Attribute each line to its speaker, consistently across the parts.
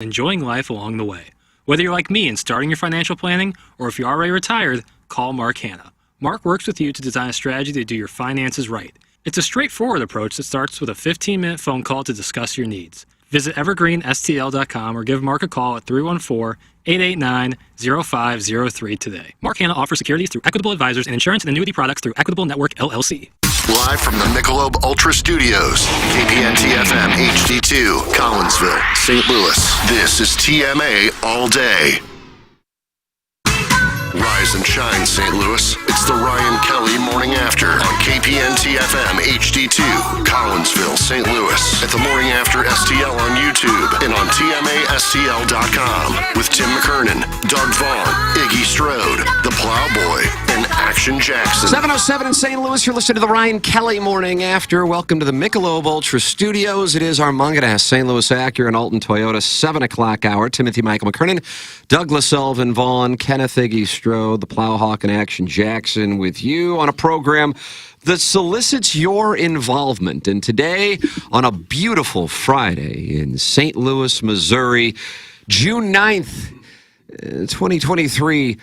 Speaker 1: enjoying life along the way. Whether you're like me and starting your financial planning, or if you're already retired, call Mark Hanna. Mark works with you to design a strategy to do your finances right. It's a straightforward approach that starts with a 15-minute phone call to discuss your needs. Visit evergreenstl.com or give Mark a call at 314-889-0503 today. Mark Hanna offers securities through Equitable Advisors and insurance and annuity products through Equitable Network, LLC.
Speaker 2: Live from the Michelob Ultra Studios, KPNT-FM HD2, Collinsville, St. Louis. This is TMA All Day. Rise and shine, St. Louis. It's the Ryan Kelly Morning After on KPNT-FM HD2, Collinsville, St. Louis. At the Morning After STL on YouTube and on TMASTL.com with Tim McKernan, Doug Vaughn, Iggy Strode, the Plowboy, and Action Jackson.
Speaker 3: 7:07 in St. Louis. You're listening to the Ryan Kelly Morning After. Welcome to the Michelob Ultra Studios. It is our Munganess, St. Louis Acura and Alton Toyota 7 o'clock hour. Timothy Michael McKernan, Douglas Sullivan Vaughn, Kenneth Iggy Strode, the Plowhawk, and Action Jackson with you on a program that solicits your involvement. And today, on a beautiful Friday in St. Louis, Missouri, June 9th, 2023,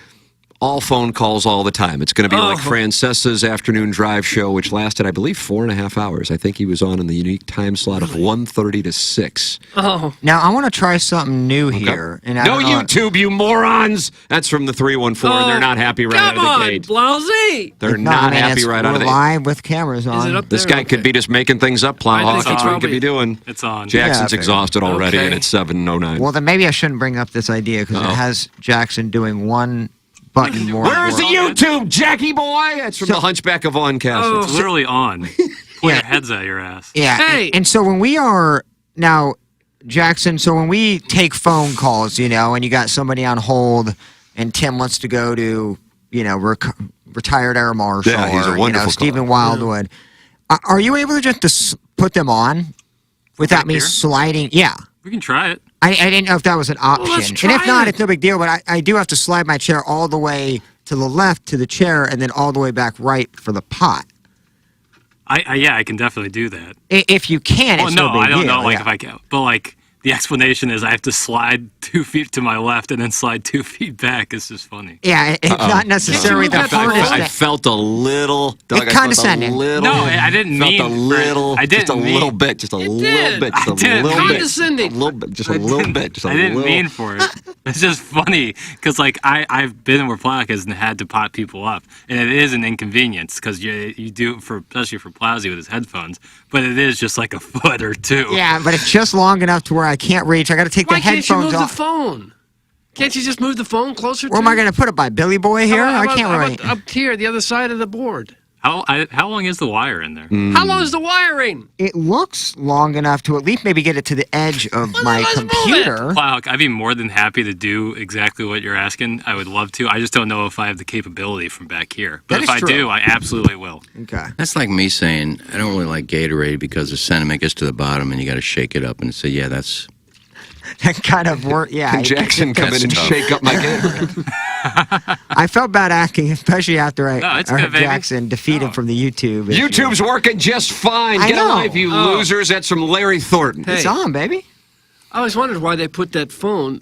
Speaker 3: all phone calls all the time. It's going to be like Francesa's afternoon drive show, which lasted, I believe, 4.5 hours. I think he was on in the unique time slot of 1:30 to 6.
Speaker 4: Oh. Now, I want to try something new here. And
Speaker 3: no YouTube, you morons! That's from the 314. They're not happy right out of the gate.
Speaker 5: Blousy!
Speaker 3: They're not happy right out of the gate.
Speaker 4: We're live with cameras on.
Speaker 5: Is it up there?
Speaker 3: This guy could be just making things up, Plowhawk. That's what he could be doing.
Speaker 1: It's on.
Speaker 3: Jackson's exhausted already, and it's 7:09.
Speaker 4: Well, then maybe I shouldn't bring up this idea because it has Jackson doing one button more.
Speaker 3: Where's the YouTube, Jackie boy? That's from the Hunchback of Vaughn Castle.
Speaker 1: It's literally on. Pull your heads out your ass.
Speaker 4: Yeah.
Speaker 5: Hey!
Speaker 4: And so when we are now, Jackson, so when we take phone calls, you know, and you got somebody on hold and Tim wants to go to, you know, retired Air Marshal
Speaker 3: he's a
Speaker 4: or,
Speaker 3: wonderful
Speaker 4: Stephen Wildwood, are you able to just put them on without me sliding? Yeah.
Speaker 1: We can try it.
Speaker 4: I didn't know if that was an option.
Speaker 5: let's
Speaker 4: And
Speaker 5: try
Speaker 4: if not,
Speaker 5: it.
Speaker 4: it's no big deal, but I do have to slide my chair all the way to the left to the chair and then all the way back right for the pot.
Speaker 1: I can definitely do that.
Speaker 4: If you can,
Speaker 1: Well,
Speaker 4: it's
Speaker 1: no,
Speaker 4: no big
Speaker 1: I don't
Speaker 4: deal,
Speaker 1: know, like,
Speaker 4: yeah.
Speaker 1: if I can. But, like, the explanation is I have to slide 2 feet to my left and then slide 2 feet back. It's just funny.
Speaker 4: Yeah, it's not necessarily the hardest.
Speaker 3: I felt a little. Doug,
Speaker 4: It condescending.
Speaker 1: No, I didn't mean
Speaker 3: Felt a little.
Speaker 1: I didn't
Speaker 3: just a
Speaker 1: mean,
Speaker 3: little bit. Just a little
Speaker 5: did.
Speaker 3: bit. Just a
Speaker 1: did.
Speaker 3: little bit.
Speaker 5: Condescending.
Speaker 3: A little bit. Just a little bit. Just a
Speaker 1: I didn't
Speaker 3: little.
Speaker 1: mean for it. It's just funny because, like, I've been where Plowhawk has and had to pot people up, and it is an inconvenience because you do it especially for Plowsy with his headphones, but it is just like a foot or two.
Speaker 4: Yeah, but it's just long enough to where I can't reach. I got to take
Speaker 5: Why
Speaker 4: the
Speaker 5: can't you
Speaker 4: headphones
Speaker 5: move
Speaker 4: off.
Speaker 5: the phone? Can't you just move the phone closer
Speaker 4: Where
Speaker 5: to
Speaker 4: am I going to put it by Billy Boy here? I can't
Speaker 5: how
Speaker 4: really.
Speaker 5: about up here, the other side of the board?
Speaker 1: How long is the wire in there?
Speaker 5: How long is the wiring?
Speaker 4: It looks long enough to at least maybe get it to the edge of my
Speaker 5: let's move it.
Speaker 4: computer.
Speaker 1: Plowhawk, I'd be more than happy to do exactly what you're asking. I would love to. I just don't know if I have the capability from back here. But
Speaker 4: That
Speaker 1: if
Speaker 4: is
Speaker 1: I
Speaker 4: true.
Speaker 1: do, I absolutely will.
Speaker 4: Okay.
Speaker 6: That's like me saying, I don't really like Gatorade because the sediment gets to the bottom and you got to shake it up and say, yeah, that's...
Speaker 4: That kind of work. Yeah.
Speaker 3: Can Jackson come in and
Speaker 6: tough.
Speaker 3: shake up my game?
Speaker 4: I felt bad asking, especially after I
Speaker 1: it's
Speaker 4: heard
Speaker 1: good, baby.
Speaker 4: Jackson defeat him from the YouTube. issue.
Speaker 3: YouTube's working just fine.
Speaker 4: I
Speaker 3: Get
Speaker 4: know.
Speaker 3: alive, you losers. That's from Larry Thornton.
Speaker 5: Hey.
Speaker 4: It's on, baby.
Speaker 5: I always wondered why they put that phone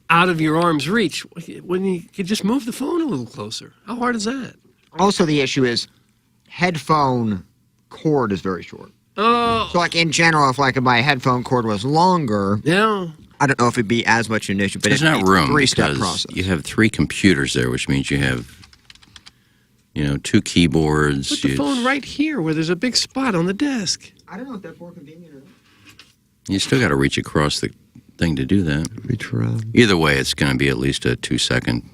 Speaker 5: out of your arm's reach when you could just move the phone a little closer. How hard is that?
Speaker 4: Also, the issue is headphone cord is very short.
Speaker 5: Oh,
Speaker 4: So, like, in general, if my headphone cord was longer,
Speaker 5: yeah.
Speaker 4: I don't know if it'd be as much an issue, but
Speaker 6: There's
Speaker 4: it's
Speaker 6: not
Speaker 4: a
Speaker 6: room
Speaker 4: three-step
Speaker 6: because
Speaker 4: process.
Speaker 6: you have 3 computers there, which means you have, 2 keyboards.
Speaker 5: Put the phone right here where there's a big spot on the desk.
Speaker 4: I don't know if that's more convenient or not.
Speaker 6: You still got to reach across the thing to do that. Either way, it's going to be at least a 2-second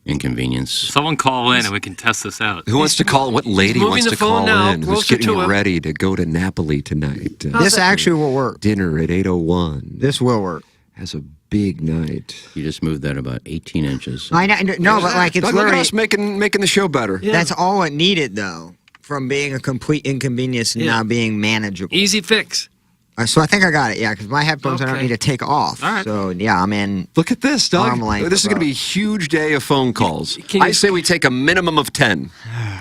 Speaker 6: inconvenience.
Speaker 1: Someone call in and we can test this out.
Speaker 3: Who wants to call? What lady
Speaker 5: moving
Speaker 3: wants
Speaker 5: the
Speaker 3: to
Speaker 5: phone
Speaker 3: call
Speaker 5: now,
Speaker 3: in? Who's
Speaker 5: closer
Speaker 3: getting
Speaker 5: to him.
Speaker 3: ready to go to Napoli tonight?
Speaker 4: This actually will work.
Speaker 3: Dinner at 8:01.
Speaker 4: This will work.
Speaker 3: Has a big night.
Speaker 6: You just moved that about 18 inches.
Speaker 4: I know, no, but like it's
Speaker 3: Doug, look at
Speaker 4: literally
Speaker 3: us making the show better.
Speaker 5: Yeah.
Speaker 4: that's all it needed though, from being a complete inconvenience and now being manageable.
Speaker 5: Easy fix.
Speaker 4: So I think I got it. Yeah, because my headphones I don't
Speaker 5: Okay.
Speaker 4: need to take off.
Speaker 1: All right.
Speaker 4: So yeah, I'm in.
Speaker 3: Look at this, Doug.
Speaker 4: Arm length
Speaker 3: This is going to
Speaker 4: above.
Speaker 3: be a huge day of phone calls.
Speaker 5: Can
Speaker 3: I
Speaker 5: you-
Speaker 3: say we take a minimum of 10.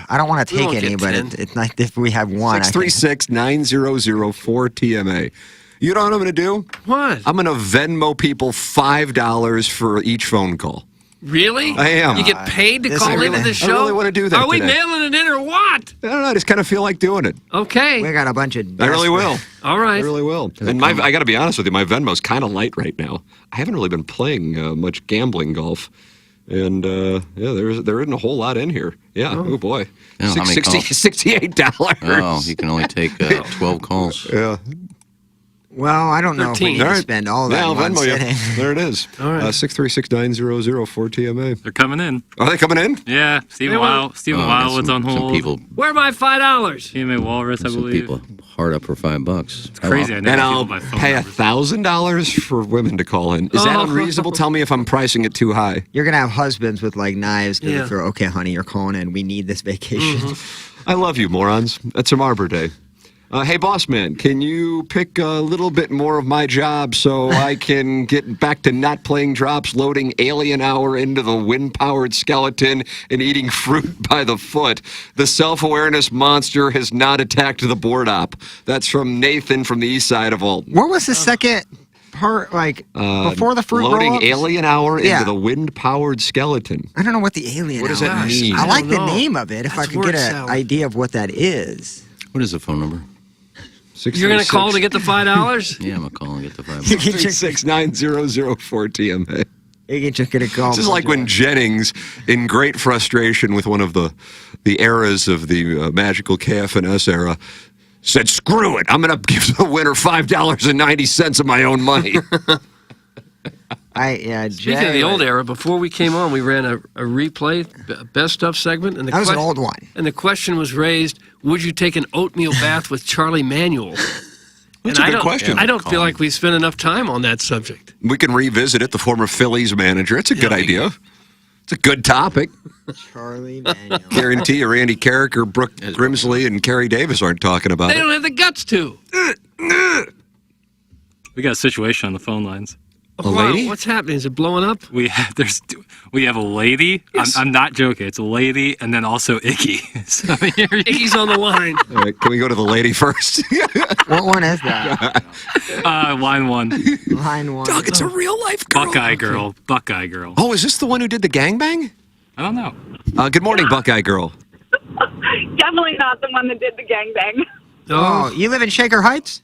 Speaker 4: I don't want to
Speaker 5: We
Speaker 4: take
Speaker 5: won't
Speaker 4: any,
Speaker 5: get
Speaker 4: but
Speaker 5: 10.
Speaker 4: it's like if we have one. I think-
Speaker 3: 636-9004-TMA. You know what I'm going to do?
Speaker 5: What?
Speaker 3: I'm going to Venmo people $5 for each phone call.
Speaker 5: Really?
Speaker 3: I am.
Speaker 5: You get paid to
Speaker 4: This
Speaker 5: call
Speaker 4: I
Speaker 5: into
Speaker 4: really-
Speaker 5: the show?
Speaker 3: I really wanna do that
Speaker 5: Are we
Speaker 3: today.
Speaker 5: mailing it in or what?
Speaker 3: I don't know. I just kind of feel like doing it.
Speaker 5: Okay.
Speaker 4: We got a bunch of.
Speaker 3: I really will.
Speaker 5: All
Speaker 3: I
Speaker 5: right.
Speaker 3: really will. And I got to be honest with you, my Venmo's kind of light right now. I haven't really been playing much gambling golf. And, there isn't a whole lot in here. Yeah. Oh, boy.
Speaker 6: Yeah, how many calls?
Speaker 3: $68.
Speaker 6: Oh, you can only take 12 calls.
Speaker 3: Yeah.
Speaker 4: Well, I don't know if we
Speaker 5: 13.
Speaker 4: need to spend all that
Speaker 3: Yeah,
Speaker 4: in one
Speaker 3: Venmo you.
Speaker 4: sitting.
Speaker 3: There it is.
Speaker 5: All right.
Speaker 3: 636-900-4TMA.
Speaker 1: They're coming in.
Speaker 3: Are they coming in?
Speaker 1: Yeah, Stephen
Speaker 5: They
Speaker 1: Weil.
Speaker 5: want-
Speaker 1: Stephen
Speaker 6: Oh,
Speaker 1: Weil
Speaker 6: got
Speaker 1: was on hold.
Speaker 6: Some people,
Speaker 5: Where are my $5?
Speaker 1: TMA Walrus, I
Speaker 6: some
Speaker 1: believe.
Speaker 6: people hard up for $5.
Speaker 1: It's crazy. I know
Speaker 3: And
Speaker 1: people
Speaker 3: I'll
Speaker 1: by phone
Speaker 3: pay
Speaker 1: numbers.
Speaker 3: $1,000 for women to call in. Is that
Speaker 5: Oh.
Speaker 3: unreasonable? Tell me if I'm pricing it too high.
Speaker 4: You're gonna have husbands with like knives to
Speaker 5: Yeah.
Speaker 4: throw. Okay, honey, you're calling in. We need this vacation.
Speaker 3: I love you, morons. It's a Arbor Day. Hey, boss man, can you pick a little bit more of my job so I can get back to not playing drops, loading alien hour into the wind-powered skeleton, and eating fruit by the foot? The self-awareness monster has not attacked the board op. That's from Nathan from the east side of Alton.
Speaker 4: What was the second part? Like before the fruit
Speaker 3: Loading
Speaker 4: roll-ups?
Speaker 3: alien hour
Speaker 4: Yeah.
Speaker 3: into the wind-powered skeleton.
Speaker 4: I don't know what the alien.
Speaker 3: What does
Speaker 4: hour
Speaker 3: that
Speaker 4: is.
Speaker 3: mean?
Speaker 4: I like
Speaker 5: I
Speaker 4: the
Speaker 5: don't know.
Speaker 4: name of it. If
Speaker 5: That's
Speaker 4: I could get
Speaker 5: word
Speaker 4: an
Speaker 5: salad.
Speaker 4: idea of what that is.
Speaker 6: What is the phone number?
Speaker 5: You're going to call to get the $5?
Speaker 6: Yeah, I'm going to call and get the $5.
Speaker 4: You can just,
Speaker 3: 6390004TMA.
Speaker 4: you can just get a call.
Speaker 3: This is like when Jennings, in great frustration with one of the eras of the magical KFNS era, said, "Screw it! I'm going to give the winner $5.90 of my own money."
Speaker 5: Speaking of the old era, before we came on, we ran a replay, best stuff segment. And the
Speaker 4: That was an old one.
Speaker 5: And the question was raised, would you take an oatmeal bath with Charlie Manuel?
Speaker 3: That's
Speaker 5: And
Speaker 3: a
Speaker 5: I
Speaker 3: good
Speaker 5: don't-
Speaker 3: question.
Speaker 5: I don't feel like we spent enough time on that subject.
Speaker 3: We can revisit it. The former Phillies manager. It's a good idea. It's a good topic.
Speaker 4: Charlie Manuel.
Speaker 3: Guarantee you, Randy Carrick or Brooke Grimsley and Kerry Davis aren't talking about
Speaker 5: They
Speaker 3: it.
Speaker 5: don't have the guts to.
Speaker 1: We got a situation on the phone lines.
Speaker 3: A lady?
Speaker 5: What's happening? Is it blowing up?
Speaker 1: We have a lady.
Speaker 5: Yes.
Speaker 1: I'm not joking. It's a lady, and then also Iggy. So here you-
Speaker 5: Iggy's on the line.
Speaker 3: All right, can we go to the lady first?
Speaker 4: What one is that?
Speaker 1: line one.
Speaker 4: Line one.
Speaker 3: Doug, it's a real life girl.
Speaker 1: Buckeye girl. Buckeye girl.
Speaker 3: Oh, is this the one who did the gangbang?
Speaker 1: I don't know.
Speaker 3: Good morning, Buckeye girl.
Speaker 7: Definitely not the one that did the gangbang.
Speaker 4: Oh, you live in Shaker Heights?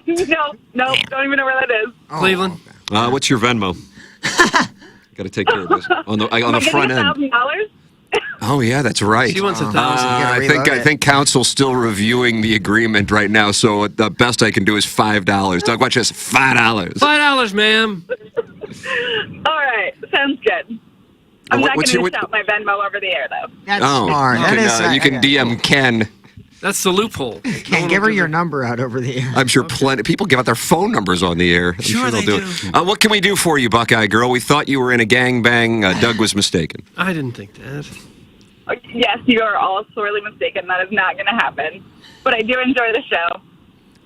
Speaker 7: No, don't even know where that is.
Speaker 4: Oh,
Speaker 5: Cleveland.
Speaker 3: What's your Venmo? Got to take care of this on the
Speaker 7: Am I
Speaker 3: front
Speaker 7: getting
Speaker 3: end.
Speaker 7: $1,000?
Speaker 3: Oh yeah, that's right.
Speaker 5: She wants 1,000.
Speaker 4: gotta
Speaker 3: I
Speaker 4: reload it.
Speaker 3: think council's still reviewing the agreement right now. So the best I can do is $5. Doug, watch this. $5.
Speaker 5: $5, ma'am.
Speaker 7: All right, sounds good. I'm not
Speaker 3: what's
Speaker 7: going
Speaker 3: your-
Speaker 7: to shout my Venmo over the air, though.
Speaker 4: That's
Speaker 3: Oh,
Speaker 4: smart.
Speaker 3: you
Speaker 4: That
Speaker 3: can,
Speaker 4: is,
Speaker 3: you can DM Ken.
Speaker 5: That's the loophole.
Speaker 4: Can't give her your number out over the air.
Speaker 3: I'm sure plenty people give out their phone numbers on the air. I'm
Speaker 5: Sure
Speaker 3: they'll
Speaker 5: they
Speaker 3: do it. What can we do for you, Buckeye girl? We thought you were in a gangbang. Doug was mistaken.
Speaker 5: I didn't think that.
Speaker 7: Yes, you are all sorely mistaken. That is not going to happen. But I do enjoy the show.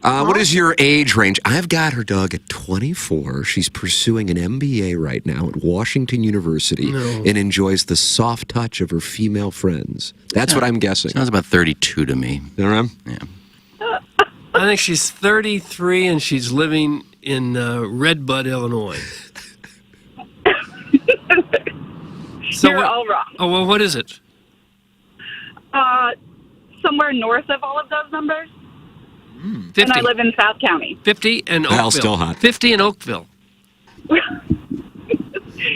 Speaker 3: What is your age range? I've got her, Doug, at 24. She's pursuing an MBA right now at Washington University and enjoys the soft touch of her female friends. That's what I'm guessing.
Speaker 6: Sounds about 32 to me.
Speaker 3: All right?
Speaker 6: Yeah.
Speaker 5: I think she's 33 and she's living in Redbud, Illinois.
Speaker 7: You're
Speaker 5: what-
Speaker 7: all wrong.
Speaker 5: Oh, well, what is it?
Speaker 7: Somewhere north of all of those numbers.
Speaker 5: 50.
Speaker 7: And I live in South County.
Speaker 5: 50 and Oakville.
Speaker 3: Well, still hot.
Speaker 5: 50 in Oakville.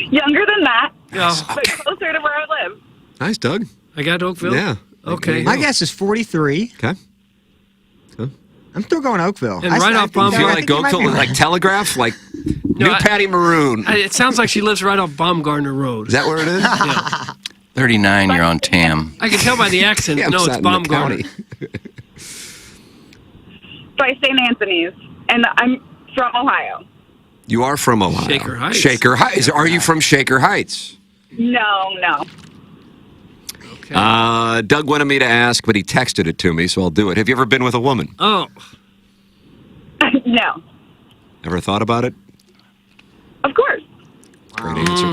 Speaker 7: Younger than that,
Speaker 5: Oh,
Speaker 7: but closer to where I live.
Speaker 3: Nice, Doug.
Speaker 5: I got Oakville?
Speaker 3: Yeah.
Speaker 5: Okay.
Speaker 4: My guess is 43.
Speaker 3: Okay.
Speaker 4: I'm still going Oakville.
Speaker 5: And right off
Speaker 3: You feel
Speaker 5: I
Speaker 3: like Oakville, like Telegraph, like New
Speaker 5: I-
Speaker 3: Patty Maroon.
Speaker 5: It sounds like she lives right off Baumgartner Road.
Speaker 3: Is that where it is?
Speaker 6: 39, you're on Tam.
Speaker 5: I can tell by the accent.
Speaker 3: Yeah, I'm
Speaker 5: no, it's
Speaker 3: sat in the
Speaker 5: Baumgartner.
Speaker 3: county.
Speaker 7: By St. Anthony's, and I'm from Ohio.
Speaker 3: You are from Ohio.
Speaker 5: Shaker Heights.
Speaker 3: Shaker Heights. Are you from Shaker Heights?
Speaker 7: No.
Speaker 5: Okay.
Speaker 3: Doug wanted me to ask, but he texted it to me, so I'll do it. Have you ever been with a woman?
Speaker 5: Oh,
Speaker 7: No.
Speaker 3: Ever thought about it?
Speaker 7: Of course.
Speaker 3: Great answer.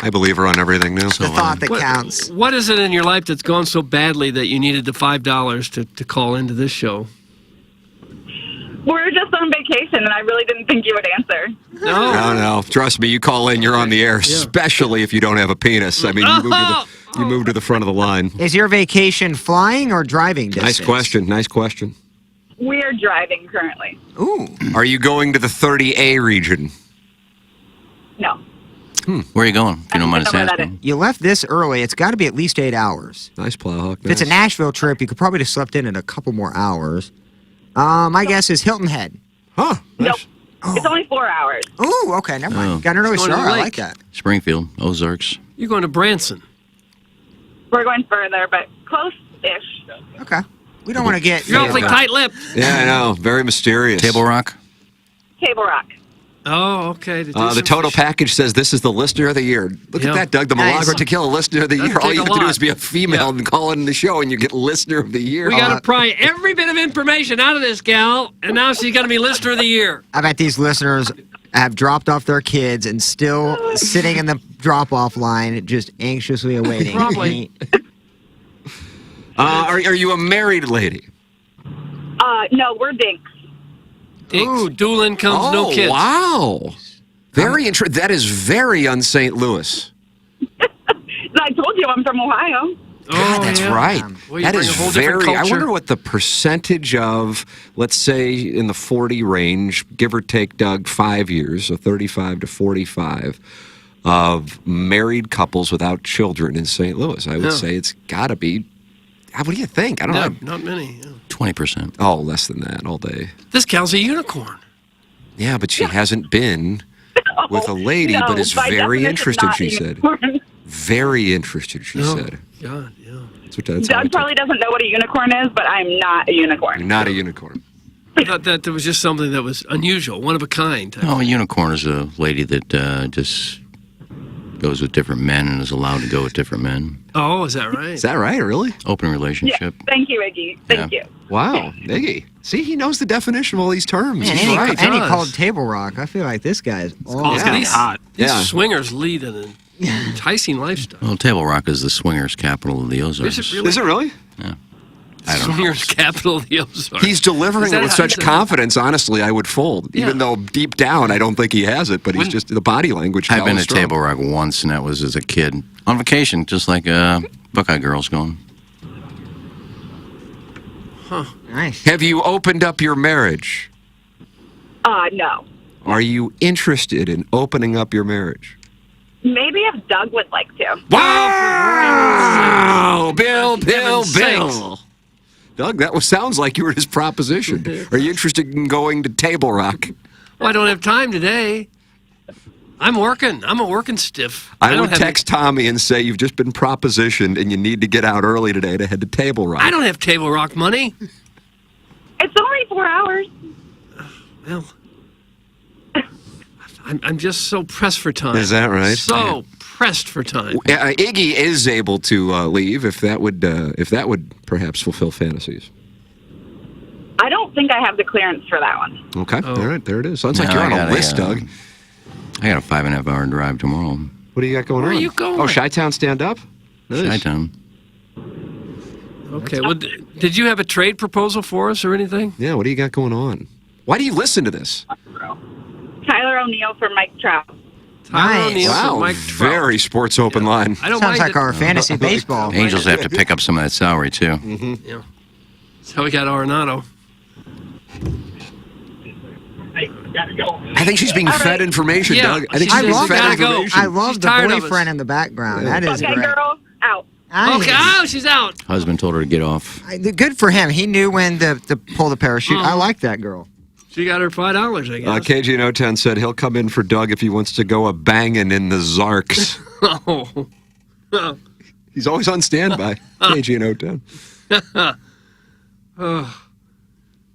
Speaker 3: I believe her on everything now.
Speaker 4: The thought that counts.
Speaker 5: what is it in your life that's gone so badly that you needed the $5 to call into this show?
Speaker 7: We're just on vacation, and I really didn't think you would answer.
Speaker 3: No. Trust me, you call in, you're on the air, especially if you don't have a penis. I mean, you move to the front of the line.
Speaker 4: Is your vacation flying or driving distance?
Speaker 3: Nice question.
Speaker 7: We are driving currently.
Speaker 4: Ooh.
Speaker 3: Are you going to the 30A region?
Speaker 7: No.
Speaker 6: Where are you going? If you don't mind us
Speaker 7: I don't know where that
Speaker 6: asking.
Speaker 4: You left this early. It's got to be at least 8 hours.
Speaker 3: Nice, Plowhawk.
Speaker 4: If it's a Nashville trip, you could probably have slept in a couple more hours. My guess is Hilton Head.
Speaker 3: Huh.
Speaker 7: Nope. It's only 4 hours.
Speaker 4: Ooh, okay, never mind.
Speaker 6: Oh.
Speaker 4: Got an early
Speaker 5: Going to
Speaker 4: start.
Speaker 5: the
Speaker 4: I like
Speaker 5: lake.
Speaker 4: that.
Speaker 6: Springfield, Ozarks.
Speaker 5: You're going to Branson.
Speaker 7: We're going further, but close-ish.
Speaker 4: Okay. We don't want to get...
Speaker 5: You're awfully tight-lipped.
Speaker 3: Yeah, I know. Very mysterious.
Speaker 6: Table Rock.
Speaker 7: Table Rock.
Speaker 5: Oh, okay.
Speaker 3: The total package says this is the listener of the year. Look at that, Doug. The
Speaker 4: Nice.
Speaker 3: Milagro Tequila listener of the
Speaker 5: Doesn't
Speaker 3: year. All
Speaker 5: take
Speaker 3: you
Speaker 5: a
Speaker 3: have to do
Speaker 5: lot.
Speaker 3: is be a female and call in the show, and you get listener of the year.
Speaker 5: We got to pry every bit of information out of this gal, and now she's going to be listener of the year.
Speaker 4: I bet these listeners have dropped off their kids and still sitting in the drop-off line, just anxiously awaiting.
Speaker 5: Probably.
Speaker 3: Are you a married lady?
Speaker 7: No, we're dinks.
Speaker 5: Ooh, dual incomes, no kids.
Speaker 3: Wow. Very interesting. That is very un-St. Louis.
Speaker 7: I told you I'm from Ohio.
Speaker 3: God, that's right.
Speaker 5: Well, you
Speaker 3: That
Speaker 5: bring
Speaker 3: is
Speaker 5: a whole different
Speaker 3: very. I
Speaker 5: culture.
Speaker 3: wonder what the percentage of, let's say, in the 40 range, give or take, Doug, 5 years, so 35 to 45, of married couples without children in St. Louis. I would say it's got to be. What do you think? I don't
Speaker 5: No,
Speaker 3: know.
Speaker 5: not many. Yeah.
Speaker 6: 20%.
Speaker 3: Oh, less than that all day.
Speaker 5: This gal's a unicorn.
Speaker 3: Yeah, but she hasn't been with a lady,
Speaker 7: No,
Speaker 3: but is
Speaker 7: by
Speaker 3: very
Speaker 7: definition,
Speaker 3: interested,
Speaker 7: not
Speaker 3: she
Speaker 7: a
Speaker 3: said.
Speaker 7: unicorn.
Speaker 3: Very interested, she said.
Speaker 5: God, yeah.
Speaker 3: That's how I
Speaker 7: Doug
Speaker 3: took
Speaker 7: probably doesn't know what a unicorn is, but I'm not a
Speaker 3: it.
Speaker 7: unicorn.
Speaker 3: You're not a unicorn.
Speaker 5: I thought that there was just something that was unusual, one of a kind.
Speaker 6: No, a unicorn is a lady that just goes with different men and is allowed to go with different men.
Speaker 5: Oh, is that right?
Speaker 3: Is that right, really?
Speaker 6: Open
Speaker 7: Yeah.
Speaker 6: relationship.
Speaker 7: Thank you, Iggy. Thank you.
Speaker 3: Wow, Iggy. See, he knows the definition of all these terms.
Speaker 4: Man,
Speaker 3: He's
Speaker 4: and,
Speaker 3: right.
Speaker 4: he
Speaker 5: does.
Speaker 4: called Table Rock. I feel like this guy's all
Speaker 1: Oh, it's gonna be hot.
Speaker 5: These
Speaker 3: Yeah.
Speaker 5: swingers lead an enticing lifestyle.
Speaker 6: Well, Table Rock is the swingers capital of the Ozarks.
Speaker 5: Is it really?
Speaker 3: Is it really?
Speaker 6: I don't know.
Speaker 5: Swingers capital of the Ozarks.
Speaker 3: He's delivering
Speaker 5: Is
Speaker 3: it
Speaker 5: that
Speaker 3: with
Speaker 5: how-
Speaker 3: such
Speaker 5: is that-
Speaker 3: confidence, honestly, I would fold.
Speaker 5: Yeah.
Speaker 3: Even though deep down, I don't think he has it, but he's
Speaker 5: When-
Speaker 3: just, the body language
Speaker 6: I've been
Speaker 3: tells
Speaker 6: to
Speaker 3: strong.
Speaker 6: Table Rock once, and that was as a kid. On vacation, just like Buckeye girls going.
Speaker 4: nice.
Speaker 3: Have you opened up your marriage?
Speaker 7: No.
Speaker 3: Are you interested in opening up your marriage?
Speaker 7: Maybe if Doug would like to.
Speaker 3: Wow! Bill.
Speaker 5: heaven's
Speaker 3: Doug, that sounds like you were his proposition. Are you interested in going to Table Rock?
Speaker 5: Well, I don't have time today. I'm working. I'm a working stiff.
Speaker 3: I
Speaker 5: don't
Speaker 3: would
Speaker 5: have
Speaker 3: text Tommy and say you've just been propositioned and you need to get out early today to head to Table Rock.
Speaker 5: I don't have Table Rock money.
Speaker 7: It's only 4 hours.
Speaker 5: Well, I'm just so pressed for time.
Speaker 3: Is that right?
Speaker 5: So pressed for time.
Speaker 3: Iggy is able to leave if that would perhaps fulfill fantasies.
Speaker 7: I don't think I have the clearance for that one.
Speaker 3: Okay,
Speaker 5: Oh.
Speaker 3: all right, there it is. Sounds like
Speaker 6: No,
Speaker 3: you're
Speaker 6: I
Speaker 3: on a
Speaker 6: got a,
Speaker 3: list, Doug.
Speaker 6: I got a 5.5 hour drive tomorrow.
Speaker 3: What do you got going
Speaker 5: Where
Speaker 3: on?
Speaker 5: are you going?
Speaker 3: Oh, Chi-Town stand up? Nice.
Speaker 6: Chi-Town.
Speaker 5: Okay. Well, did you have a trade proposal for us or anything?
Speaker 3: Yeah, what do you got going on? Why do you listen to this?
Speaker 7: Tyler O'Neill for Mike Trout.
Speaker 5: Tyler
Speaker 4: Nice.
Speaker 5: O'Neill for
Speaker 3: Wow,
Speaker 5: Mike Trout.
Speaker 3: very sports open line.
Speaker 5: I don't
Speaker 4: Sounds
Speaker 5: mind
Speaker 4: like
Speaker 5: it.
Speaker 4: our fantasy baseball.
Speaker 6: Angels have to pick up some of that salary, too.
Speaker 5: Yeah. That's how we got Arenado.
Speaker 3: I think she's being fed information,
Speaker 5: Yeah,
Speaker 3: Doug. I think
Speaker 5: she
Speaker 3: she's
Speaker 5: says
Speaker 3: being
Speaker 5: you
Speaker 3: fed
Speaker 5: gotta go.
Speaker 3: information.
Speaker 4: I love
Speaker 5: She's
Speaker 4: the
Speaker 5: tired of us.
Speaker 4: boyfriend in the background. That is
Speaker 7: Okay,
Speaker 4: great.
Speaker 7: girl, out.
Speaker 4: Nice.
Speaker 5: Okay. Oh, she's out.
Speaker 6: Husband told her to get off.
Speaker 4: Good for him. He knew when to pull the parachute. I like that girl.
Speaker 5: She got her $5, I guess.
Speaker 3: KG in O-Town said he'll come in for Doug if he wants to go a banging in the Zarks.
Speaker 5: Oh.
Speaker 3: He's always on standby. KG in O-Town.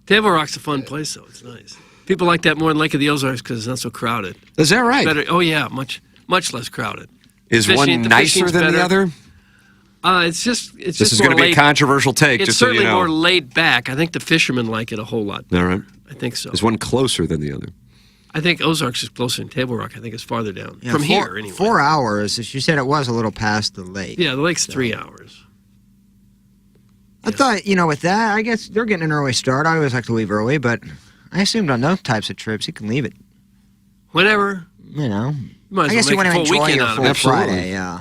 Speaker 5: Table Rock's a fun place, though. It's nice. People like that more than Lake of the Ozarks because it's not so crowded.
Speaker 3: Is that right?
Speaker 5: Better. Oh yeah, much less crowded.
Speaker 3: Is
Speaker 5: Fishing-
Speaker 3: one
Speaker 5: the
Speaker 3: nicer
Speaker 5: fishing's
Speaker 3: than the
Speaker 5: better.
Speaker 3: other?
Speaker 5: It's just
Speaker 3: This
Speaker 5: just
Speaker 3: is
Speaker 5: more
Speaker 3: going to be a
Speaker 5: laid-
Speaker 3: controversial take,
Speaker 5: It's
Speaker 3: just so you
Speaker 5: certainly
Speaker 3: know.
Speaker 5: more laid back. I think the fishermen like it a whole lot.
Speaker 3: All right.
Speaker 5: I think so.
Speaker 3: Is one closer than the other?
Speaker 5: I think Ozarks is closer than Table Rock. I think it's farther down
Speaker 4: Yeah,
Speaker 5: from
Speaker 4: four-
Speaker 5: here anyway.
Speaker 4: 4 hours. She said it was a little past the lake.
Speaker 5: Yeah, the lake's 3 hours.
Speaker 4: I thought, with that, I guess they're getting an early start. I always like to leave early, but I assumed on those types of trips you can leave it.
Speaker 5: Whenever.
Speaker 4: You know.
Speaker 5: Might
Speaker 4: I
Speaker 5: as
Speaker 4: guess
Speaker 5: well
Speaker 4: you
Speaker 5: make
Speaker 4: want
Speaker 5: a
Speaker 4: to
Speaker 5: full
Speaker 4: enjoy
Speaker 5: weekend
Speaker 4: your
Speaker 5: out of
Speaker 4: full
Speaker 5: it.
Speaker 3: Absolutely.
Speaker 4: Friday, yeah.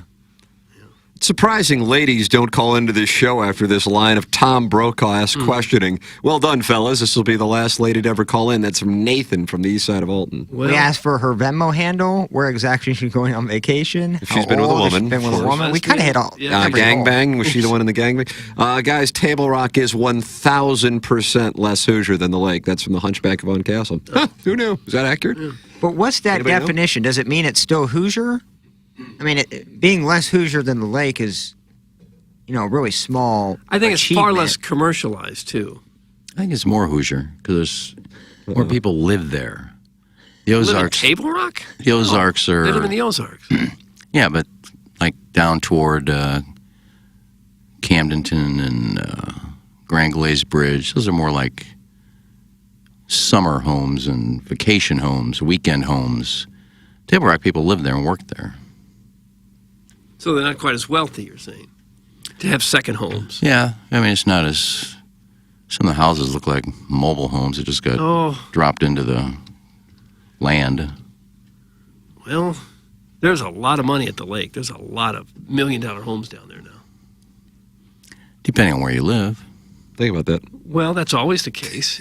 Speaker 3: It's surprising ladies don't call into this show after this line of Tom Brokaw-esque questioning. Well done, fellas. This will be the last lady to ever call in. That's from Nathan from the east side of Alton.
Speaker 5: Well,
Speaker 4: We asked for her Venmo handle, where exactly she's going on vacation.
Speaker 3: If she's been with a
Speaker 4: old, if
Speaker 3: woman,
Speaker 4: she's been with
Speaker 3: of
Speaker 4: a
Speaker 3: course.
Speaker 4: woman. We kind of hit all.
Speaker 5: Yeah.
Speaker 4: every hole.
Speaker 3: Gangbang, was she the one in the gangbang? Guys, Table Rock is 1,000% less Hoosier than the lake. That's from the Hunchback of Von Castle. Huh, who knew? Is that accurate?
Speaker 4: But what's that
Speaker 3: Anybody know?
Speaker 4: definition? Does it mean it's still Hoosier? I mean, being less Hoosier than the lake is, really small.
Speaker 5: I think it's far
Speaker 4: achievement.
Speaker 5: less commercialized, too.
Speaker 6: I think it's more Hoosier because more people live there. The
Speaker 5: Live in
Speaker 6: Ozarks.
Speaker 5: Table Rock?
Speaker 6: The Ozarks are.
Speaker 5: They live in the Ozarks.
Speaker 6: Yeah, but like down toward Camdenton and Grand Glaze Bridge, those are more like summer homes and vacation homes, weekend homes. Table Rock people live there and work there.
Speaker 5: So they're not quite as wealthy, you're saying, to have second homes.
Speaker 6: Yeah, I mean, it's not as. Some of the houses look like mobile homes that just got dropped into the land.
Speaker 5: Well, there's a lot of money at the lake. There's a lot of $1 million homes down there now.
Speaker 6: Depending on where you live.
Speaker 3: Think about that.
Speaker 5: Well, that's always the case.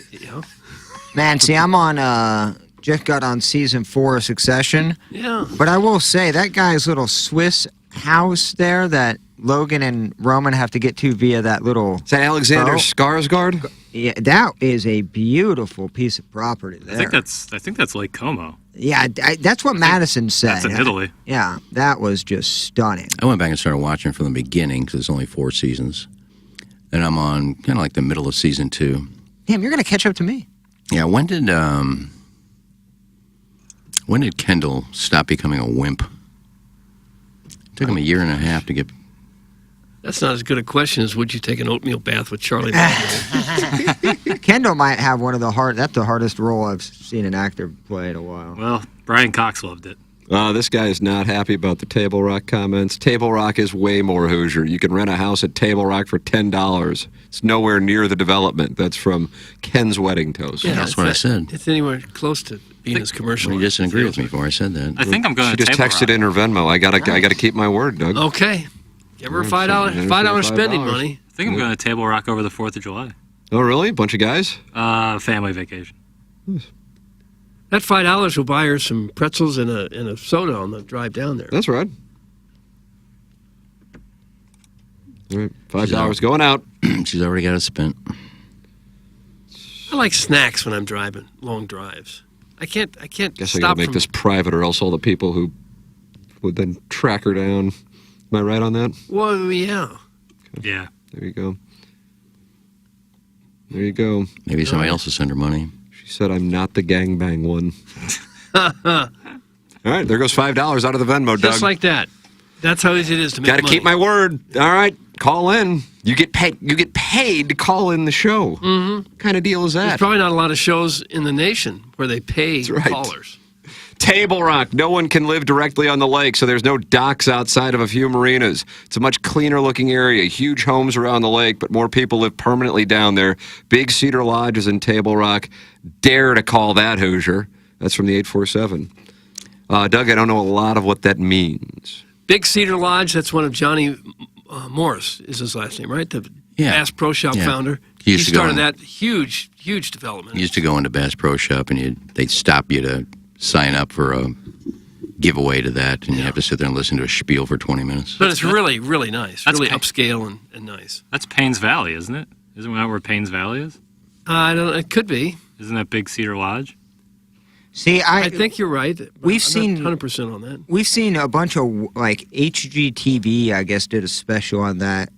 Speaker 4: Man, see, I'm on. Just got on season 4 of Succession.
Speaker 5: Yeah.
Speaker 4: But I will say that guy's little Swiss house there that Logan and Roman have to get to via that little.
Speaker 3: Is that Alexander
Speaker 4: boat.
Speaker 3: Skarsgård?
Speaker 4: Yeah, that is a beautiful piece of property there.
Speaker 1: I think that's Lake Como.
Speaker 4: Yeah, that's what Madison said.
Speaker 1: That's in Italy.
Speaker 4: Yeah, that was just stunning.
Speaker 6: I went back and started watching from the beginning because it's only 4 seasons. And I'm on kind of like the middle of season 2.
Speaker 4: Damn, you're gonna catch up to me.
Speaker 6: Yeah, when did Kendall stop becoming a wimp? It took him a year and a half to get.
Speaker 5: That's not as good a question as would you take an oatmeal bath with Charlie Manuel?
Speaker 4: Kendall might have one of the hardest role I've seen an actor play in a while.
Speaker 1: Well, Brian Cox loved it.
Speaker 3: This guy is not happy about the Table Rock comments. Table Rock is way more Hoosier. You can rent a house at Table Rock for $10. It's nowhere near the development. That's from Ken's Wedding Toast.
Speaker 5: Yeah,
Speaker 6: That's what I said.
Speaker 5: It's anywhere close to being as commercial.
Speaker 6: You just didn't agree with me before I said that.
Speaker 1: I think I'm going
Speaker 3: She
Speaker 1: to
Speaker 3: just
Speaker 1: Table
Speaker 3: texted
Speaker 1: Rock.
Speaker 3: in her Venmo. I gotta keep my word, Doug.
Speaker 5: Okay. Give her $5
Speaker 3: $5
Speaker 5: spending money.
Speaker 1: I think I'm going to Table Rock over the 4th of July.
Speaker 3: Oh, really? Bunch of guys?
Speaker 1: Family vacation.
Speaker 5: That $5 will buy her some pretzels and a soda on the drive down there.
Speaker 3: That's right. All right, $5 going out.
Speaker 6: She's already got it spent.
Speaker 5: I like snacks when I'm driving long drives. I can't
Speaker 3: Guess I
Speaker 5: stop
Speaker 3: gotta make
Speaker 5: from
Speaker 3: this private, or else all the people who would then track her down. Am I right on that?
Speaker 5: Well, yeah.
Speaker 1: Yeah.
Speaker 3: There you go. There you go.
Speaker 6: Maybe somebody else will send her money.
Speaker 3: She said, "I'm not the gangbang one." All right, there goes $5 out of the Venmo, Doug.
Speaker 5: Just like that. That's how easy it is to make
Speaker 3: Got to
Speaker 5: money.
Speaker 3: keep my word. All right, call in. You get paid. You get paid to call in the show. Mm-hmm. What kind of deal is
Speaker 5: There's
Speaker 3: that?
Speaker 5: probably not a lot of shows in the nation where they pay
Speaker 3: That's right.
Speaker 5: callers.
Speaker 3: Table Rock. No one can live directly on the lake, so there's no docks outside of a few marinas. It's a much cleaner looking area. Huge homes around the lake, but more people live permanently down there. Big Cedar Lodge is in Table Rock. Dare to call that Hoosier. That's from the 847. Doug, I don't know a lot of what that means.
Speaker 5: Big Cedar Lodge, that's one of Johnny Morris is his last name, right? The Bass Pro Shop founder.
Speaker 6: He
Speaker 5: He
Speaker 6: used to go
Speaker 5: started
Speaker 6: in-
Speaker 5: that huge development.
Speaker 6: You used to go into Bass Pro Shop and they'd stop you to sign up for a giveaway to that, and you have to sit there and listen to a spiel for 20 minutes.
Speaker 5: But it's really, really nice.
Speaker 1: That's
Speaker 5: Really
Speaker 1: pa-
Speaker 5: upscale and nice.
Speaker 1: That's Paynes Valley, isn't it? Isn't that where Paynes Valley is?
Speaker 5: I don't. It could be.
Speaker 1: Isn't that Big Cedar Lodge?
Speaker 4: See,
Speaker 5: I think you're right. but
Speaker 4: We've
Speaker 5: I'm
Speaker 4: seen-
Speaker 5: not 100% on that.
Speaker 4: we've seen a bunch of, like, HGTV, I guess, did a special on that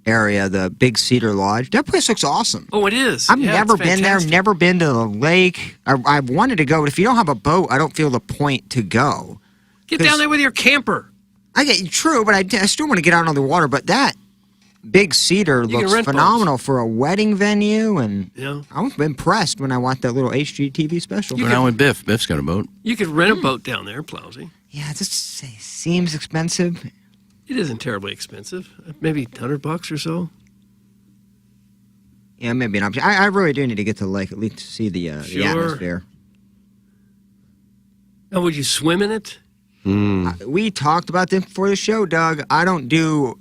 Speaker 4: area, the Big Cedar Lodge. That place looks awesome.
Speaker 5: Oh, it is.
Speaker 4: I've
Speaker 5: Yeah,
Speaker 4: never
Speaker 5: it's
Speaker 4: been there,
Speaker 5: fantastic.
Speaker 4: never been to the lake. I've wanted to go, but if you don't have a boat, I don't feel the point to go.
Speaker 5: Get down there with your camper.
Speaker 4: I get true, but I still want to get out on the water. But that Big Cedar
Speaker 5: can
Speaker 4: looks
Speaker 5: rent
Speaker 4: phenomenal for a wedding venue, and
Speaker 5: Yeah.
Speaker 4: I was impressed when I watched that little HGTV special.
Speaker 6: Go down with Biff. Biff's got a boat.
Speaker 5: You could rent a boat down there, Plowsy.
Speaker 4: Yeah, it just seems expensive.
Speaker 5: It isn't terribly expensive. Maybe $100 or so.
Speaker 4: Yeah, maybe an option. I really do need to get to the lake, at least to see the atmosphere.
Speaker 5: Now, would you swim in it?
Speaker 4: We talked about this before the show, Doug. I don't do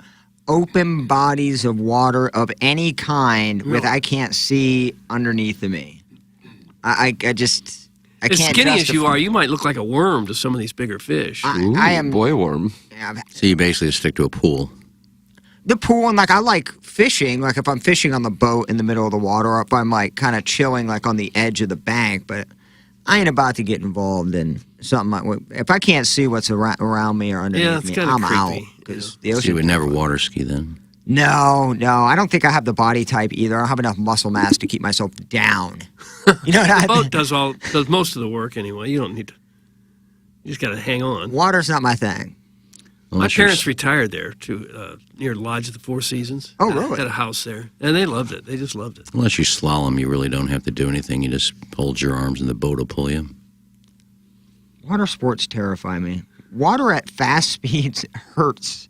Speaker 4: open bodies of water of any kind with I can't see underneath of me. I just I
Speaker 5: as
Speaker 4: can't.
Speaker 5: Skinny as you are, you might look like a worm to some of these bigger fish.
Speaker 4: I am
Speaker 3: boy worm.
Speaker 6: So you basically stick to a pool.
Speaker 4: The pool, and like I like fishing. Like if I'm fishing on the boat in the middle of the water, or if I'm like kind of chilling like on the edge of the bank, but I ain't about to get involved in something like if I can't see what's around me or underneath me, I'm out. Because the
Speaker 6: So
Speaker 4: ocean.
Speaker 6: you would never water ski then?
Speaker 4: No, I don't think I have the body type either. I don't have enough muscle mass to keep myself down. You know what I
Speaker 5: The
Speaker 4: mean?
Speaker 5: boat does most of the work anyway. You don't need to. You just got to hang on.
Speaker 4: Water's not my thing.
Speaker 5: My parents retired there near Lodge of the Four Seasons.
Speaker 4: Oh, really?
Speaker 5: Had a house there, and they loved it. They just loved it.
Speaker 6: Unless you slalom, you really don't have to do anything. You just hold your arms and the boat will pull you.
Speaker 4: Water sports terrify me. Water at fast speeds hurts.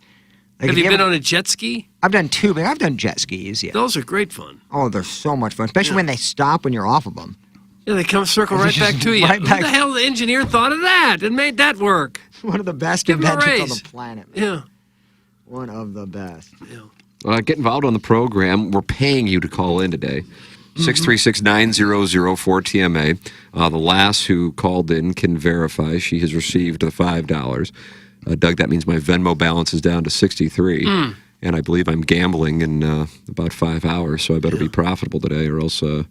Speaker 4: Like
Speaker 5: Have you been on a jet ski?
Speaker 4: I've done two, but I've done jet skis. Yeah.
Speaker 5: Those are great fun.
Speaker 4: Oh, they're so much fun, especially when they stop when you're off of them.
Speaker 5: Yeah, they come circle right back to you.
Speaker 4: Right
Speaker 5: Who
Speaker 4: back.
Speaker 5: the hell the engineer thought of that and made that work?
Speaker 4: One of the best
Speaker 5: Give 'em a
Speaker 4: inventions on
Speaker 5: raise.
Speaker 4: the planet. Man.
Speaker 5: Yeah.
Speaker 4: One of the best.
Speaker 3: Get involved on the program. We're paying you to call in today. 636-9004-TMA. The lass who called in can verify she has received the $5. Doug, that means my Venmo balance is down to 63. And I believe I'm gambling in about 5 hours, so I better be profitable today or else, I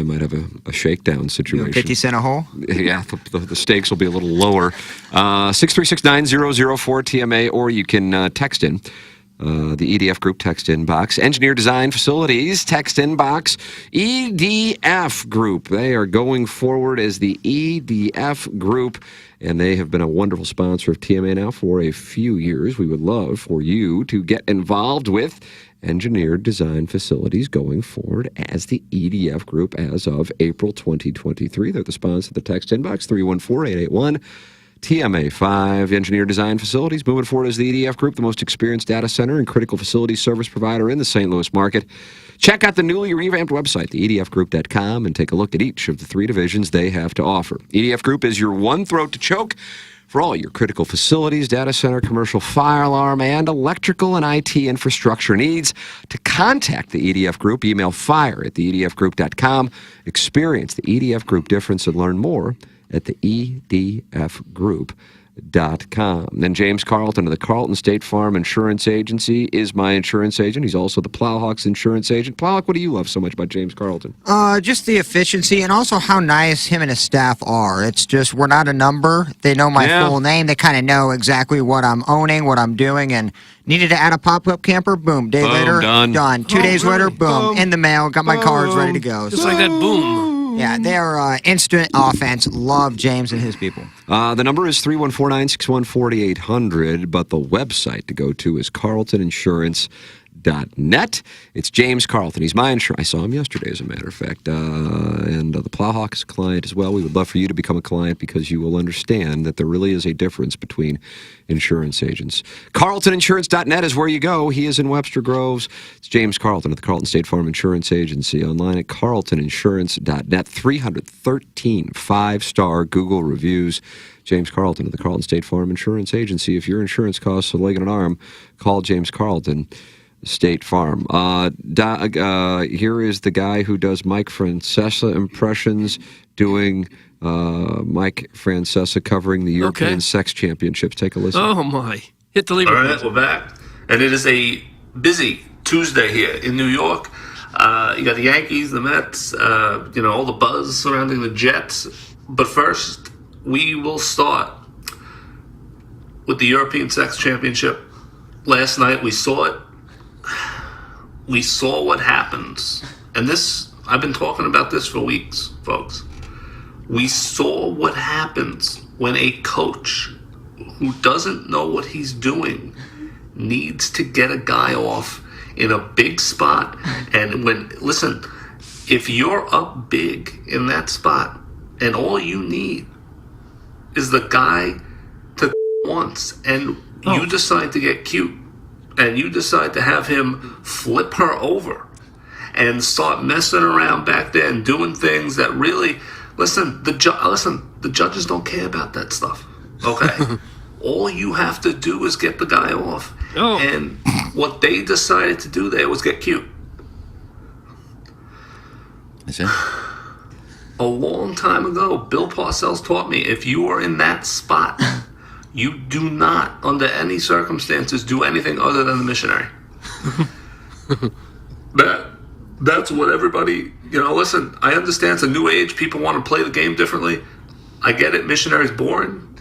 Speaker 3: might have a shakedown situation.
Speaker 4: 50 cent a hole?
Speaker 3: Yeah, the stakes will be a little lower. 636-9004-TMA, or you can text in. The EDF Group text inbox. Engineer Design Facilities text inbox. EDF Group. They are going forward as the EDF Group, and they have been a wonderful sponsor of TMA now for a few years. We would love for you to get involved with Engineer Design Facilities going forward as the EDF Group as of April 2023. They're the sponsor of the text inbox, 314-881. TMA5, Engineer Design Facilities, moving forward as the EDF Group, the most experienced data center and critical facilities service provider in the St. Louis market. Check out the newly revamped website, theedfgroup.com, and take a look at each of the three divisions they have to offer. EDF Group is your one throat to choke for all your critical facilities, data center, commercial fire alarm, and electrical and IT infrastructure needs. To contact the EDF Group, email fire@theedfgroup.com. Experience the EDF Group difference and learn more at the edfgroup.com. Then James Carlton of the Carlton State Farm Insurance Agency is my insurance agent. He's also the Plowhawks insurance agent. Plowhawk, what do you love so much about James Carlton?
Speaker 4: Just the efficiency and also how nice him and his staff are. It's just, we're not a number. They know my full name. They kind of know exactly what I'm owning, what I'm doing, and needed to add a pop-up camper, boom. Day later, done. 2 days later, boom. In the mail, got my cards ready to go.
Speaker 5: Just like that, boom.
Speaker 4: Yeah, they're instant offense. Love James and his people.
Speaker 3: The number is 314-961-4800, but the website to go to is carltoninsurance.net. It's James Carlton. He's my insurance. I saw him yesterday, as a matter of fact. And the Plowhawks client as well. We would love for you to become a client because you will understand that there really is a difference between insurance agents. CarltonInsurance.net is where you go. He is in Webster Groves. It's James Carlton at the Carlton State Farm Insurance Agency. Online at CarltonInsurance.net. 313 five-star Google reviews. James Carlton at the Carlton State Farm Insurance Agency. If your insurance costs a leg and an arm, call James Carlton. State Farm. Here is the guy who does Mike Francesa impressions, doing Mike Francesa covering the European Sex Championships. Take a listen.
Speaker 5: Oh, my. Hit the lever.
Speaker 8: All right, we're back. And it is a busy Tuesday here in New York. You got the Yankees, the Mets, all the buzz surrounding the Jets. But first, we will start with the European Sex Championship. Last night we saw it. We saw what happens. And this, I've been talking about this for weeks, folks. We saw what happens when a coach who doesn't know what he's doing needs to get a guy off in a big spot. And listen, if you're up big in that spot and all you need is the guy to once and you decide to get cute and you decide to have him flip her over and start messing around back there and doing things that really, listen, the judges don't care about that stuff, okay? All you have to do is get the guy off.
Speaker 5: Oh.
Speaker 8: And what they decided to do there was get cute.
Speaker 6: That's it.
Speaker 8: A long time ago, Bill Parcells taught me, if you are in that spot, you do not, under any circumstances, do anything other than the missionary. That's what everybody, listen, I understand it's a new age. People want to play the game differently. I get it. Missionary's boring,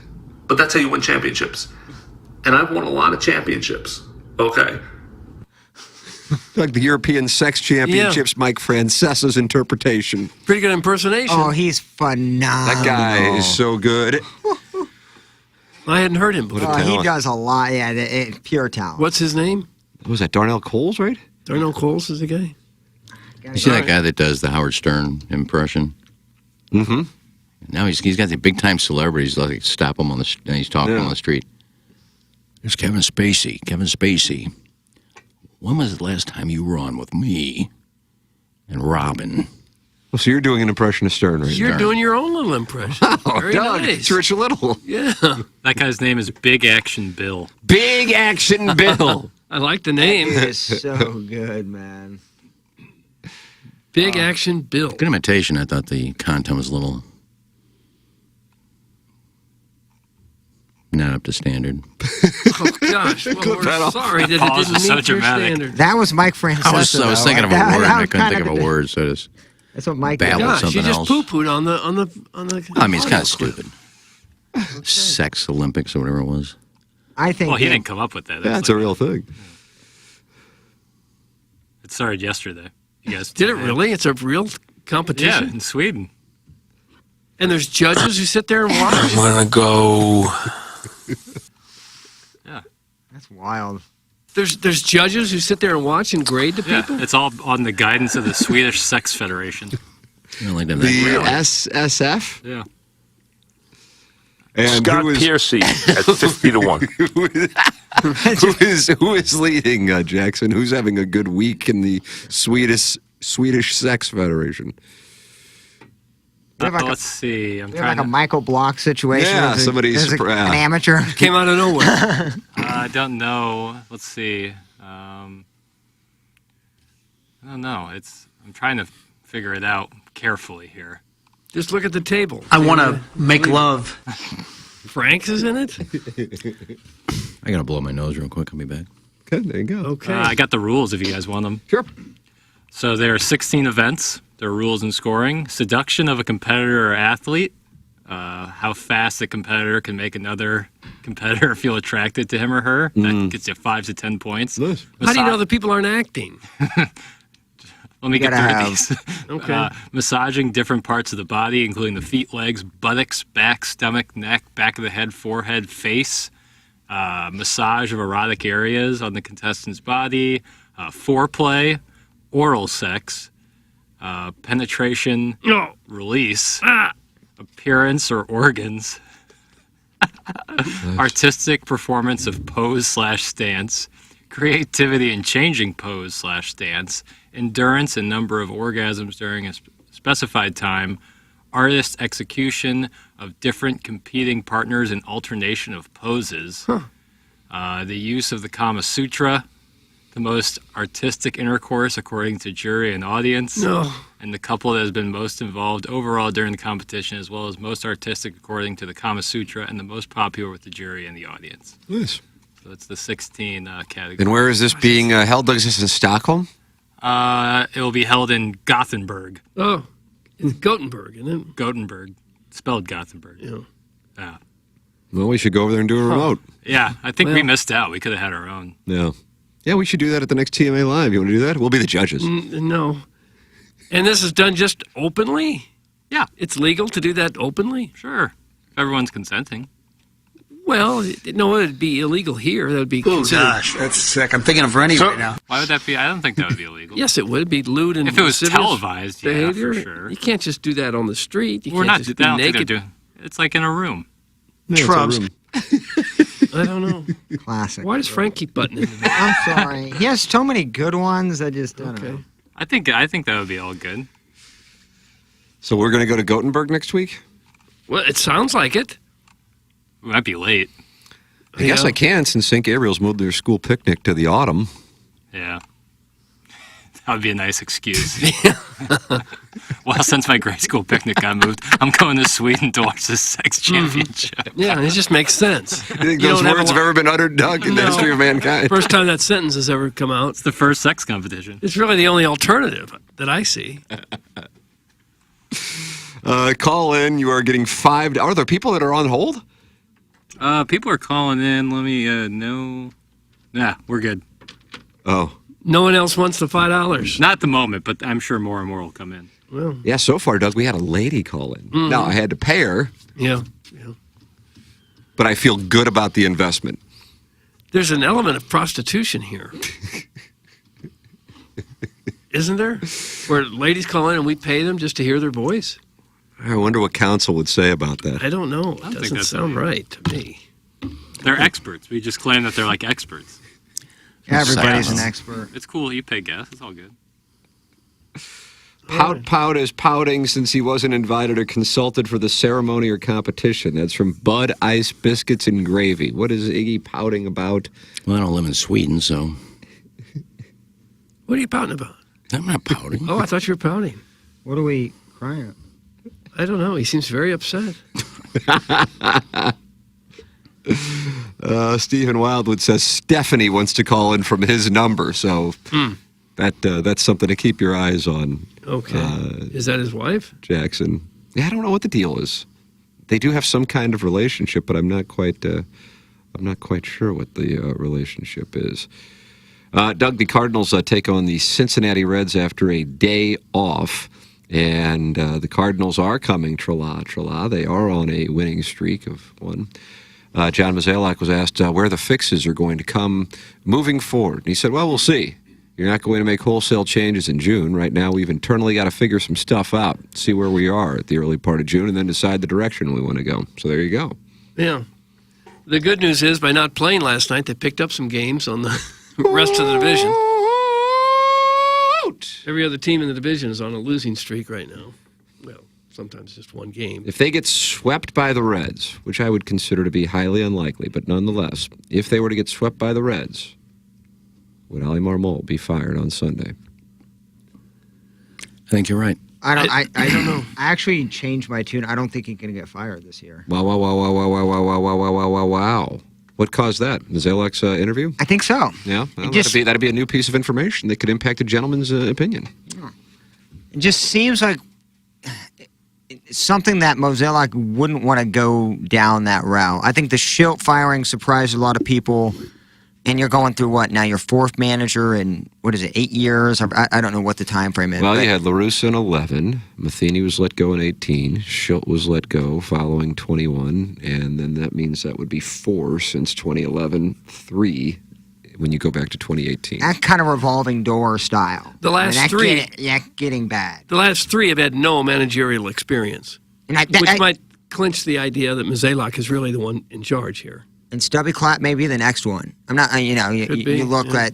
Speaker 8: but that's how you win championships. And I've won a lot of championships. Okay.
Speaker 3: Like the European Sex Championships, Mike Francesa's interpretation.
Speaker 5: Pretty good impersonation.
Speaker 4: Oh, he's phenomenal.
Speaker 3: That guy is so good.
Speaker 5: I hadn't heard him before.
Speaker 4: He does a lot. Yeah, pure talent.
Speaker 5: What's his name?
Speaker 3: What was that, Darnell Coles, right?
Speaker 5: Darnell Coles is the guy?
Speaker 6: You see that guy that does the Howard Stern impression?
Speaker 3: Mm-hmm.
Speaker 6: Now he's got the big time celebrities like stop him and he's talking on the street. There's Kevin Spacey. Kevin Spacey. When was the last time you were on with me and Robin?
Speaker 3: Well, so you're doing an impression of Stern, right?
Speaker 5: You're doing your own little impression.
Speaker 3: Oh,
Speaker 5: Very
Speaker 3: Doug,
Speaker 5: nice.
Speaker 3: it's Rich Little.
Speaker 5: Yeah.
Speaker 1: That guy's name is Big Action Bill.
Speaker 3: Big Action Bill.
Speaker 5: I like the name.
Speaker 4: He is so good, man.
Speaker 5: Big Action Bill.
Speaker 6: Good imitation. I thought the content was a little not up to standard.
Speaker 5: Oh, gosh. Well, we're sorry that it
Speaker 1: Pause
Speaker 5: didn't
Speaker 1: is so
Speaker 5: meet your
Speaker 1: dramatic.
Speaker 5: standard.
Speaker 4: That was Mike Francesa.
Speaker 6: I was thinking of a word and I couldn't think of a word, so just
Speaker 4: That's what Mike did.
Speaker 6: babbled
Speaker 5: Gosh,
Speaker 6: something
Speaker 5: you just
Speaker 6: else.
Speaker 5: poo-pooed on the
Speaker 6: I mean, it's kind of stupid. Sex Olympics or whatever it was.
Speaker 4: I think.
Speaker 1: Well, he didn't come up with that.
Speaker 3: That's a real thing.
Speaker 1: It started yesterday. You guys
Speaker 5: Did it really? It's a real
Speaker 1: Yeah,
Speaker 5: competition?
Speaker 1: in Sweden.
Speaker 5: And there's judges who sit there and watch?
Speaker 9: I'm gonna go.
Speaker 1: Yeah.
Speaker 4: That's wild.
Speaker 5: There's judges who sit there and watch and grade the
Speaker 1: Yeah,
Speaker 5: people?
Speaker 1: it's all on the guidance of the Swedish Sex Federation.
Speaker 6: You know, like that.
Speaker 3: The SSF?
Speaker 1: Yeah.
Speaker 3: And
Speaker 9: Scott Piercy at 50 to 1.
Speaker 3: who is leading, Jackson? Who's having a good week in the Swedish Sex Federation?
Speaker 1: Let's see. I'm
Speaker 4: We have
Speaker 1: trying
Speaker 4: like a
Speaker 1: to.
Speaker 4: Michael Block situation.
Speaker 3: Yeah,
Speaker 4: There's a-
Speaker 3: somebody's
Speaker 4: there's
Speaker 3: surprised.
Speaker 4: an amateur.
Speaker 5: Came out of nowhere.
Speaker 1: I don't know. Let's see. I don't know. I'm trying to figure it out carefully here.
Speaker 5: Just look at the table.
Speaker 10: I want to make love.
Speaker 5: Frank's is in it?
Speaker 6: I gotta blow my nose real quick. I'll be back.
Speaker 3: Okay, there you go.
Speaker 5: Okay.
Speaker 1: I got the rules if you guys want them.
Speaker 3: Sure.
Speaker 1: So there are 16 events. There are rules in scoring. Seduction of a competitor or athlete. How fast a competitor can make another competitor feel attracted to him or her. That gets you 5 to 10 points.
Speaker 3: Nice.
Speaker 5: How do you know the people aren't acting?
Speaker 1: Let me get
Speaker 4: gotta
Speaker 1: through
Speaker 4: have-
Speaker 1: these.
Speaker 5: Okay.
Speaker 1: Massaging different parts of the body, including the feet, legs, buttocks, back, stomach, neck, back of the head, forehead, face. Massage of erotic areas on the contestant's body. Foreplay, oral sex, penetration,
Speaker 5: No.
Speaker 1: release, appearance or organs, artistic performance of pose/stance, creativity in changing pose/stance, endurance and number of orgasms during a specified time, artist execution of different competing partners in alternation of poses, the use of the Kama Sutra, the most artistic intercourse according to jury and audience,
Speaker 5: No.
Speaker 1: and the couple that has been most involved overall during the competition, as well as most artistic according to the Kama Sutra, and the most popular with the jury and the audience.
Speaker 3: Nice.
Speaker 1: So that's the 16 categories.
Speaker 3: And where is this being held? Doug, is this in Stockholm?
Speaker 1: It will be held in Gothenburg.
Speaker 5: Oh. It's Gothenburg, isn't it?
Speaker 1: Gothenburg. Spelled Gothenburg.
Speaker 5: Yeah.
Speaker 1: Yeah.
Speaker 3: Well, we should go over there and do a remote.
Speaker 1: Yeah, I think we
Speaker 5: Well-
Speaker 1: missed out. We could have had our own.
Speaker 3: Yeah. Yeah, we should do that at the next TMA Live. You want to do that? We'll be the judges.
Speaker 5: No. And this is done just openly?
Speaker 1: Yeah.
Speaker 5: It's legal to do that openly?
Speaker 1: Sure. If everyone's consenting.
Speaker 5: Well, no, it'd be illegal here. That would be
Speaker 10: Oh,
Speaker 5: considered.
Speaker 10: gosh, that's sick. I'm thinking of Rennie right now.
Speaker 1: Why would that be? I don't think that would be illegal.
Speaker 5: Yes, it would be lewd and
Speaker 1: If it was
Speaker 5: lascivious
Speaker 1: televised, yeah,
Speaker 5: behavior.
Speaker 1: for sure.
Speaker 5: You can't just do that on the street. You
Speaker 1: We're
Speaker 5: can't
Speaker 1: not.
Speaker 5: just
Speaker 1: I
Speaker 5: be
Speaker 1: don't think they're
Speaker 5: naked.
Speaker 1: doing. It's like in a room.
Speaker 3: Yeah, it's a
Speaker 10: Shrubs.
Speaker 3: room.
Speaker 5: I don't know.
Speaker 4: Classic.
Speaker 5: Why does Frank keep butting in?
Speaker 4: I'm sorry. He has so many good ones. I just don't know.
Speaker 1: I think that would be all good.
Speaker 3: So we're going to go to Gothenburg next week?
Speaker 5: Well, it sounds like it.
Speaker 1: We might be late.
Speaker 3: I guess I can, since St. Gabriel's moved their school picnic to the autumn.
Speaker 1: Yeah. That would be a nice excuse. Well, since my grade school picnic got moved, I'm going to Sweden to watch the sex championship.
Speaker 5: Yeah, it just makes sense.
Speaker 3: You think those words have ever been uttered, Doug, in the history of mankind?
Speaker 5: First time that sentence has ever come out.
Speaker 1: It's the first sex competition.
Speaker 5: It's really the only alternative that I see.
Speaker 3: Call in. You are getting $5. Are there people that are on hold?
Speaker 1: People are calling in. Let me know. Nah, we're good.
Speaker 3: Oh.
Speaker 5: No one else wants the $5.
Speaker 1: Not at the moment, but I'm sure more and more will come in.
Speaker 5: Well,
Speaker 3: yeah, so far, Doug, we had a lady call in.
Speaker 5: Mm-hmm.
Speaker 3: Now, I had to pay her.
Speaker 5: Yeah.
Speaker 3: But I feel good about the investment.
Speaker 5: There's an element of prostitution here. Isn't there? Where ladies call in and we pay them just to hear their voice?
Speaker 3: I wonder what counsel would say about that.
Speaker 5: I don't know. It doesn't sound right to me.
Speaker 1: They're experts. We just claim that they're like experts.
Speaker 4: Everybody's an expert.
Speaker 1: It's cool. You pay gas. It's all good.
Speaker 3: Pout is pouting since he wasn't invited or consulted for the ceremony or competition. That's from Bud Ice Biscuits and Gravy. What is Iggy pouting about?
Speaker 6: Well, I don't live in Sweden, so.
Speaker 5: What are you pouting about?
Speaker 6: I'm not pouting.
Speaker 5: Oh, I thought you were pouting.
Speaker 4: What are we crying at?
Speaker 5: I don't know. He seems very upset.
Speaker 3: Stephen Wildwood says Stephanie wants to call in from his number, so that's something to keep your eyes on.
Speaker 5: Okay. Is that his wife?
Speaker 3: Jackson. Yeah, I don't know what the deal is. They do have some kind of relationship, but I'm not quite sure what the relationship is. Doug, the Cardinals take on the Cincinnati Reds after a day off. And the Cardinals are coming, tra-la. They are on a winning streak of one. John Mozeliak was asked where the fixes are going to come moving forward. And he said, well, we'll see. You're not going to make wholesale changes in June. Right now, we've internally got to figure some stuff out, see where we are at the early part of June, and then decide the direction we want to go. So there you go.
Speaker 5: Yeah. The good news is, by not playing last night, they picked up some games on the rest of the division. Every other team in the division is on a losing streak right now. Well, sometimes just one game.
Speaker 3: If they get swept by the Reds, which I would consider to be highly unlikely, but nonetheless, if they were to get swept by the Reds, would Ali Marmol be fired on Sunday?
Speaker 6: I think you're right.
Speaker 4: I don't know. I actually changed my tune. I don't think he's going to get fired this year.
Speaker 3: Wow. What caused that? Mozeliak's interview?
Speaker 4: I think so.
Speaker 3: Yeah, well, that'd be a new piece of information that could impact a gentleman's opinion.
Speaker 4: It just seems like something that Mozeliak wouldn't want to go down that route. I think the Schilt firing surprised a lot of people. And you're going through what now? Your fourth manager in, 8 years? I don't know what the time frame is.
Speaker 3: Well, you had LaRussa in 11. Matheny was let go in 18. Schilt was let go following 21. And then that means that would be 4 since 2011, 3 when you go back to 2018.
Speaker 4: That kind of revolving door style.
Speaker 5: The last three.
Speaker 4: Getting bad.
Speaker 5: The last 3 have had no managerial experience, which might clinch the idea that Mozeliak is really the one in charge here.
Speaker 4: And Stubby Clapp may be the next one. I'm not, you look at...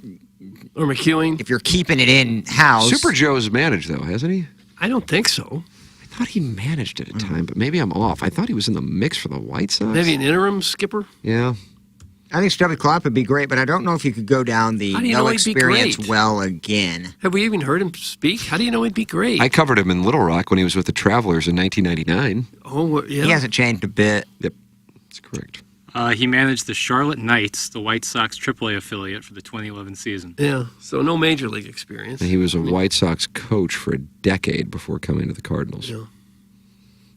Speaker 5: Or McEwing.
Speaker 4: If you're keeping it in-house...
Speaker 3: Super Joe's managed, though, hasn't he?
Speaker 5: I don't think so.
Speaker 3: I thought he managed at a time, but maybe I'm off. I thought he was in the mix for the White Sox.
Speaker 5: Maybe an interim skipper?
Speaker 3: Yeah.
Speaker 4: I think Stubby Clapp would be great, but I don't know if you could go down the no experience well again.
Speaker 5: Have we even heard him speak? How do you know he'd be great?
Speaker 3: I covered him in Little Rock when he was with the Travelers in 1999.
Speaker 5: Oh, yeah.
Speaker 4: He hasn't changed a bit.
Speaker 3: Yep, that's correct.
Speaker 1: He managed the Charlotte Knights, the White Sox AAA affiliate, for the 2011 season.
Speaker 5: Yeah, so no major league experience.
Speaker 3: And he was a White Sox coach for a decade before coming to the Cardinals.
Speaker 5: Yeah.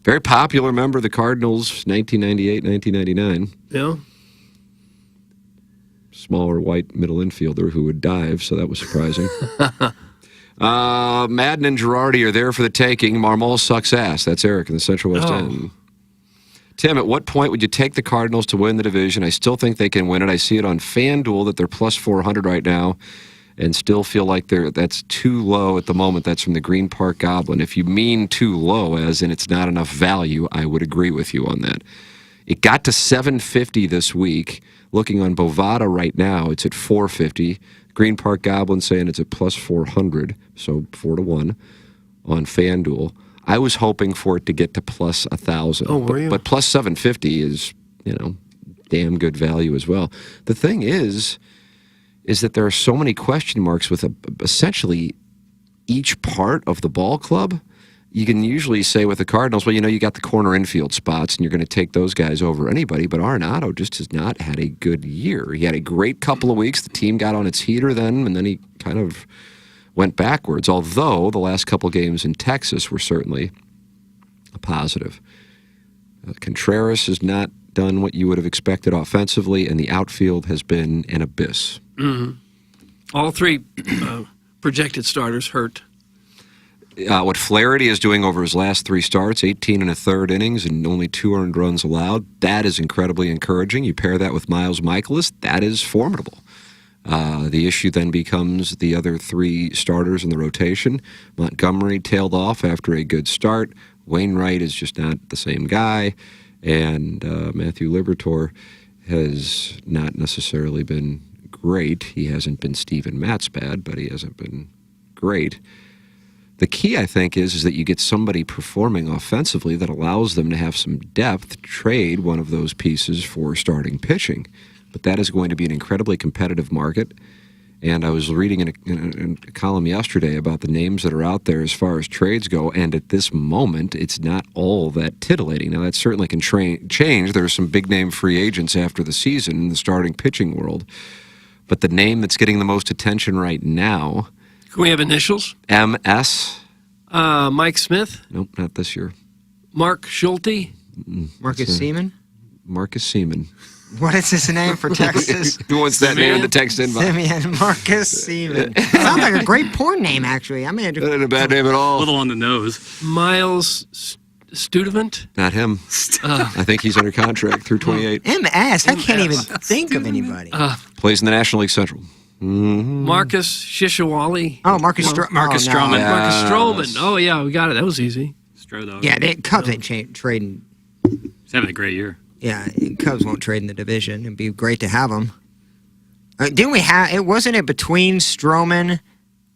Speaker 3: Very popular member of the Cardinals, 1998, 1999.
Speaker 5: Yeah.
Speaker 3: Smaller white middle infielder who would dive, so that was surprising. Madden and Girardi are there for the taking. Marmol sucks ass. That's Eric in the Central West End. Tim, at what point would you take the Cardinals to win the division? I still think they can win it. I see it on FanDuel that they're plus 400 right now and still feel like that's too low at the moment. That's from the Green Park Goblin. If you mean too low, as in it's not enough value, I would agree with you on that. It got to 750 this week. Looking on Bovada right now, it's at 450. Green Park Goblin saying it's at plus 400, so 4-1 on FanDuel. I was hoping for it to get to plus 1,000.
Speaker 5: Oh, were you?
Speaker 3: But plus 750 is, damn good value as well. The thing is that there are so many question marks with essentially each part of the ball club. You can usually say with the Cardinals, well, you got the corner infield spots, and you're going to take those guys over anybody. But Arenado just has not had a good year. He had a great couple of weeks. The team got on its heater then, and then he kind of went backwards. Although the last couple games in Texas were certainly a positive. Contreras has not done what you would have expected offensively, and the outfield has been an abyss.
Speaker 5: Mm-hmm. All three projected starters hurt.
Speaker 3: What Flaherty is doing over his last 3 starts, 18 1/3 innings and only 2 earned runs allowed, that is incredibly encouraging. You pair that with Miles Michaelis, that is formidable. The issue then becomes the other 3 starters in the rotation. Montgomery tailed off after a good start. Wainwright is just not the same guy. And Matthew Liberatore has not necessarily been great. He hasn't been Steven Matz bad, but he hasn't been great. The key, I think, is that you get somebody performing offensively that allows them to have some depth, trade one of those pieces for starting pitching. But that is going to be an incredibly competitive market. And I was reading in a column yesterday about the names that are out there as far as trades go, and at this moment, it's not all that titillating. Now, that certainly can change. There are some big-name free agents after the season in the starting pitching world. But the name that's getting the most attention right now...
Speaker 5: Can we have initials?
Speaker 3: MS.
Speaker 5: Mike Smith?
Speaker 3: Nope, not this year.
Speaker 5: Mark Schulte?
Speaker 4: Marcus Seaman?
Speaker 3: Marcus Seaman.
Speaker 4: What is his name for Texas?
Speaker 3: Who wants that name in the text inbox?
Speaker 4: Simeon Marcus Seaman. Sounds like a great porn name, actually. I mean,
Speaker 3: not a bad name at all.
Speaker 1: A little on the nose.
Speaker 5: Miles Studevant?
Speaker 3: Not him. I think he's under contract through 28.
Speaker 4: MS. I can't even think of anybody.
Speaker 3: Plays in the National League Central. Mm-hmm.
Speaker 5: Marcus Shishawali.
Speaker 4: Oh, Marcus Stroman.
Speaker 1: Marcus Stroman.
Speaker 3: Yes.
Speaker 5: Marcus Stroman. Oh, yeah, we got it. That was easy.
Speaker 1: Stro-Dog.
Speaker 4: Yeah, Cubs ain't trading.
Speaker 1: He's having a great year.
Speaker 4: Yeah, Cubs won't trade in the division. It'd be great to have them. Didn't we have... It wasn't it between Stroman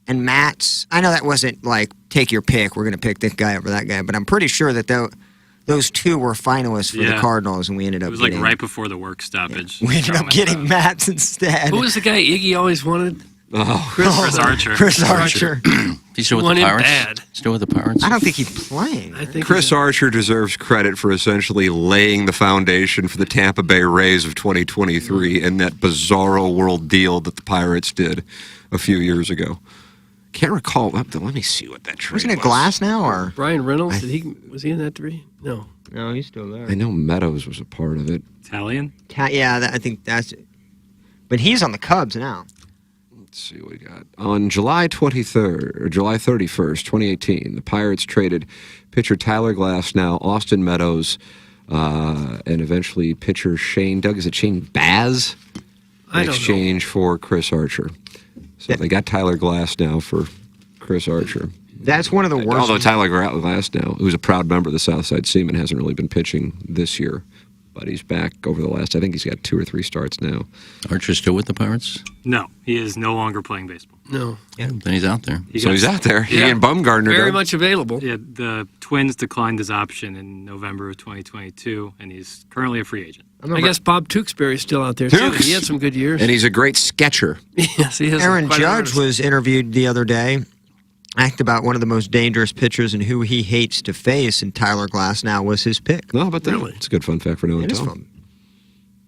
Speaker 4: and Matz? I know that wasn't like, take your pick. We're going to pick this guy over that guy. But I'm pretty sure that those 2 were finalists for the Cardinals, and we ended up
Speaker 1: It was like right before the work stoppage.
Speaker 4: Yeah. We ended up getting Matz instead.
Speaker 5: Who was the guy Iggy always wanted?
Speaker 1: Chris Archer.
Speaker 4: Chris Archer.
Speaker 6: He's still with
Speaker 5: Won
Speaker 6: the
Speaker 5: him
Speaker 6: Pirates?
Speaker 5: bad.
Speaker 6: Still with the Pirates?
Speaker 4: I don't think he's playing.
Speaker 5: I think
Speaker 3: Chris Archer deserves credit for essentially laying the foundation for the Tampa Bay Rays of 2023 and that bizarro world deal that the Pirates did a few years ago. Can't recall. Let me see what that trade was.
Speaker 4: Wasn't it Glass now, or
Speaker 5: Brian Reynolds? Was he in that 3? No.
Speaker 4: No, he's still there.
Speaker 3: I know Meadows was a part of it.
Speaker 1: Italian?
Speaker 4: I think that's it. But he's on the Cubs now.
Speaker 3: Let's see what we got. On July 23rd, or July 31st, 2018, the Pirates traded pitcher Tyler Glasnow, Austin Meadows, and eventually pitcher Shane Baz in exchange for Chris Archer. So they got Tyler Glasnow for Chris Archer.
Speaker 4: That's one of the worst.
Speaker 3: Although Tyler Glasnow, who's a proud member of the Southside Seamen, hasn't really been pitching this year. But he's back over the last, I think he's got 2 or 3 starts now.
Speaker 6: Archer's still with the Pirates?
Speaker 1: No, he is no longer playing baseball.
Speaker 5: No.
Speaker 6: Yeah, then he's out there.
Speaker 3: He's out there. He and Bumgarner.
Speaker 5: Very much available.
Speaker 1: Yeah, the Twins declined his option in November of 2022, and he's currently a free agent.
Speaker 5: I guess Bob Tewksbury is still out there, too. He had some good years.
Speaker 3: And he's a great sketcher.
Speaker 5: Yes, he has.
Speaker 4: Aaron Judge was interviewed the other day, asked about one of the most dangerous pitchers and who he hates to face, and Tyler Glasnow was his pick.
Speaker 3: No, but it's a good fun fact for no one
Speaker 4: It is
Speaker 3: to
Speaker 4: fun.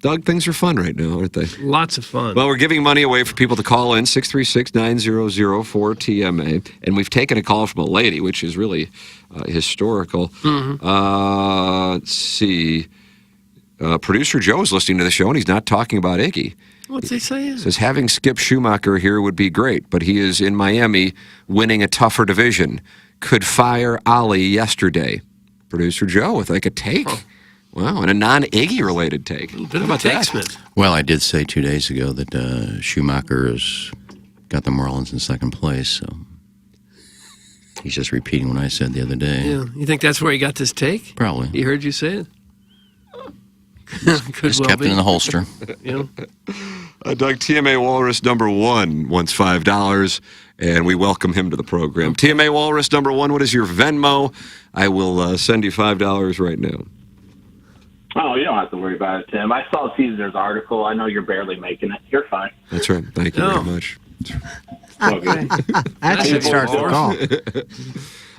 Speaker 3: Doug, things are fun right now, aren't they?
Speaker 5: Lots of fun.
Speaker 3: Well, we're giving money away for people to call in, 636-900-4TMA. And we've taken a call from a lady, which is really historical.
Speaker 5: Mm-hmm.
Speaker 3: Let's see. Producer Joe is listening to the show, and he's not talking about Iggy.
Speaker 5: What's he saying?
Speaker 3: Says, having Skip Schumacher here would be great, but he is in Miami winning a tougher division. Could fire Ollie yesterday. Producer Joe with like a take. Oh. Wow, and a non-Iggy related take.
Speaker 5: How about that, Smith?
Speaker 6: Well, I did say 2 days ago that Schumacher has got the Marlins in second place, so he's just repeating what I said the other day.
Speaker 5: Yeah, you think that's where he got this take?
Speaker 6: Probably.
Speaker 5: He heard you say it? Could
Speaker 6: Just
Speaker 5: well
Speaker 6: kept
Speaker 5: be.
Speaker 6: it in the holster.
Speaker 5: You know?
Speaker 3: Doug, TMA Walrus number 1 wants $5, and we welcome him to the program. TMA Walrus number 1, what is your Venmo? I will send you $5 right now.
Speaker 11: Oh, you don't have to worry about it, Tim. I saw Caesar's article. I know you're barely making it. You're fine.
Speaker 3: That's right. Thank you very much.
Speaker 11: Okay.
Speaker 4: That should start the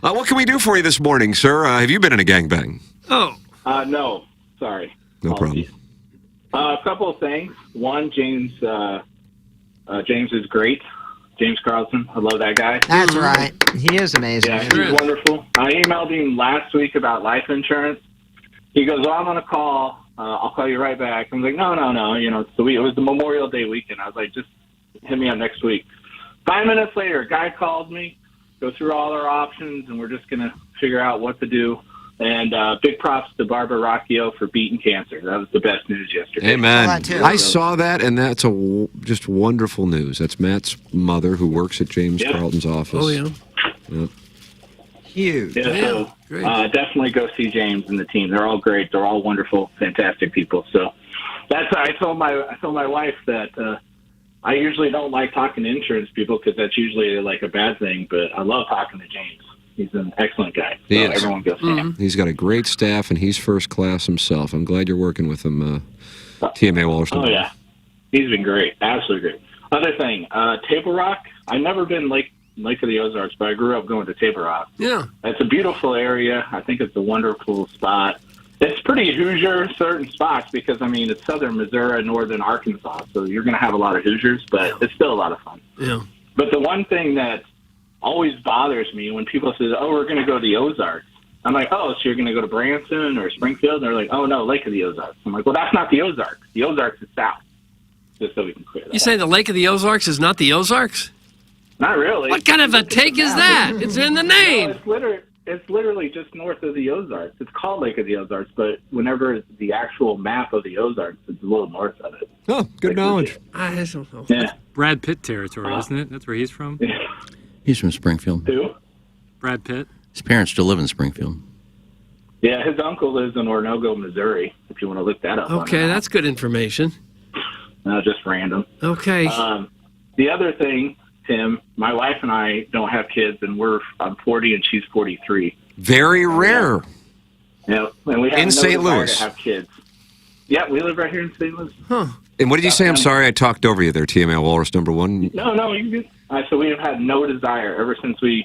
Speaker 4: call.
Speaker 3: What can we do for you this morning, sir? Have you been in a gangbang?
Speaker 5: Oh.
Speaker 11: No. Sorry.
Speaker 3: No problem.
Speaker 11: A couple of things. One, James is great. James Carlson. I love that guy.
Speaker 4: That's right. He is amazing.
Speaker 11: Yeah, he's wonderful. I emailed him last week about life insurance. He goes, I'm on a call. I'll call you right back. I'm like, no. You know, it was the Memorial Day weekend. I was like, just hit me up next week. 5 minutes later, a guy called me, go through all our options, and we're just going to figure out what to do. And big props to Barbara Rocchio for beating cancer. That was the best news yesterday.
Speaker 3: Amen. I saw that, and that's just wonderful news. That's Matt's mother who works at James Carlton's office.
Speaker 5: Oh, yeah.
Speaker 3: Yep.
Speaker 4: Huge.
Speaker 11: Yeah, so definitely go see James and the team. They're all great. They're all wonderful, fantastic people. So I told my wife that I usually don't like talking to insurance people because that's usually like a bad thing. But I love talking to James. He's an excellent guy. So everyone go see him.
Speaker 3: He's got a great staff, and he's first class himself. I'm glad you're working with him, TMA Walrus.
Speaker 11: Oh, yeah. He's been great. Absolutely great. Other thing, Table Rock. I've never been Lake of the Ozarks, but I grew up going to Table Rock.
Speaker 5: Yeah.
Speaker 11: It's a beautiful area. I think it's a wonderful spot. It's pretty Hoosier certain spots because, I mean, it's southern Missouri, northern Arkansas, so you're going to have a lot of Hoosiers, but it's still a lot of fun.
Speaker 5: Yeah.
Speaker 11: But the one thing that always bothers me when people say, oh, we're going to go to the Ozarks. I'm like, oh, so you're going to go to Branson or Springfield? And they're like, oh, no, Lake of the Ozarks. I'm like, well, that's not the Ozarks. The Ozarks is south, just so we can clear that
Speaker 5: You say the Lake of the Ozarks is not the Ozarks?
Speaker 11: Not really.
Speaker 5: What kind of a take is that? It's in the name.
Speaker 11: No, it's literally just north of the Ozarks. It's called Lake of the Ozarks, but whenever it's the actual map of the Ozarks, it's a little north of it.
Speaker 3: Oh, good knowledge.
Speaker 5: I don't know.
Speaker 11: Yeah.
Speaker 1: Brad Pitt territory, isn't it? That's where he's from.
Speaker 6: He's from Springfield.
Speaker 11: Who?
Speaker 1: Brad Pitt.
Speaker 6: His parents still live in Springfield.
Speaker 11: Yeah, his uncle lives in Ornogo, Missouri, if you want to look that up.
Speaker 5: Okay, that's good information.
Speaker 11: No, just random.
Speaker 5: Okay.
Speaker 11: The other thing, Tim, my wife and I don't have kids, and I'm 40 and she's 43.
Speaker 3: Very rare.
Speaker 11: Yeah, and we have
Speaker 3: In
Speaker 11: no
Speaker 3: St.
Speaker 11: desire
Speaker 3: Louis.
Speaker 11: to have kids. Yeah, we live right here in St. Louis.
Speaker 5: Huh.
Speaker 3: And what did you say? I'm sorry, I talked over you there, TMA Walrus number 1.
Speaker 11: No, you're good. So we have had no desire ever since we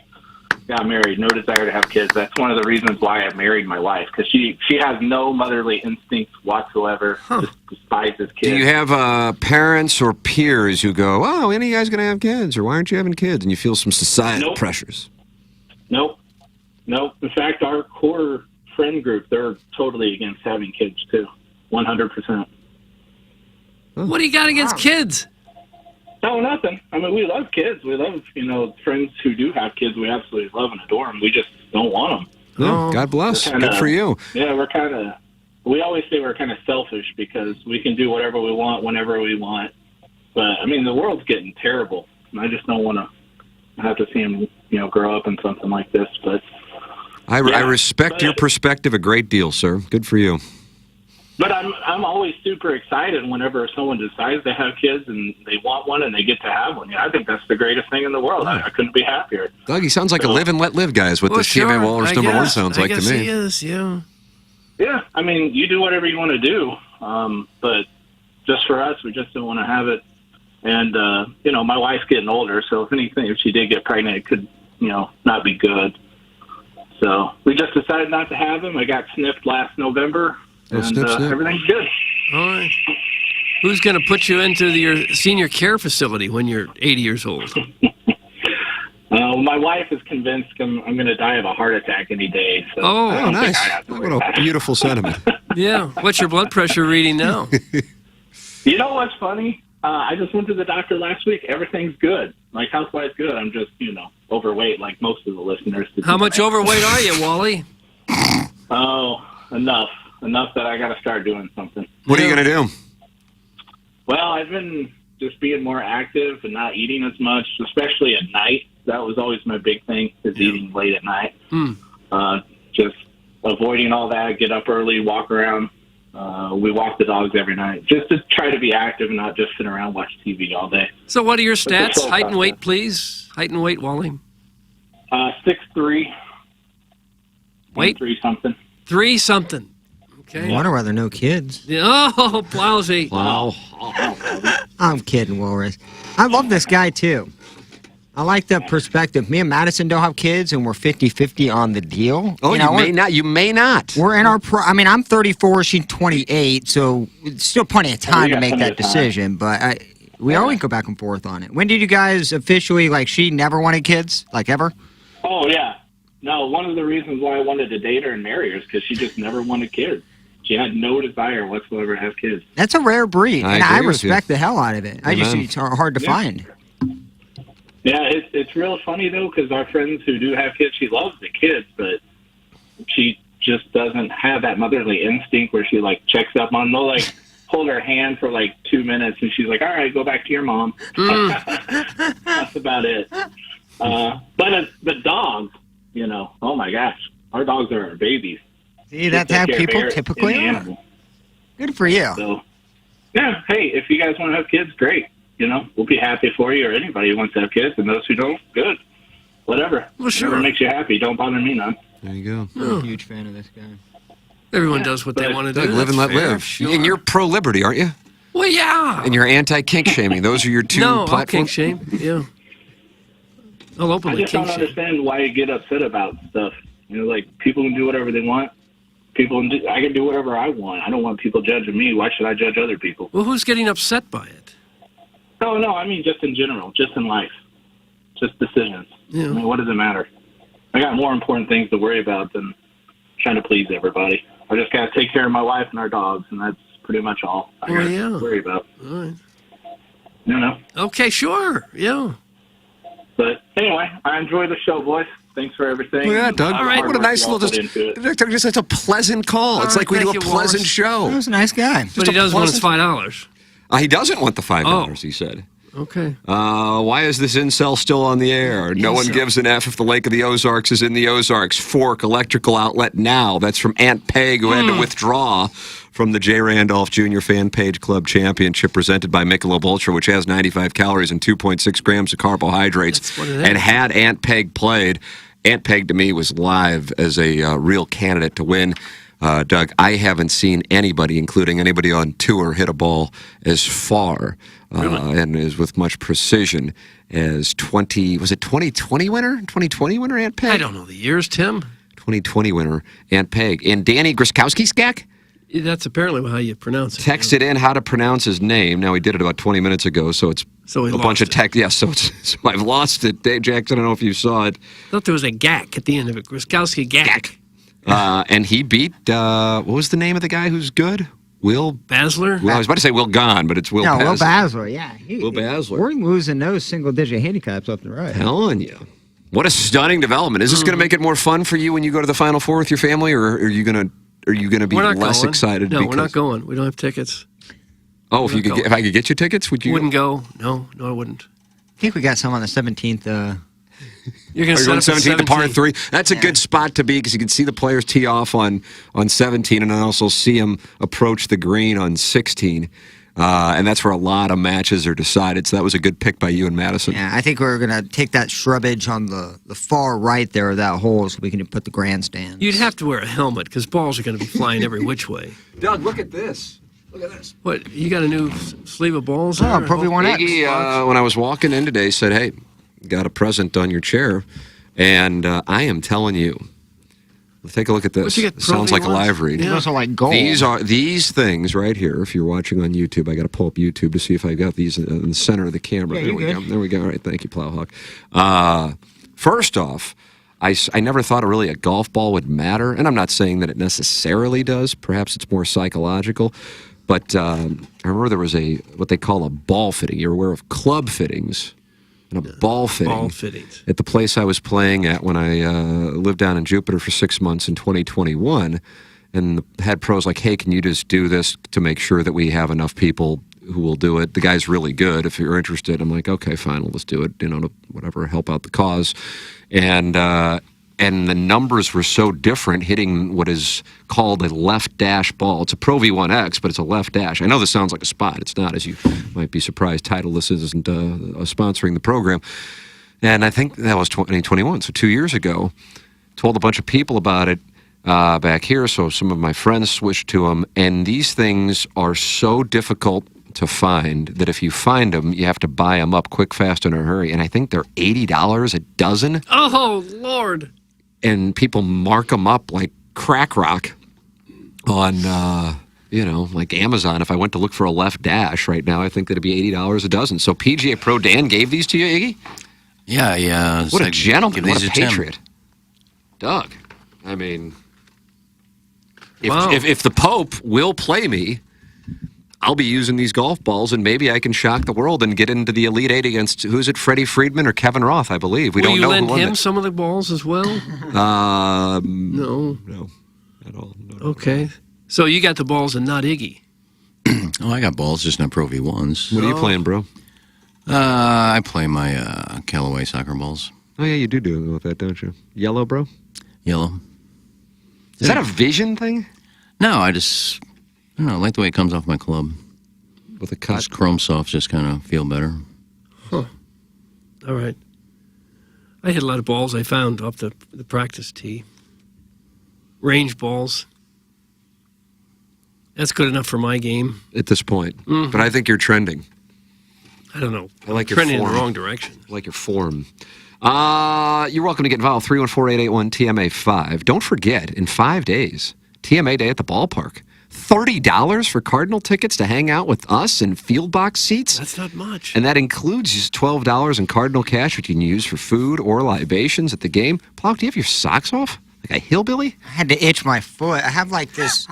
Speaker 11: got married, no desire to have kids. That's one of the reasons why I married my wife, because she has no motherly instincts whatsoever, just despises kids.
Speaker 3: Do you have parents or peers who go, oh, when are you guys going to have kids? Or why aren't you having kids? And you feel some societal pressures.
Speaker 11: Nope. In fact, our core friend group, they're totally against having kids, too. 100%.
Speaker 5: What do you got against kids?
Speaker 11: No, nothing. I mean, we love kids. We love, friends who do have kids. We absolutely love and adore them. We just don't want them.
Speaker 3: No, God bless. Good for you.
Speaker 11: Yeah, we always say we're kind of selfish because we can do whatever we want whenever we want. But, I mean, the world's getting terrible. And I just don't want to have to see them, grow up in something like this. But
Speaker 3: I respect your perspective a great deal, sir. Good for you.
Speaker 11: But I'm always super excited whenever someone decides to have kids and they want one and they get to have one. I think that's the greatest thing in the world. I couldn't be happier.
Speaker 3: Doug, he sounds like a live and let live guy is what this TMA Walrus number 1 sounds like to me.
Speaker 5: He is, yeah.
Speaker 11: Yeah, I mean, you do whatever you want to do. But just for us, we just don't want to have it. And, my wife's getting older, so if she did get pregnant, it could, not be good. So we just decided not to have him. I got snipped last November. And everything's good.
Speaker 5: All right. Who's going to put you into your senior care facility when you're 80 years old?
Speaker 11: My wife is convinced I'm going to die of a heart attack any day. So
Speaker 3: oh, nice. What a beautiful sentiment.
Speaker 5: Yeah. What's your blood pressure reading now?
Speaker 11: You know what's funny? I just went to the doctor last week. Everything's good. Like, health-wise good. I'm just, overweight like most of the listeners.
Speaker 5: How much overweight are you, Wally?
Speaker 11: Oh, enough that I got to start doing something.
Speaker 3: What are you going to do?
Speaker 11: Well, I've been just being more active and not eating as much, especially at night. That was always my big thing, is eating late at night. Just avoiding all that, get up early, walk around, We walk the dogs every night just to try to be active and not just sit around and watch TV all day.
Speaker 5: So what are your stats? Height and weight, please. Height and weight, Wally.
Speaker 11: 6'3".
Speaker 5: Weight?
Speaker 11: 3-something.
Speaker 5: 3-something. Okay.
Speaker 4: I wonder why there are no kids.
Speaker 5: Oh, lousy.
Speaker 3: Wow.
Speaker 4: I'm kidding, Walrus. I love this guy, too. I like the perspective. Me and Madison don't have kids, and we're 50-50 on the deal.
Speaker 3: Oh, you may not. You may not.
Speaker 4: We're in our I'm 34, she's 28, so it's still plenty of time to make that decision. But we always go back and forth on it. When did you guys officially, she never wanted kids, ever?
Speaker 11: Oh, yeah. No, one of the reasons why I wanted to date her and marry her is because she just never wanted kids. She had no desire whatsoever to have kids.
Speaker 4: That's a rare breed, and I respect the hell out of it.
Speaker 3: Amen.
Speaker 4: It's hard to find.
Speaker 11: Yeah, it's real funny, though, because our friends who do have kids, she loves the kids, but she just doesn't have that motherly instinct where she, checks up on them. They'll, hold her hand for, 2 minutes, and she's like, all right, go back to your mom. That's about it. But dogs, oh, my gosh. Our dogs are our babies.
Speaker 4: See, that's how people typically are. Good for you.
Speaker 11: So, yeah, hey, if you guys want to have kids, great. We'll be happy for you, or anybody who wants to have kids, and those who don't, good. Whatever.
Speaker 5: Well, sure.
Speaker 11: Whatever makes you happy. Don't bother me none.
Speaker 3: There you go.
Speaker 4: I'm a huge fan of this guy.
Speaker 5: Everyone does what they want to do.
Speaker 3: Live and let live.
Speaker 5: Sure.
Speaker 3: And you're pro-liberty, aren't you?
Speaker 5: Well, yeah.
Speaker 3: And you're anti-kink shaming. Those are your two platforms?
Speaker 5: I'll kink shame. Yeah. I'll openly
Speaker 11: I just don't understand why you get upset about stuff. People can do whatever they want. I can do whatever I want. I don't want people judging me. Why should I judge other people?
Speaker 5: Well, who's getting upset by it?
Speaker 11: No, I mean just in general, just in life. Just decisions.
Speaker 5: Yeah.
Speaker 11: I mean, what does it matter? I got more important things to worry about than trying to please everybody. I just got to take care of my wife and our dogs, and that's pretty much all I got to worry about.
Speaker 5: All right. Okay, sure. Yeah.
Speaker 11: But anyway, I enjoy the show, boys. Thanks for everything.
Speaker 3: Yeah, Doug.
Speaker 5: All right.
Speaker 3: What a nice little just a pleasant call. It's like we do a pleasant show.
Speaker 4: He was a nice guy.
Speaker 5: But he does want his $5.
Speaker 3: He doesn't want the $5, he said.
Speaker 5: Okay.
Speaker 3: Why is this incel still on the air? No one gives an F if the Lake of the Ozarks is in the Ozarks. Fork, electrical outlet now. That's from Aunt Peg, who had to withdraw from the J. Randolph Jr. Fan Page Club Championship presented by Michelob Ultra, which has 95 calories and 2.6 grams of carbohydrates.
Speaker 5: That's what it is.
Speaker 3: And had Aunt Peg played, Aunt Peg to me was live as a real candidate to win. Doug, I haven't seen anybody, including anybody on tour, hit a ball as far and as with much precision as 2020 winner? 2020 winner, Aunt Peg?
Speaker 5: I don't know the years, Tim.
Speaker 3: 2020 winner, Aunt Peg. And Danny Griskowski-Skak?
Speaker 5: That's apparently how you pronounce it.
Speaker 3: Texted in how to pronounce his name. Now, he did it about 20 minutes ago, so it's a bunch of text. Yes, so I've lost it. Dave Jackson, I don't know if you saw it.
Speaker 5: I thought there was a gack at the end of it. Griskowski-Gak.
Speaker 3: And he beat, what was the name of the guy who's good? Will
Speaker 5: Basler?
Speaker 3: Well, I was about to say Will Gahn, but it's Will Basler.
Speaker 4: Will Basler, yeah.
Speaker 3: Will Basler.
Speaker 4: We're losing those single-digit handicaps left and right.
Speaker 3: Telling you. What a stunning development. Is this going to make it more fun for you when you go to the Final Four with your family, or are you going to be less excited?
Speaker 5: No, we're not going. We don't have tickets.
Speaker 3: Oh, if I could get you tickets, would you?
Speaker 5: Wouldn't go. No, I wouldn't.
Speaker 4: I think we got some on the 17th.
Speaker 5: You're going to set up
Speaker 3: 17th, the par 3. That's a good spot to be because you can see the players tee off on 17 and then also see them approach the green on 16. And that's where a lot of matches are decided. So that was a good pick by you and Madison.
Speaker 4: Yeah, I think we're going to take that shrubbage on the far right there of that hole so we can put the grandstand.
Speaker 5: You'd have to wear a helmet because balls are going to be flying every which way.
Speaker 3: Doug, look at this. Look at this.
Speaker 5: What, you got a new sleeve of balls?
Speaker 4: Oh, probably one X.
Speaker 3: Iggy, when I was walking in today, said, hey, got a present on your chair. And I am telling you, take a look at this. It sounds like a live read.
Speaker 4: Yeah. Also like gold.
Speaker 3: These things right here. If you're watching on YouTube, I got to pull up YouTube to see if I got these in the center of the camera.
Speaker 4: Yeah,
Speaker 3: there we go. There we go. All right, thank you, Plowhawk. First off, I never thought really a golf ball would matter, and I'm not saying that it necessarily does. Perhaps it's more psychological. But I remember there was what they call a ball fitting. You're aware of club fittings. And a ball fitting at the place I was playing at when I lived down in Jupiter for 6 months in 2021. And the head pro's like, hey, can you just do this to make sure that we have enough people who will do it? The guy's really good. If you're interested, I'm like, okay, fine, we'll just do it, to whatever, help out the cause. And and the numbers were so different hitting what is called a left dash ball. It's a Pro V1X, but it's a left dash. I know this sounds like a spot. It's not, as you might be surprised. Titleist isn't sponsoring the program. And I think that was 2021, so 2 years ago. Told a bunch of people about it back here, so some of my friends switched to them. And these things are so difficult to find that if you find them, you have to buy them up quick, fast, in a hurry. And I think they're $80 a dozen.
Speaker 5: Oh, Lord.
Speaker 3: And people mark them up like crack rock on, like Amazon. If I went to look for a left dash right now, I think that'd be $80 a dozen. So PGA Pro Dan gave these to you, Iggy?
Speaker 6: Yeah.
Speaker 3: What a gentleman. What a patriot.
Speaker 6: Tim.
Speaker 3: Doug, I mean, if the Pope will play me, I'll be using these golf balls, and maybe I can shock the world and get into the Elite Eight against, who's it, Freddie Freedman or Kevin Roth, I believe. We don't know who won.
Speaker 5: Will you lend him some of the balls as well?
Speaker 3: No, at all. No.
Speaker 5: Okay. So you got the balls and not Iggy.
Speaker 6: Oh, I got balls, just not Pro V1s.
Speaker 3: What are you playing, bro?
Speaker 6: I play my Callaway soccer balls.
Speaker 3: Oh, yeah, you do with that, don't you? Yellow, bro?
Speaker 6: Yellow.
Speaker 3: Is that a vision thing?
Speaker 6: No, I like the way it comes off my club.
Speaker 3: With a cut?
Speaker 6: Those chrome softs just kind of feel better.
Speaker 5: Huh. All right. I hit a lot of balls I found off the practice tee. Range balls. That's good enough for my game.
Speaker 3: At this point. Mm-hmm. But I think you're trending.
Speaker 5: I don't know.
Speaker 3: I like your
Speaker 5: trending
Speaker 3: form.
Speaker 5: in the wrong direction.
Speaker 3: I like your form. You're welcome to get involved. 314-881-TMA5. Don't forget, in 5 days, TMA Day at the ballpark. $30 for Cardinal tickets to hang out with us in field box seats.
Speaker 5: That's not much.
Speaker 3: And that includes just $12 in Cardinal cash, which you can use for food or libations at the game. Plow, do you have your socks off? Like a hillbilly?
Speaker 4: I had to itch my foot. I have like this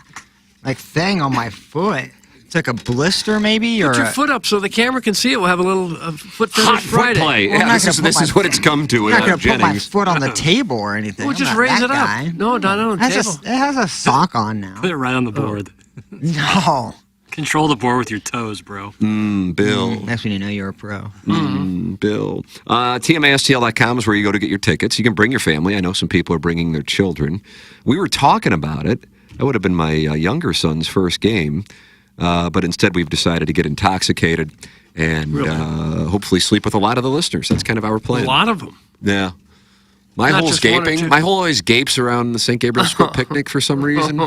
Speaker 4: thing on my foot. It's like a blister, maybe, or
Speaker 5: put your foot up so the camera can see it. We'll have a little foot fetish
Speaker 3: hot
Speaker 5: Friday.
Speaker 3: Foot play.
Speaker 4: Well,
Speaker 3: Yeah, this is what it's come to.
Speaker 4: I'm not going to put my foot on the table or anything.
Speaker 5: We'll just raise it up. No, not on the table.
Speaker 4: It has a sock on now.
Speaker 1: Put it right on the board.
Speaker 4: No.
Speaker 1: Control the board with your toes, bro.
Speaker 3: Bill.
Speaker 4: That's when you know you're a pro.
Speaker 3: Bill. TMASTL.com is where you go to get your tickets. You can bring your family. I know some people are bringing their children. We were talking about it. That would have been my younger son's first game. But instead, we've decided to get intoxicated and hopefully sleep with a lot of the listeners. That's kind of our plan.
Speaker 5: A lot of them.
Speaker 3: Yeah. My
Speaker 5: Not
Speaker 3: hole's
Speaker 5: just one or
Speaker 3: gaping.
Speaker 5: two.
Speaker 3: My hole always gapes around the St. Gabriel's School picnic for some reason.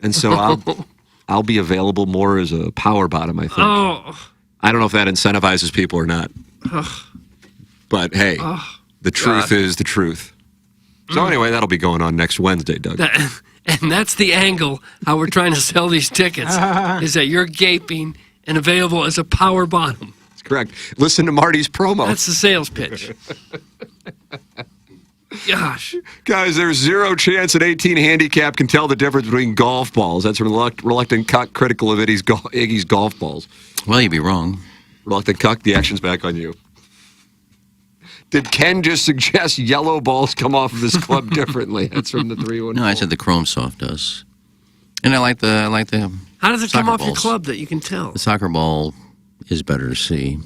Speaker 3: And so I'll be available more as a power bottom, I think.
Speaker 5: Oh.
Speaker 3: I don't know if that incentivizes people or not. But hey, the truth is the truth. So anyway, that'll be going on next Wednesday, Doug.
Speaker 5: And that's the angle how we're trying to sell these tickets, is that you're gaping and available as a power bottom.
Speaker 3: That's correct. Listen to Marty's promo.
Speaker 5: That's the sales pitch. Gosh.
Speaker 3: Guys, there's zero chance an 18 handicap can tell the difference between golf balls. That's reluctant cuck critical of Iggy's golf balls.
Speaker 6: Well, you'd be wrong.
Speaker 3: Reluctant cuck, the action's back on you. Did Ken just suggest yellow balls come off of this club differently? That's from the 314.
Speaker 6: No, I said the chrome soft does. And I like the
Speaker 5: How does it come off your
Speaker 6: balls.
Speaker 5: club that you can tell?
Speaker 6: The soccer ball is better to see.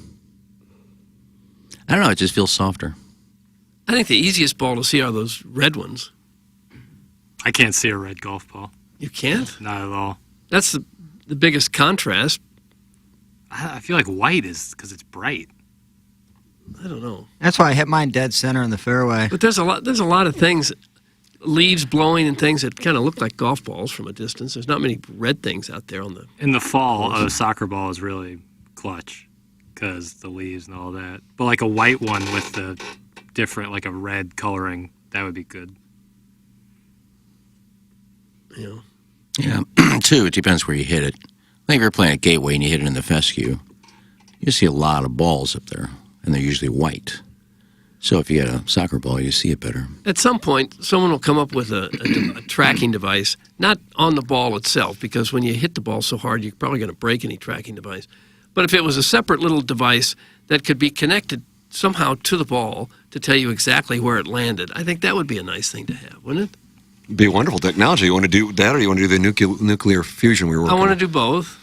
Speaker 6: I don't know, it just feels softer.
Speaker 5: I think the easiest ball to see are those red ones.
Speaker 1: I can't see a red golf ball.
Speaker 5: You can't?
Speaker 1: Not at all.
Speaker 5: That's the biggest contrast.
Speaker 1: I feel like white is because it's bright.
Speaker 5: I don't know.
Speaker 4: That's why I hit mine dead center in the fairway.
Speaker 5: But there's a lot of things, leaves blowing and things that kind of look like golf balls from a distance. There's not many red things out there on the...
Speaker 1: In the fall, a soccer ball is really clutch because the leaves and all that. But like a white one with the different, like a red coloring, that would be good.
Speaker 6: Yeah. Too, it depends where you hit it. I think if you're playing at Gateway and you hit it in the fescue, you see a lot of balls up there, and they're usually white. So if you get a soccer ball, you see it better.
Speaker 5: At some point, someone will come up with a tracking device, not on the ball itself, because when you hit the ball so hard, you're probably going to break any tracking device. But if it was a separate little device that could be connected somehow to the ball to tell you exactly where it landed, I think that would be a nice thing to have, wouldn't it?
Speaker 3: It'd be wonderful technology. You want to do that, or you want to do the nuclear fusion we were working
Speaker 5: I want to
Speaker 3: on?
Speaker 5: do both.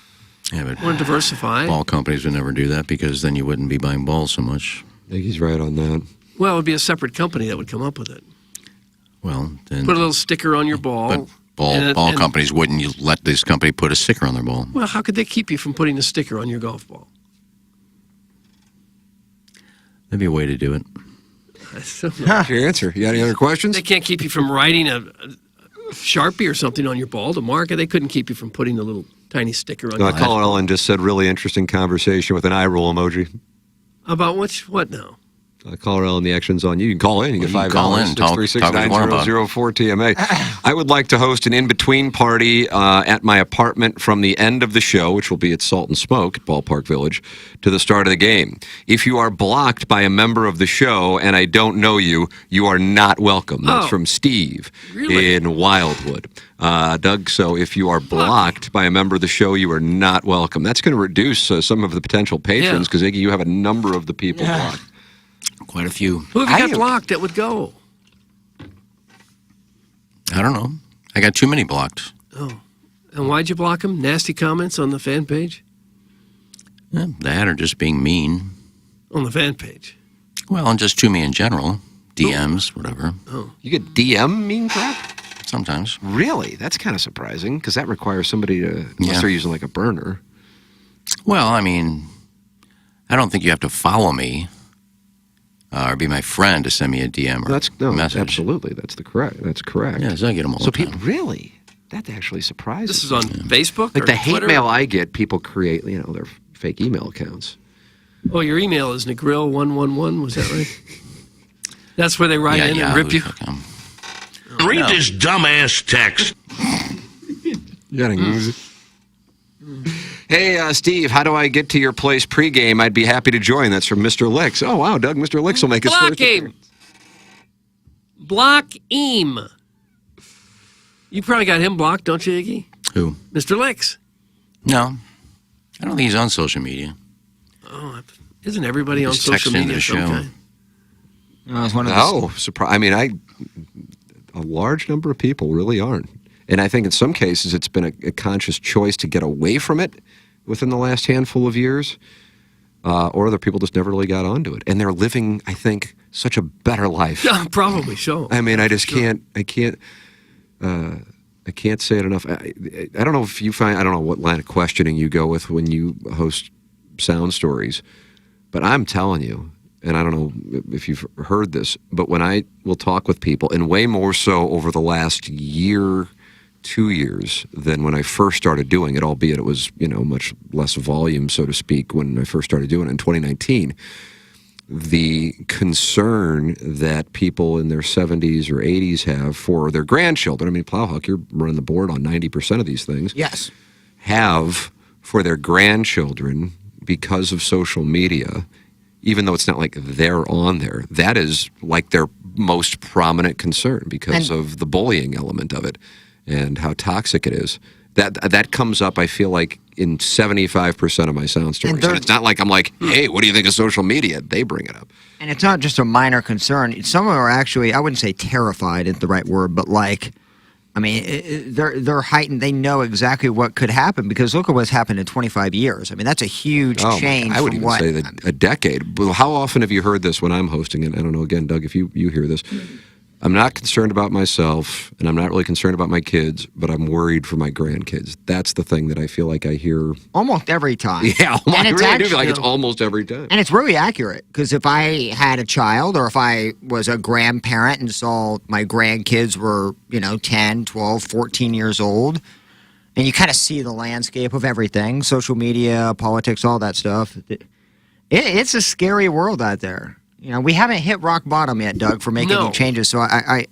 Speaker 6: Yeah, but
Speaker 5: I want to diversify.
Speaker 6: ball companies would never do that because then you wouldn't be buying balls so much.
Speaker 3: I think he's right on that.
Speaker 5: Well, it would be a separate company that would come up with it.
Speaker 6: Well, then
Speaker 5: Put a little sticker on your ball.
Speaker 6: But ball companies wouldn't you let this company put a sticker on their ball?
Speaker 5: Well, how could they keep you from putting a sticker on your golf ball?
Speaker 6: That'd be a way to do it.
Speaker 3: What's your answer? You got any other questions?
Speaker 5: They can't keep you from writing a Sharpie or something on your ball to mark it. They couldn't keep you from putting a little tiny sticker on your ball.
Speaker 3: Colin Ellen just said really interesting conversation with an eye roll emoji.
Speaker 5: About what now?
Speaker 3: Caller Ellen, the action's on you. You can call in. You get $5.
Speaker 6: Call in. Talk with Warren about it.
Speaker 3: 636-9004-TMA. I would like to host an in-between party at my apartment from the end of the show, which will be at Salt and Smoke at Ballpark Village, to the start of the game. If you are blocked by a member of the show and I don't know you, you are not welcome. That's from Steve in Wildwood. Doug, so if you are blocked by a member of the show, you are not welcome. That's going to reduce some of the potential patrons because, Iggy, you have a number of the people blocked.
Speaker 6: Quite a few.
Speaker 5: Who have you got blocked that would go?
Speaker 6: I don't know. I got too many blocked.
Speaker 5: Oh. And why'd you block them? Nasty comments on the fan page?
Speaker 6: Yeah, that or just being mean.
Speaker 5: On the fan page?
Speaker 6: Well, and just to me in general. DMs, whatever.
Speaker 5: Oh.
Speaker 3: You get DM mean crap?
Speaker 6: Sometimes.
Speaker 3: Really? That's kind of surprising because that requires somebody to, unless they're using like a burner.
Speaker 6: Well, I mean, I don't think you have to follow me. Or be my friend to send me a DM or message.
Speaker 3: Absolutely. That's correct.
Speaker 6: Yeah, so I get them all the time.
Speaker 3: People, really? That actually surprises me.
Speaker 5: This is on Facebook
Speaker 3: Like
Speaker 5: or
Speaker 3: the hate
Speaker 5: Twitter?
Speaker 3: mail I get, people create, their fake email accounts.
Speaker 5: Oh, your email is Negril111, was that right? That's where they write in and rip you?
Speaker 12: Read this dumbass text.
Speaker 3: Hey, Steve, how do I get to your place pregame? I'd be happy to join. That's from Mr. Licks. Oh, wow, Doug, Mr. Licks will make his first appearance.
Speaker 5: Block him. You probably got him blocked, don't you, Iggy?
Speaker 6: Who?
Speaker 5: Mr. Licks.
Speaker 6: No. I don't think he's on social media.
Speaker 5: Oh, isn't everybody on
Speaker 6: Just
Speaker 5: social
Speaker 6: text into
Speaker 5: media
Speaker 6: the show.
Speaker 5: sometime?
Speaker 3: Surprise. I mean, a large number of people really aren't. And I think in some cases it's been a conscious choice to get away from it within the last handful of years, or other people just never really got onto it. And they're living, I think, such a better life.
Speaker 5: Yeah, probably so.
Speaker 3: I mean, I just can't say it enough. I don't know if you find, I don't know what line of questioning you go with when you host sound stories, but I'm telling you, and I don't know if you've heard this, but when I will talk with people, and way more so over the last year, 2 years than when I first started doing it, albeit it was, much less volume, so to speak, when I first started doing it in 2019. The concern that people in their 70s or 80s have for their grandchildren, I mean, Plowhook, you're running the board on 90% of these things.
Speaker 4: Yes.
Speaker 3: Have for their grandchildren because of social media, even though it's not like they're on there, that is like their most prominent concern because of the bullying element of it. And how toxic it is. That comes up, I feel like, in 75% of my sound stories. And it's not like I'm like, hey, what do you think of social media? They bring it up.
Speaker 4: And it's not just a minor concern. Some of them are actually, I wouldn't say terrified is the right word, but they're heightened. They know exactly what could happen because look at what's happened in 25 years. I mean, that's a huge change.
Speaker 3: I would even say that a decade. Well, how often have you heard this when I'm hosting it? I don't know, again, Doug, if you hear this. I'm not concerned about myself, and I'm not really concerned about my kids, but I'm worried for my grandkids. That's the thing that I feel like I hear
Speaker 4: almost every time.
Speaker 3: Yeah, I really do feel like it's almost every time.
Speaker 4: And it's really accurate, because if I had a child or if I was a grandparent and saw my grandkids were, 10, 12, 14 years old, and you kind of see the landscape of everything, social media, politics, all that stuff, it's a scary world out there. We haven't hit rock bottom yet, Doug, for making any changes. So I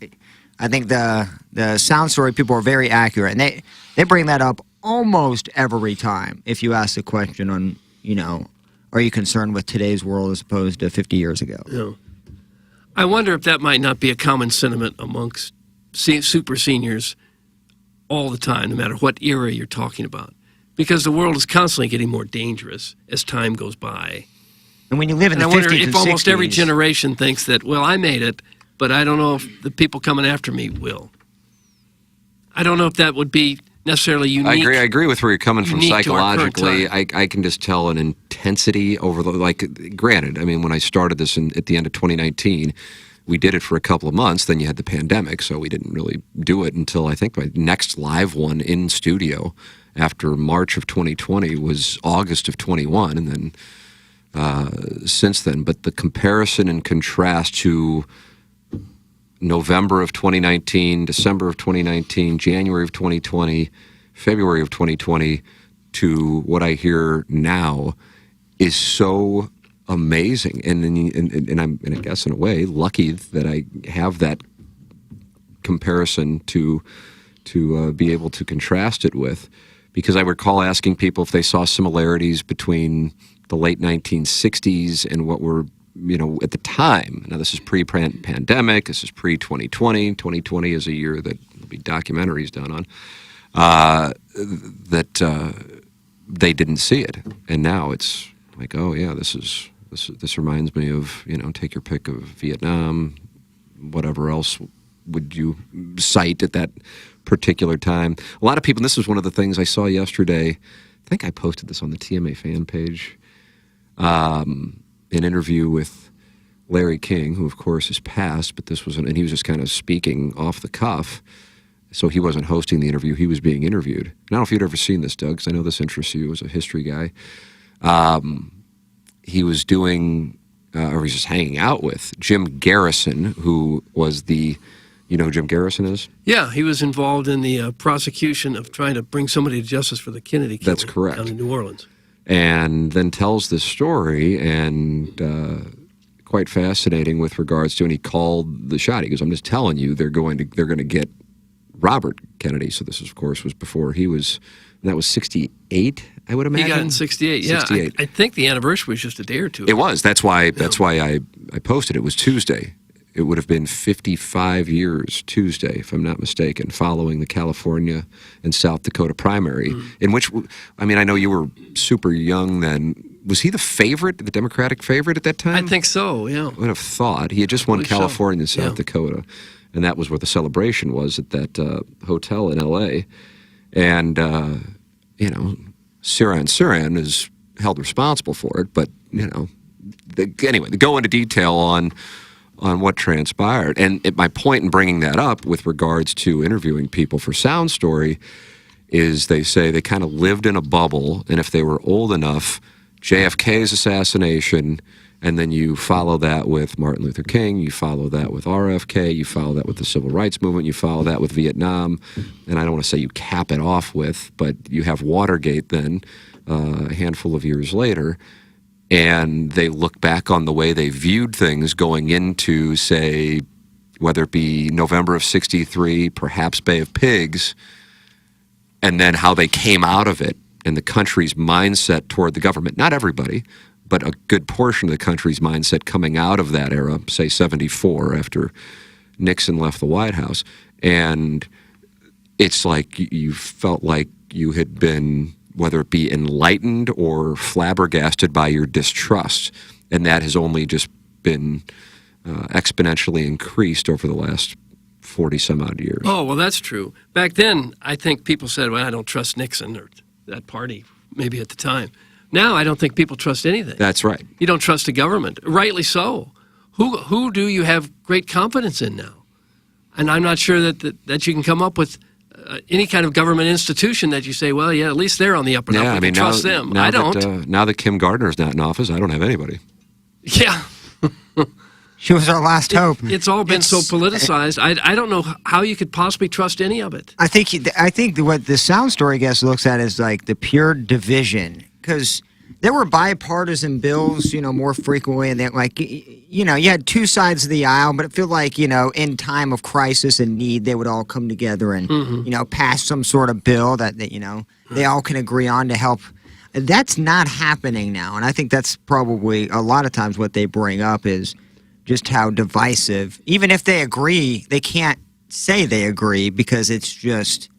Speaker 4: think the sound story people are very accurate, and they bring that up almost every time. If you ask the question on, are you concerned with today's world as opposed to 50 years ago?
Speaker 5: Yeah. I wonder if that might not be a common sentiment amongst super seniors all the time, no matter what era you're talking about, because the world is constantly getting more dangerous as time goes by.
Speaker 4: And when you live in the 50s and 60s...
Speaker 5: I wonder if almost every generation thinks that, well, I made it, but I don't know if the people coming after me will. I don't know if that would be necessarily unique.
Speaker 3: I agree with where you're coming from psychologically. I can just tell an intensity over the... granted, I mean, when I started this at the end of 2019, we did it for a couple of months. Then you had the pandemic, so we didn't really do it until I think my next live one in studio after March of 2020 was August of 21, and then since then. But the comparison and contrast to November of 2019, December of 2019, January of 2020, February of 2020 to what I hear now is so amazing, and I'm, I guess in a way, lucky that I have that comparison to be able to contrast it with, because I recall asking people if they saw similarities between the late 1960s and what were, at the time. Now this is pre-pandemic. This is pre-2020. 2020 is a year that there'll be documentaries done on. That they didn't see it, and now it's like, oh yeah, this reminds me of, take your pick of Vietnam, whatever else would you cite at that particular time. A lot of people, and this is one of the things I saw yesterday, I think I posted this on the TMA fan page, an interview with Larry King, who of course is passed, but this was, and he was just kind of speaking off the cuff. So he wasn't hosting the interview, he was being interviewed. And I don't know if you'd ever seen this, Doug, because I know this interests you as a history guy. He was doing, or he was just hanging out with Jim Garrison, who was the, who Jim Garrison is?
Speaker 5: Yeah, he was involved in the prosecution of trying to bring somebody to justice for the Kennedy killing.
Speaker 3: That's correct.
Speaker 5: Down in New Orleans.
Speaker 3: And then tells this story, and quite fascinating with regards to, and he called the shot. He goes, I'm just telling you, they're going to get Robert Kennedy. So this, of course, was before he was, and that was 68, I would imagine.
Speaker 5: He got it in 68, yeah. 68. I think the anniversary was just a day or two ago.
Speaker 3: It was. That's why I posted it. It was Tuesday. It would have been 55 years Tuesday, if I'm not mistaken, following the California and South Dakota primary, in which, I mean, I know you were super young then. Was he the favorite, the Democratic favorite at that time?
Speaker 5: I think so, yeah.
Speaker 3: I would have thought. He had just won California and South Dakota. And that was where the celebration was, at that hotel in L.A. And, Siran is held responsible for it. But, anyway, to go into detail on what transpired. And my point in bringing that up with regards to interviewing people for Sound Story is they say they kind of lived in a bubble. And if they were old enough, JFK's assassination, and then you follow that with Martin Luther King, you follow that with RFK, you follow that with the Civil Rights Movement, you follow that with Vietnam, and I don't want to say you cap it off with, but you have Watergate then, a handful of years later, and they look back on the way they viewed things going into, say, whether it be November of 63, perhaps Bay of Pigs, and then how they came out of it, and the country's mindset toward the government. Not everybody, but a good portion of the country's mindset coming out of that era, say 74, after Nixon left the White House. And it's like you felt like you had been, whether it be enlightened or flabbergasted by your distrust. And that has only just been exponentially increased over the last 40-some-odd years.
Speaker 5: Oh, well, that's true. Back then, I think people said, well, I don't trust Nixon or that party, maybe at the time. Now, I don't think people trust anything.
Speaker 3: That's right.
Speaker 5: You don't trust the government. Rightly so. Who do you have great confidence in now? And I'm not sure that you can come up with any kind of government institution that you say, well, yeah, at least they're on the up and up. We can trust them. I don't.
Speaker 3: Now that Kim Gardner's not in office, I don't have anybody.
Speaker 5: Yeah.
Speaker 4: She was our last hope.
Speaker 5: It's all been so politicized. I don't know how you could possibly trust any of it.
Speaker 4: I think what the Sound Story guest looks at is like the pure division, because there were bipartisan bills, more frequently, and you had two sides of the aisle, but it felt like, in time of crisis and need, they would all come together and, pass some sort of bill that they all can agree on to help. That's not happening now, and I think that's probably a lot of times what they bring up is just how divisive. Even if they agree, they can't say they agree because it's just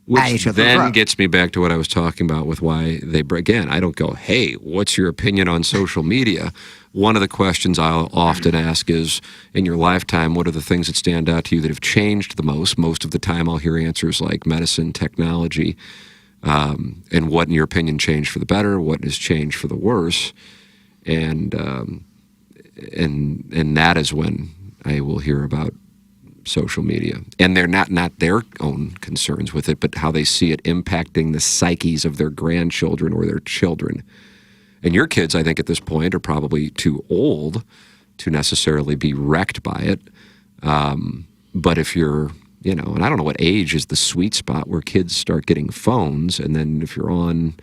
Speaker 4: at each
Speaker 3: Which
Speaker 4: other's
Speaker 3: then
Speaker 4: throat.
Speaker 3: gets me back to what I was talking about with why they, again, I don't go, hey, what's your opinion on social media? One of the questions I'll often ask is, in your lifetime, what are the things that stand out to you that have changed the most? Most of the time I'll hear answers like medicine, technology, and what, in your opinion, changed for the better, what has changed for the worse. And that is when I will hear about social media. And they're not their own concerns with it, but how they see it impacting the psyches of their grandchildren or their children. And your kids, I think, at this point are probably too old to necessarily be wrecked by it. But if you're, and I don't know what age is the sweet spot where kids start getting phones, and then if you're on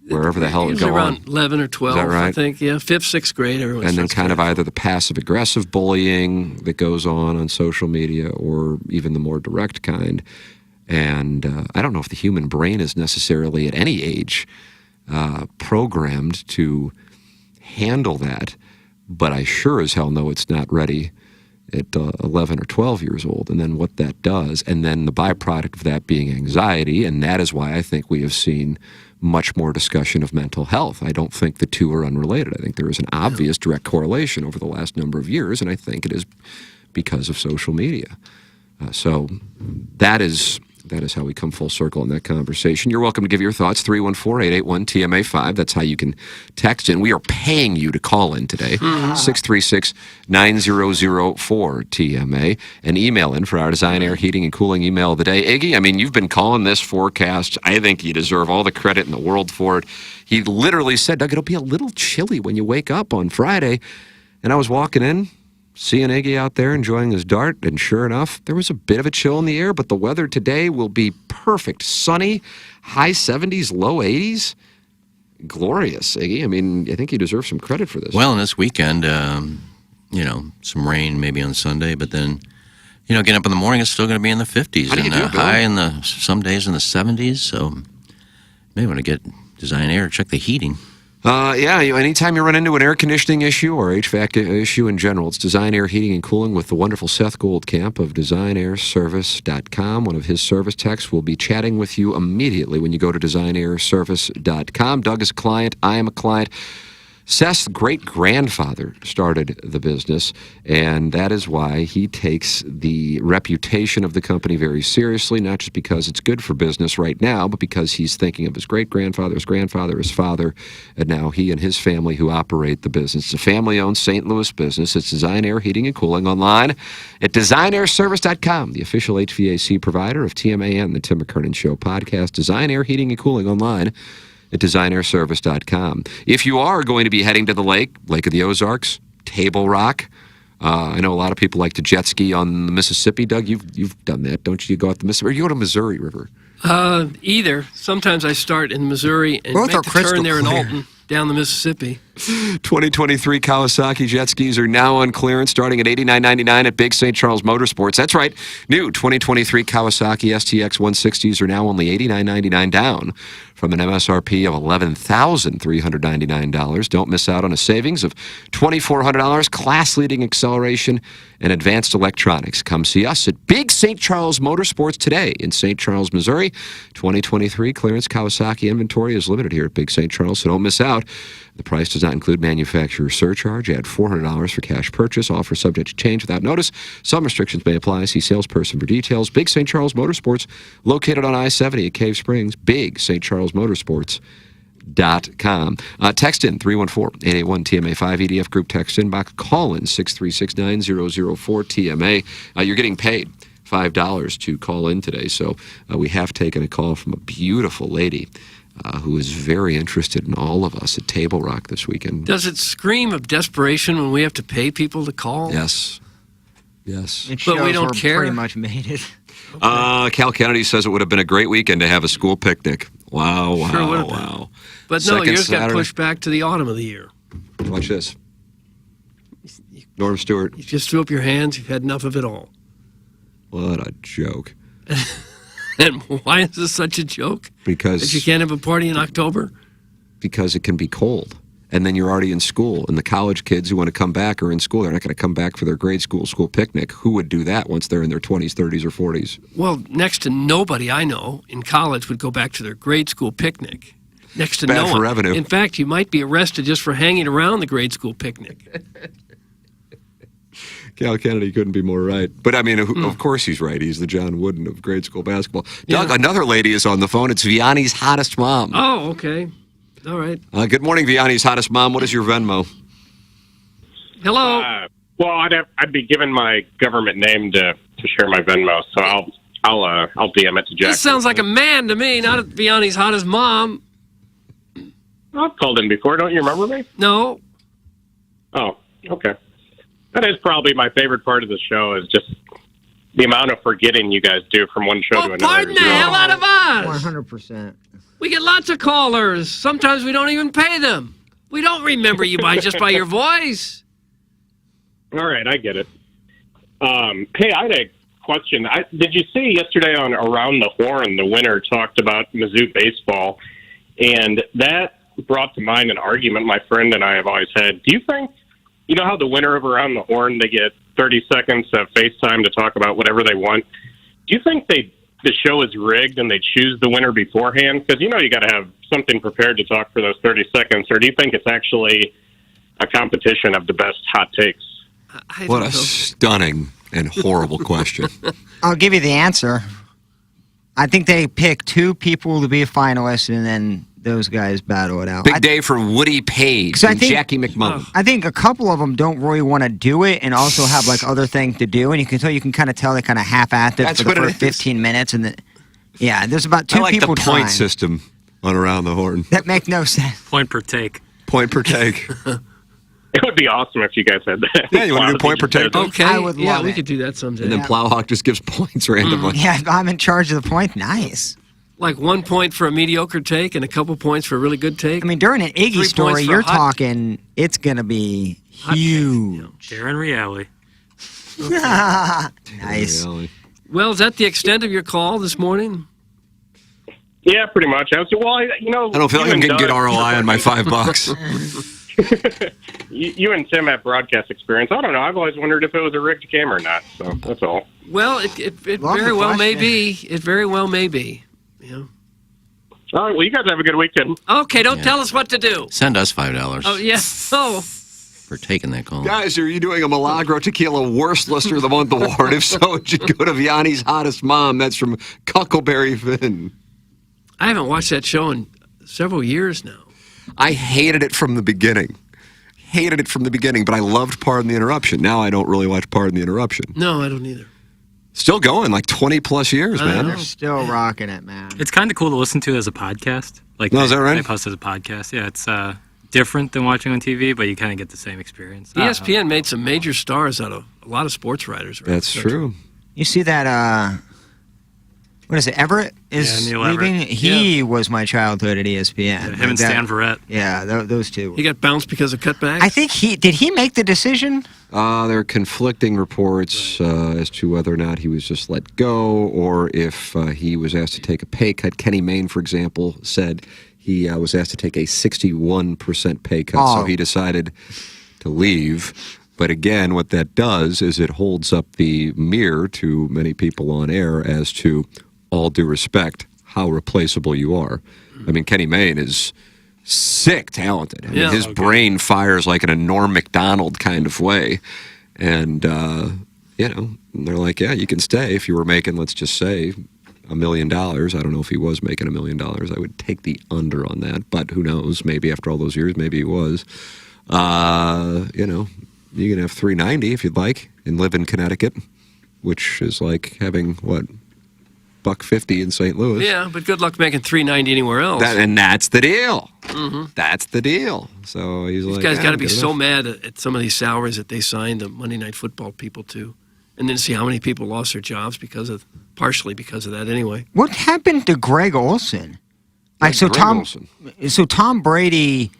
Speaker 3: wherever the hell it goes
Speaker 5: around 11 or 12,
Speaker 3: is that right?
Speaker 5: I think. Yeah, 5th, 6th grade.
Speaker 3: And then kind of either the passive-aggressive bullying that goes on social media or even the more direct kind. And I don't know if the human brain is necessarily at any age programmed to handle that, but I sure as hell know it's not ready at 11 or 12 years old, and then what that does, and then the byproduct of that being anxiety, and that is why I think we have seen much more discussion of mental health. I don't think the two are unrelated. I think there is an obvious direct correlation over the last number of years, and I think it is because of social media. So that is how we come full circle in that conversation. You're welcome to give your thoughts, 314-881-TMA5. That's how you can text in. We are paying you to call in today, 636-9004-TMA, and email in for our Design Air Heating and Cooling email of the day. Iggy, I mean, you've been calling this forecast. I think you deserve all the credit in the world for it. He literally said, Doug, it'll be a little chilly when you wake up on Friday. And I was walking in, seeing Iggy out there enjoying his dart, and sure enough, there was a bit of a chill in the air, but the weather today will be perfect. Sunny, high 70s, low 80s. Glorious, Iggy. I mean, I think you deserve some credit for this.
Speaker 6: Well, and this weekend, some rain maybe on Sunday, but then, getting up in the morning, it's still going to be in the 50s.
Speaker 3: How do you do, Bill?
Speaker 6: High in some days in the 70s, so maybe want to get Design Air, check the heating.
Speaker 3: Anytime you run into an air conditioning issue or HVAC issue in general, it's Design Air Heating and Cooling with the wonderful Seth Goldcamp of designairservice.com. One of his service techs will be chatting with you immediately when you go to designairservice.com. Doug is a client. I am a client. Seth's great-grandfather started the business, and that is why he takes the reputation of the company very seriously, not just because it's good for business right now, but because he's thinking of his great-grandfather, his grandfather, his father, and now he and his family who operate the business. It's a family-owned St. Louis business. It's Design Air Heating and Cooling online at designairservice.com, the official HVAC provider of TMA and the Tim McKernan Show podcast. Design Air Heating and Cooling online at designairservice.com. If you are going to be heading to the Lake of the Ozarks, Table Rock, I know a lot of people like to jet ski on the Mississippi. Doug, you've done that, don't you? You go out the Mississippi, or you go to Missouri River?
Speaker 5: Either. Sometimes I start in Missouri and make the turn there in Alton, down the Mississippi.
Speaker 3: 2023 Kawasaki jet skis are now on clearance, starting at $89.99 at Big St. Charles Motorsports. That's right. New 2023 Kawasaki STX 160s are now only $89.99 down from an MSRP of $11,399. Don't miss out on a savings of $2,400, class-leading acceleration, and advanced electronics. Come see us at Big St. Charles Motorsports today in St. Charles, Missouri. 2023 clearance Kawasaki inventory is limited here at Big St. Charles, so don't miss out. The price does not include manufacturer surcharge. Add $400 for cash purchase. Offer subject to change without notice. Some restrictions may apply. See salesperson for details. Big St. Charles Motorsports, located on I-70 at Cave Springs. Big St. Charles Motorsports.com. Text in 314-881-TMA5. EDF Group text inbox. Call in 636-9004-TMA. You're getting paid $5 to call in today. So we have taken a call from a beautiful lady who is very interested in all of us at Table Rock this weekend.
Speaker 5: Does it scream of desperation when we have to pay people to call?
Speaker 3: Yes.
Speaker 5: But we don't care.
Speaker 4: Pretty much made it.
Speaker 3: Cal Kennedy says it would have been a great weekend to have a school picnic. Wow.
Speaker 5: But
Speaker 3: Second
Speaker 5: no, yours got
Speaker 3: Saturday.
Speaker 5: pushed back to the autumn of the year.
Speaker 3: Watch this. Norm Stewart.
Speaker 5: You just threw up your hands. You've had enough of it all.
Speaker 3: What a joke.
Speaker 5: And why is this such a joke?
Speaker 3: Because
Speaker 5: That you can't have a party in October?
Speaker 3: Because it can be cold. And then you're already in school. And the college kids who want to come back are in school. They're not going to come back for their grade school picnic. Who would do that once they're in their 20s, 30s, or 40s?
Speaker 5: Well, next to nobody I know in college would go back to their grade school picnic. Next to
Speaker 3: Bad
Speaker 5: no
Speaker 3: for
Speaker 5: one.
Speaker 3: revenue.
Speaker 5: In fact, you might be arrested just for hanging around the grade school picnic.
Speaker 3: Cal Kennedy couldn't be more right. But, I mean, of course he's right. He's the John Wooden of grade school basketball. Doug, another lady is on the phone. It's Vianney's hottest mom.
Speaker 5: Oh, okay. All right.
Speaker 3: Good morning, Vianney's hottest mom. What is your Venmo?
Speaker 5: Hello.
Speaker 13: Well, I'd be giving my government name to share my Venmo, so I'll DM it to Jack.
Speaker 5: This sounds like a man to me, not Vianney's hottest mom.
Speaker 13: I've called in before. Don't you remember me?
Speaker 5: No.
Speaker 13: Oh, okay. That is probably my favorite part of the show is just the amount of forgetting you guys do from one show to another.
Speaker 5: Pardon the hell out of us!
Speaker 4: 100%.
Speaker 5: We get lots of callers. Sometimes we don't even pay them. We don't remember you just by your voice.
Speaker 13: All right, I get it. Hey, I had a question. Did you see yesterday on Around the Horn, the winner talked about Mizzou baseball, and that brought to mind an argument my friend and I have always had. Do you think, you know how the winner of Around the Horn, they get 30 seconds of FaceTime to talk about whatever they want? Do you think the show is rigged and they choose the winner beforehand? Because you got to have something prepared to talk for those 30 seconds. Or do you think it's actually a competition of the best hot takes?
Speaker 3: What a stunning and horrible question.
Speaker 4: I'll give you the answer. I think they pick 2 people to be a finalist, and then those guys battle it out.
Speaker 3: Big day for Woody Page and Jackie McMullen.
Speaker 4: I think a couple of them don't really want to do it and also have like other things to do, and you can kind of tell they kind of half-assed it for the first 15 minutes, and there's about 2 people
Speaker 3: the
Speaker 4: trying.
Speaker 3: point system on Around the Horn.
Speaker 4: That make no sense.
Speaker 1: Point per take.
Speaker 3: Point per take.
Speaker 13: It would be awesome if you guys had that.
Speaker 3: Yeah, you want to do point per take?
Speaker 5: Okay.
Speaker 4: I would love
Speaker 5: we
Speaker 4: it.
Speaker 5: could do that someday.
Speaker 3: And then Plowhawk just gives points randomly.
Speaker 4: Yeah, I'm in charge of the point. Nice.
Speaker 5: Like 1 point for a mediocre take and a couple points for a really good take.
Speaker 4: I mean, during an Iggy
Speaker 5: 3
Speaker 4: story,
Speaker 5: points for
Speaker 4: you're
Speaker 5: a hot-
Speaker 4: talking, it's going to be huge.
Speaker 1: Darren Reale.
Speaker 4: Nice.
Speaker 5: Well, is that the extent of your call this morning?
Speaker 13: Yeah, pretty much. I don't feel
Speaker 3: like I'm getting good ROI on my $5.
Speaker 13: You and Tim have broadcast experience. I don't know. I've always wondered if it was a rigged game or not. So that's all.
Speaker 5: Well, it very well may be. It very well may be.
Speaker 13: All right. Well, you guys have a good weekend.
Speaker 5: Okay, don't tell us what to do.
Speaker 6: Send us $5
Speaker 5: Oh, yes. Oh.
Speaker 6: for taking that call.
Speaker 3: Guys, are you doing a Milagro Tequila Worst Lister of the Month award? If so, it should go to Vianney's hottest mom. That's from Cuckleberry Finn.
Speaker 5: I haven't watched that show in several years now.
Speaker 3: I hated it from the beginning. But I loved Pardon the Interruption. Now I don't really watch Pardon the Interruption.
Speaker 5: No, I don't either.
Speaker 3: Still going, like 20-plus years, man.
Speaker 4: They're still rocking it, man.
Speaker 1: It's kind of cool to listen to as a podcast. Like,
Speaker 3: is that right?
Speaker 1: They post as a podcast. Yeah, it's different than watching on TV, but you kind of get the same experience.
Speaker 5: ESPN made some major stars out of a lot of sports writers. Right?
Speaker 3: That's true.
Speaker 4: You see that, what is it, Everett is
Speaker 1: Neil
Speaker 4: leaving?
Speaker 1: Everett.
Speaker 4: He was my childhood at ESPN.
Speaker 1: Yeah, him and Stan Verrett.
Speaker 4: Yeah, those two.
Speaker 5: He got bounced because of cutbacks?
Speaker 4: I think did he make the decision?
Speaker 3: There are conflicting reports as to whether or not he was just let go or if he was asked to take a pay cut. Kenny Mayne, for example, said he was asked to take a 61% pay cut, so he decided to leave. But again, what that does is it holds up the mirror to many people on air as to, all due respect, how replaceable you are. I mean, Kenny Mayne is sick talented. I mean, his brain fires like in a Norm Macdonald kind of way. And, they're like, yeah, you can stay if you were making, let's just say, $1 million. I don't know if he was making $1 million. I would take the under on that. But who knows? Maybe after all those years, maybe he was. You can have $390 if you'd like and live in Connecticut, which is like having, $1.50 in St. Louis.
Speaker 5: Yeah, but good luck making $390 anywhere else.
Speaker 3: And that's the deal.
Speaker 5: Mm-hmm.
Speaker 3: That's the deal. So he's
Speaker 5: These
Speaker 3: like,
Speaker 5: guys got to be
Speaker 3: good
Speaker 5: so
Speaker 3: enough.
Speaker 5: mad at some of these salaries that they signed the Monday Night Football people to, and then see how many people lost their jobs partially because of that anyway.
Speaker 4: What happened to Greg Olson? So Tom Brady,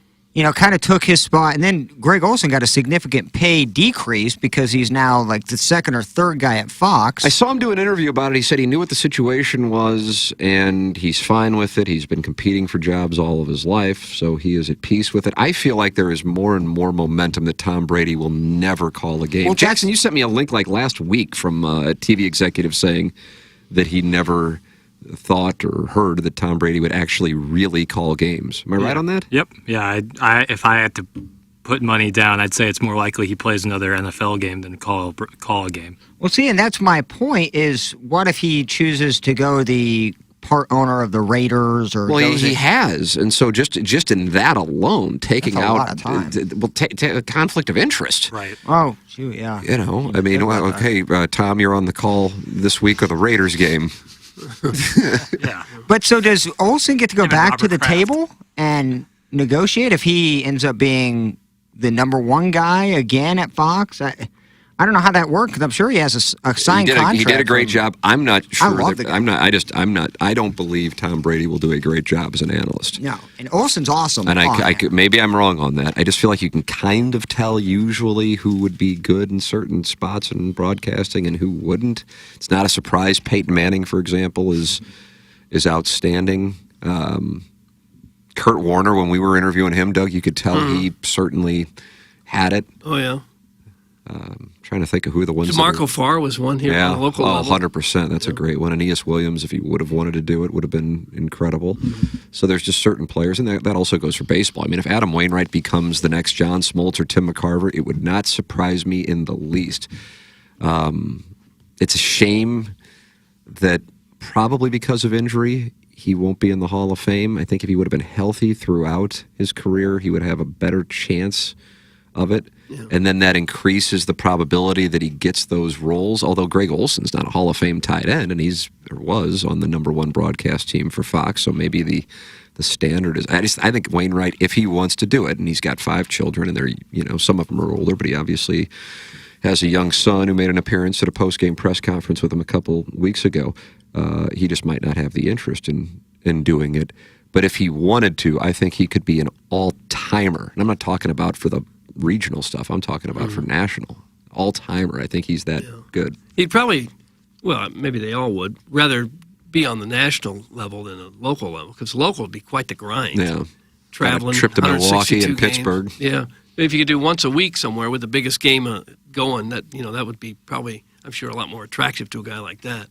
Speaker 4: kind of took his spot, and then Greg Olson got a significant pay decrease because he's now like the second or third guy at Fox.
Speaker 3: I saw him do an interview about it. He said he knew what the situation was, and he's fine with it. He's been competing for jobs all of his life, so he is at peace with it. I feel like there is more and more momentum that Tom Brady will never call a game. Well, Jackson, you sent me a link like last week from a TV executive saying that he never thought or heard that Tom Brady would actually really call games. Am I right on that?
Speaker 1: Yep. Yeah. If I had to put money down, I'd say it's more likely he plays another NFL game than call a game.
Speaker 4: Well, see, and that's my point is what if he chooses to go the part owner of the Raiders or.
Speaker 3: Well, he has, and so just in that alone, taking
Speaker 4: That's a
Speaker 3: out
Speaker 4: lot of time.
Speaker 3: conflict of interest.
Speaker 1: Right.
Speaker 4: Oh, shoot, yeah.
Speaker 3: You know, I mean, well, okay, Tom, you're on the call this week of the Raiders game.
Speaker 1: Yeah.
Speaker 4: But so does Olsen get to go
Speaker 1: Him and
Speaker 4: back to
Speaker 1: Robert
Speaker 4: the
Speaker 1: Kraft.
Speaker 4: table and negotiate if he ends up being the number one guy again at Fox? I don't know how that worked because I'm sure he has a signed contract.
Speaker 3: He did a great job. I'm not sure.
Speaker 4: love the guy.
Speaker 3: I'm not. I don't believe Tom Brady will do a great job as an analyst.
Speaker 4: No, and Olsen's awesome.
Speaker 3: And I could, maybe I'm wrong on that. I just feel like you can kind of tell usually who would be good in certain spots in broadcasting and who wouldn't. It's not a surprise. Peyton Manning, for example, is outstanding. Kurt Warner, when we were interviewing him, Doug, you could tell he certainly had it.
Speaker 5: Oh, yeah.
Speaker 3: Trying to think of who the ones.
Speaker 5: DeMarco Farr was one here on the local level.
Speaker 3: 100%. That's a great one. And E.S. Williams, if he would have wanted to do it, would have been incredible. So there's just certain players, and that also goes for baseball. I mean, if Adam Wainwright becomes the next John Smoltz or Tim McCarver, it would not surprise me in the least. It's a shame that probably because of injury, he won't be in the Hall of Fame. I think if he would have been healthy throughout his career, he would have a better chance of it. Yeah. And then that increases the probability that he gets those roles. Although Greg Olson's not a Hall of Fame tight end, and was on the #1 broadcast team for Fox. So maybe the standard is. I think Wainwright, if he wants to do it, and he's got 5 children, and they're some of them are older, but he obviously has a young son who made an appearance at a post-game press conference with him a couple weeks ago. He just might not have the interest in doing it. But if he wanted to, I think he could be an all-timer. And I'm not talking about for the regional stuff. I'm talking about for national. All-timer. I think he's that good.
Speaker 5: He'd probably, well, maybe they all would, rather be on the national level than a local level, because local would be quite the grind.
Speaker 3: Yeah.
Speaker 5: Traveling,
Speaker 3: trip to Milwaukee and
Speaker 5: 162
Speaker 3: Pittsburgh.
Speaker 5: games. Yeah. If you could do once a week somewhere with the biggest game going, that would be probably, I'm sure, a lot more attractive to a guy like that.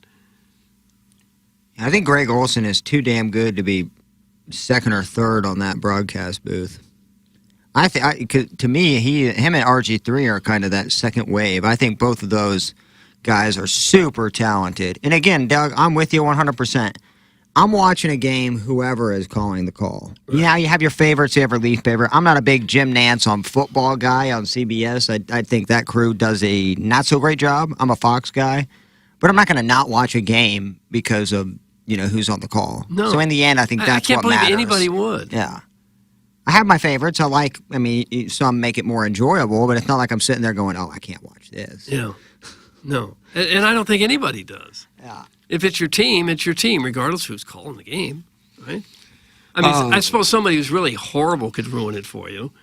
Speaker 4: I think Greg Olsen is too damn good to be second or third on that broadcast booth. To me, him and RG3 are kind of that second wave. I think both of those guys are super talented. And again, Doug, I'm with you 100%. I'm watching a game, whoever is calling the call. Right. You have your favorites, you have your least favorite. I'm not a big Jim Nantz on football guy on CBS. I think that crew does a not-so-great job. I'm a Fox guy. But I'm not going to not watch a game because of, who's on the call.
Speaker 5: No.
Speaker 4: So in the end, I think that's what matters.
Speaker 5: I can't believe anybody would.
Speaker 4: Yeah. I have my favorites. Some make it more enjoyable, but it's not like I'm sitting there going, oh, I can't watch this.
Speaker 5: Yeah. No. And I don't think anybody does.
Speaker 4: Yeah.
Speaker 5: If it's your team, regardless of who's calling the game, right? I mean, I suppose somebody who's really horrible could ruin it for you,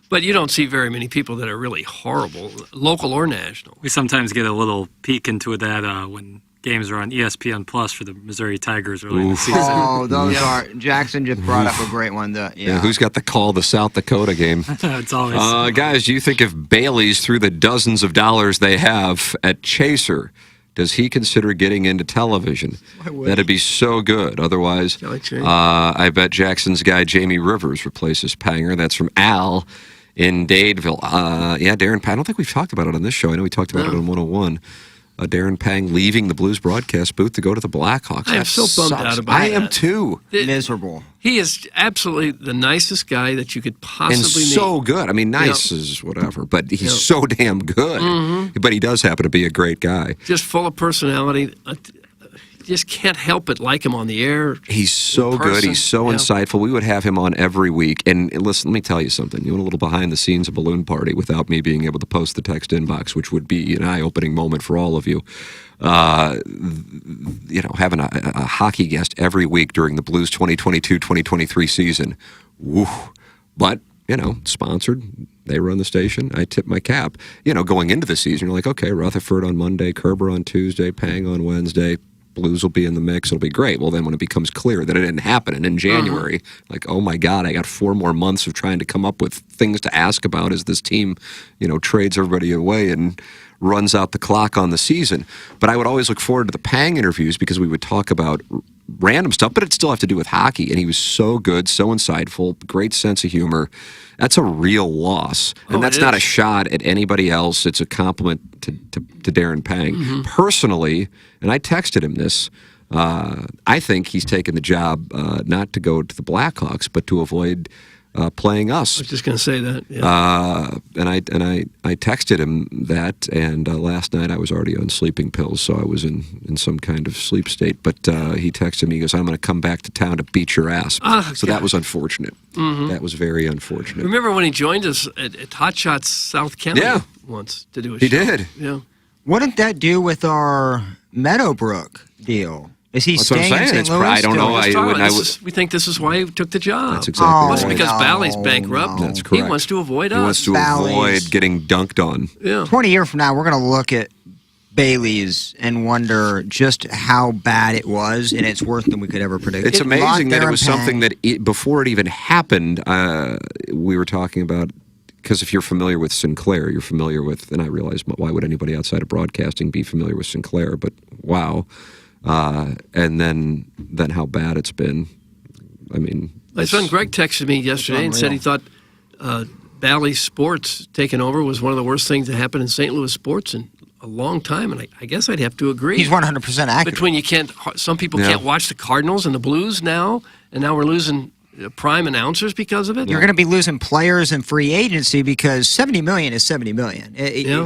Speaker 5: but you don't see very many people that are really horrible, local or national.
Speaker 1: We sometimes get a little peek into that when games are on ESPN Plus for the Missouri Tigers early in the season.
Speaker 4: Oh, those are. Jackson just brought up a great one.
Speaker 3: Who's got the call the South Dakota game?
Speaker 1: It's always.
Speaker 3: Guys, do you think if Bailey's threw the dozens of dollars they have at Chaser, does he consider getting into television? That'd be so good. Otherwise, I bet Jackson's guy Jamie Rivers replaces Panger. That's from Al in Dadeville. Darren Pang. I don't think we've talked about it on this show. I know we talked about it on 101. Darren Pang leaving the Blues broadcast booth to go to the Blackhawks.
Speaker 5: I am so bummed out about that.
Speaker 3: I am too.
Speaker 4: Miserable.
Speaker 5: He is absolutely the nicest guy that you could possibly meet.
Speaker 3: So good. I mean, nice is whatever, but he's so damn good. Mm-hmm. But he does happen to be a great guy.
Speaker 5: Just full of personality. Just can't help but like him on the air.
Speaker 3: He's so good. He's so insightful. We would have him on every week. And listen, let me tell you something. You want a little behind the scenes of Balloon Party without me being able to post the text inbox, which would be an eye-opening moment for all of you. Having a hockey guest every week during the Blues 2022-2023 season. Woo. But, sponsored. They run the station. I tip my cap. Going into the season, you're like, okay, Rutherford on Monday, Kerber on Tuesday, Pang on Wednesday. Blues will be in the mix. It'll be great. Well, then when it becomes clear that it didn't happen, and in January, like, oh my God, I got 4 more months of trying to come up with things to ask about as this team, trades everybody away and runs out the clock on the season. But I would always look forward to the Pang interviews because we would talk about random stuff, but it still have to do with hockey. And he was so good, so insightful, great sense of humor. That's a real loss. And that's not a shot at anybody else. It's a compliment to Darren Pang. Mm-hmm. Personally, and I texted him this, I think he's taken the job not to go to the Blackhawks, but to avoid playing us.
Speaker 5: I was just going to say that. Yeah.
Speaker 3: And I texted him that, and last night I was already on sleeping pills, so I was in some kind of sleep state. But he texted me, he goes, "I'm going to come back to town to beat your ass." So that was unfortunate.
Speaker 5: Mm-hmm.
Speaker 3: That was very unfortunate.
Speaker 5: Remember when he joined us at Hot Shots South County once to do a show?
Speaker 3: He did.
Speaker 5: Yeah.
Speaker 4: What did that do with our Meadowbrook deal? Is he
Speaker 3: That's what I'm
Speaker 4: staying in
Speaker 3: saying.
Speaker 4: St. Louis?
Speaker 3: I don't know.
Speaker 5: We think this is why he took the job.
Speaker 3: That's exactly right.
Speaker 5: It wasn't because Bally's bankrupt.
Speaker 3: That's
Speaker 5: He
Speaker 3: correct.
Speaker 5: wants to avoid us.
Speaker 3: He wants to avoid getting dunked on.
Speaker 5: Yeah.
Speaker 4: 20 years from now, we're going to look at Bailey's and wonder just how bad it was, and it's worse than we could ever predict.
Speaker 3: It's amazing that it was
Speaker 4: Darren Pang.
Speaker 3: something that before it even happened, we were talking about. Because if you're familiar with Sinclair, you're familiar with, and I realize why would anybody outside of broadcasting be familiar with Sinclair? But wow, and then how bad it's been. I mean,
Speaker 5: My son Greg texted me yesterday and said he thought Bally Sports taking over was one of the worst things that happened in St. Louis sports in a long time, and I guess I'd have to agree.
Speaker 4: He's 100% accurate.
Speaker 5: Between some people can't watch the Cardinals and the Blues now, and now we're losing prime announcers because of it.
Speaker 4: You're going to be losing players and free agency because $70 million is $70 million.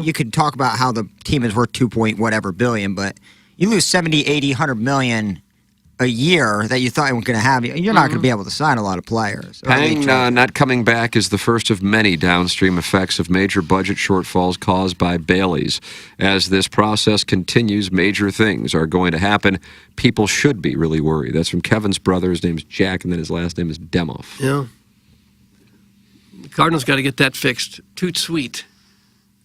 Speaker 4: You could talk about how the team is worth 2-point-whatever billion, but you lose 70, 80, 100 million a year that you thought you weren't going to have. You're not going to be able to sign a lot of players.
Speaker 3: Pang not coming back is the first of many downstream effects of major budget shortfalls caused by Bailey's. As this process continues, major things are going to happen. People should be really worried. That's from Kevin's brother. His name's Jack, and then his last name is Demoff.
Speaker 5: Yeah. The Cardinals got to get that fixed. Toot sweet.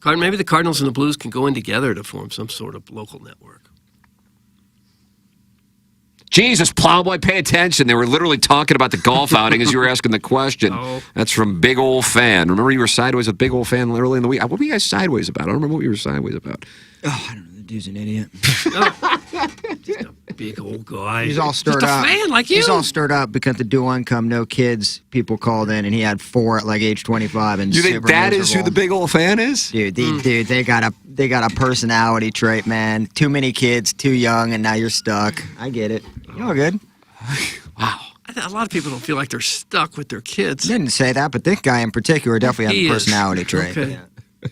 Speaker 5: Maybe the Cardinals and the Blues can go in together to form some sort of local network.
Speaker 3: Jesus, Plowboy, pay attention. They were literally talking about the golf outing as you were asking the question.
Speaker 5: Oh.
Speaker 3: That's from Big Old Fan. Remember you were sideways with Big Old Fan early in the week? What were you guys sideways about? I don't remember what you were sideways about.
Speaker 4: Oh, I don't know. The dude's an idiot.
Speaker 5: Just a big old guy.
Speaker 4: He's all stirred
Speaker 5: Just
Speaker 4: up.
Speaker 5: a fan like you.
Speaker 4: He's all stirred up because the dual income, no kids, people called in, and he had 4 at like age 25. And
Speaker 3: You think
Speaker 4: super
Speaker 3: that is who
Speaker 4: miserable.
Speaker 3: the Big Old Fan is?
Speaker 4: Dude, they got a personality trait, man. Too many kids, too young, and now you're stuck. I get it. You're all good.
Speaker 3: Wow.
Speaker 5: A lot of people don't feel like they're stuck with their kids.
Speaker 4: Didn't say that, but this guy in particular definitely
Speaker 5: He
Speaker 4: has a
Speaker 5: is.
Speaker 4: personality trait.
Speaker 5: Okay.
Speaker 4: Yeah.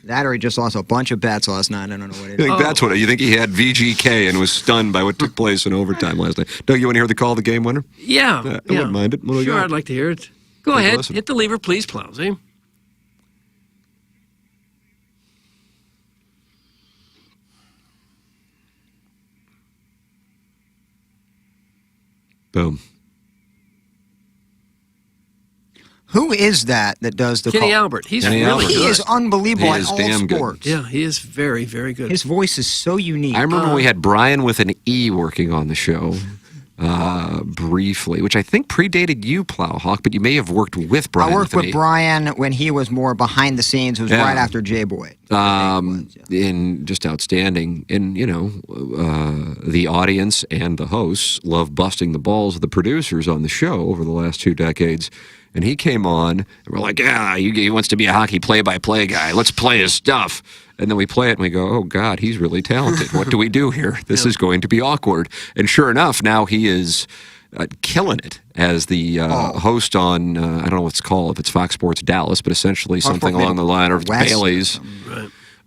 Speaker 4: That or he just lost a bunch of bets last night. I don't know what it
Speaker 3: You
Speaker 4: is.
Speaker 3: think that's what? You think he had VGK and was stunned by what took place in overtime last night? Doug, you want to hear the call of the game winner?
Speaker 5: Yeah.
Speaker 3: I wouldn't mind it. What do we
Speaker 5: Sure,
Speaker 3: got?
Speaker 5: I'd like to hear it. Go
Speaker 3: Take a
Speaker 5: ahead.
Speaker 3: listen.
Speaker 5: Hit the lever, please, Plowsy.
Speaker 3: Boom.
Speaker 4: Who is that does the
Speaker 5: Kenny
Speaker 4: call?
Speaker 5: Albert. He's
Speaker 3: Kenny
Speaker 5: really
Speaker 3: Albert.
Speaker 5: good.
Speaker 4: He is unbelievable
Speaker 3: He
Speaker 4: at
Speaker 3: is
Speaker 4: all
Speaker 3: damn good.
Speaker 4: sports.
Speaker 5: Yeah, he is very, very good.
Speaker 4: His voice is so unique.
Speaker 3: I remember when we had Brian with an E working on the show briefly, which I think predated you, Plowhawk, but you may have worked with Brian.
Speaker 4: I worked
Speaker 3: with an
Speaker 4: with
Speaker 3: E.
Speaker 4: Brian when he was more behind the scenes. It was
Speaker 3: Yeah.
Speaker 4: right after J Boyd.
Speaker 3: In just outstanding. And, the audience and the hosts love busting the balls of the producers on the show over the last 2 decades. And he came on, and we're like, yeah, he wants to be a hockey play-by-play guy. Let's play his stuff. And then we play it, and we go, oh, God, he's really talented. What do we do here? This is going to be awkward. And sure enough, now he is killing it as the host on, I don't know what it's called, if it's Fox Sports Dallas, but essentially something along the line, or if it's
Speaker 4: West.
Speaker 3: Bailey's,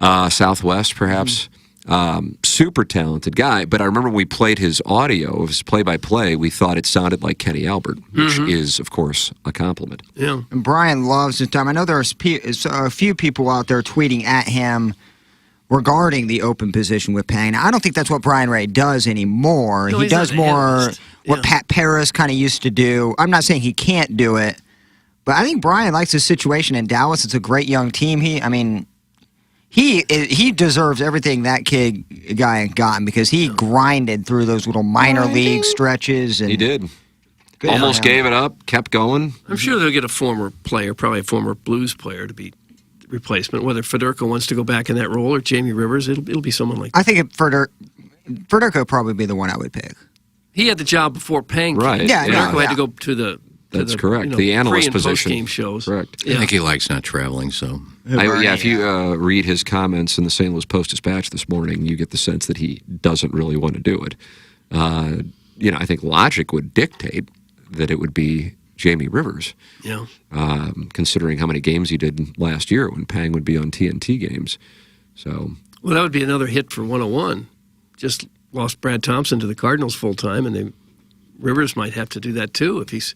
Speaker 3: Southwest, perhaps. Super talented guy. But I remember when we played his audio of his play-by-play, we thought it sounded like Kenny Albert, which is, of course, a compliment.
Speaker 5: Yeah.
Speaker 4: And Brian loves his time. I know there's a few people out there tweeting at him regarding the open position with Pang. Now, I don't think that's what Brian Ray does anymore.
Speaker 5: No,
Speaker 4: he
Speaker 5: he's
Speaker 4: does
Speaker 5: not an
Speaker 4: more
Speaker 5: analyst.
Speaker 4: what
Speaker 5: Yeah.
Speaker 4: Pat Paris kind of used to do. I'm not saying he can't do it, but I think Brian likes his situation in Dallas. It's a great young team. He deserves everything that guy gotten because he grinded through those little minor league stretches. And
Speaker 3: He did.
Speaker 4: Good
Speaker 3: Almost
Speaker 4: for him.
Speaker 3: gave it up, kept going.
Speaker 5: I'm sure they'll get a former player, probably a former Blues player, to be replacement. Whether Federico wants to go back in that role or Jamie Rivers, it'll be someone like that.
Speaker 4: I think Federico would probably be the one I would pick.
Speaker 5: He had the job before Pang.
Speaker 3: Right.
Speaker 5: came.
Speaker 4: Yeah,
Speaker 5: Federico
Speaker 4: no,
Speaker 5: had to
Speaker 4: yeah.
Speaker 5: go to the.
Speaker 3: That's correct. The
Speaker 5: pre-
Speaker 3: analyst
Speaker 5: and
Speaker 3: position.
Speaker 5: post-game shows.
Speaker 3: Correct.
Speaker 5: Yeah.
Speaker 6: I think he likes not traveling, so.
Speaker 3: If you read his comments in the St. Louis Post-Dispatch this morning, you get the sense that he doesn't really want to do it. I think logic would dictate that it would be Jamie Rivers.
Speaker 5: Yeah.
Speaker 3: Considering how many games he did last year when Pang would be on TNT games. So.
Speaker 5: Well, that would be another hit for 101. Just lost Brad Thompson to the Cardinals full time, and Rivers might have to do that too if he's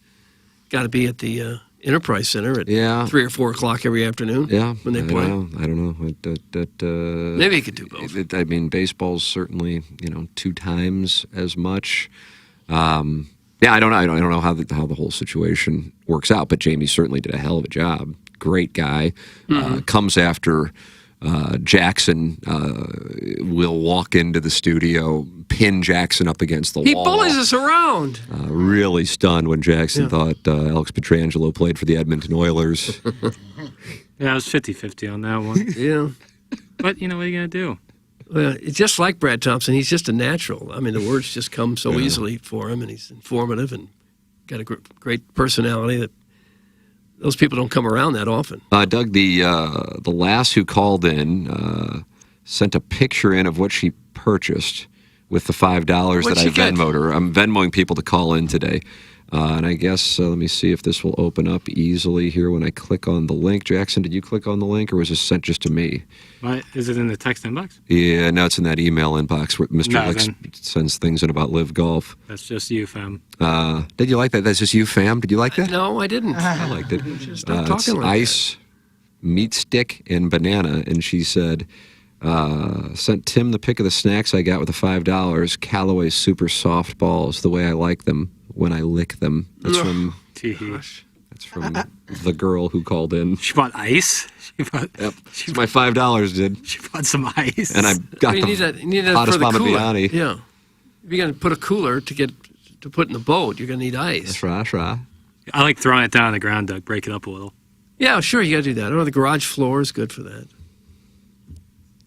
Speaker 5: got to be at the Enterprise Center at 3 or 4 o'clock every afternoon.
Speaker 3: Yeah,
Speaker 5: when they play.
Speaker 3: I don't know.
Speaker 5: Maybe he could do both.
Speaker 3: I mean, baseball's certainly 2 times as much. I don't know. I don't know how the whole situation works out, but Jamie certainly did a hell of a job. Great guy. Comes after Jackson. Will walk into the studio, pin Jackson up against the wall.
Speaker 5: He bullies us around.
Speaker 3: Really stunned when Jackson thought Alex Pietrangelo played for the Edmonton Oilers.
Speaker 1: Yeah, I was 50-50 on that one.
Speaker 5: Yeah.
Speaker 1: But, what are you going to do?
Speaker 5: Well, it's just like Brad Thompson. He's just a natural. I mean, the words just come so easily for him, and he's informative and got a great personality that those people don't come around that often.
Speaker 3: Doug, the lass who called in sent a picture in of what she purchased with the $5 that I Venmoed her. I'm Venmoing people to call in today. And I guess, let me see if this will open up easily here when I click on the link. Jackson, did you click on the link, or was this sent just to me?
Speaker 1: Is it in the text inbox?
Speaker 3: Yeah, no, it's in that email inbox where Mr. Lick sends things in about LIV Golf.
Speaker 1: That's just you, fam.
Speaker 3: Did you like that? That's just you, fam? Did you like that?
Speaker 5: No, I didn't.
Speaker 3: I liked it.
Speaker 5: Just not talking
Speaker 3: it's
Speaker 5: like
Speaker 3: ice, meat stick, and banana. And she said, sent Tim the pic of the snacks I got with the $5. Callaway super soft balls, the way I like them when I lick them. That's from the girl who called in.
Speaker 1: She bought ice?
Speaker 3: It's my $5, dude.
Speaker 1: She bought some ice.
Speaker 3: And I got
Speaker 5: you need that
Speaker 3: hottest
Speaker 5: for the
Speaker 3: Mama
Speaker 5: cooler.
Speaker 3: Biani.
Speaker 5: Yeah. If you're going to put a cooler to put in the boat, you're going to need ice.
Speaker 3: That's right.
Speaker 1: I like throwing it down on the ground, Doug. Break it up a little.
Speaker 5: Yeah, sure, you got to do that. Or the garage floor is good for that.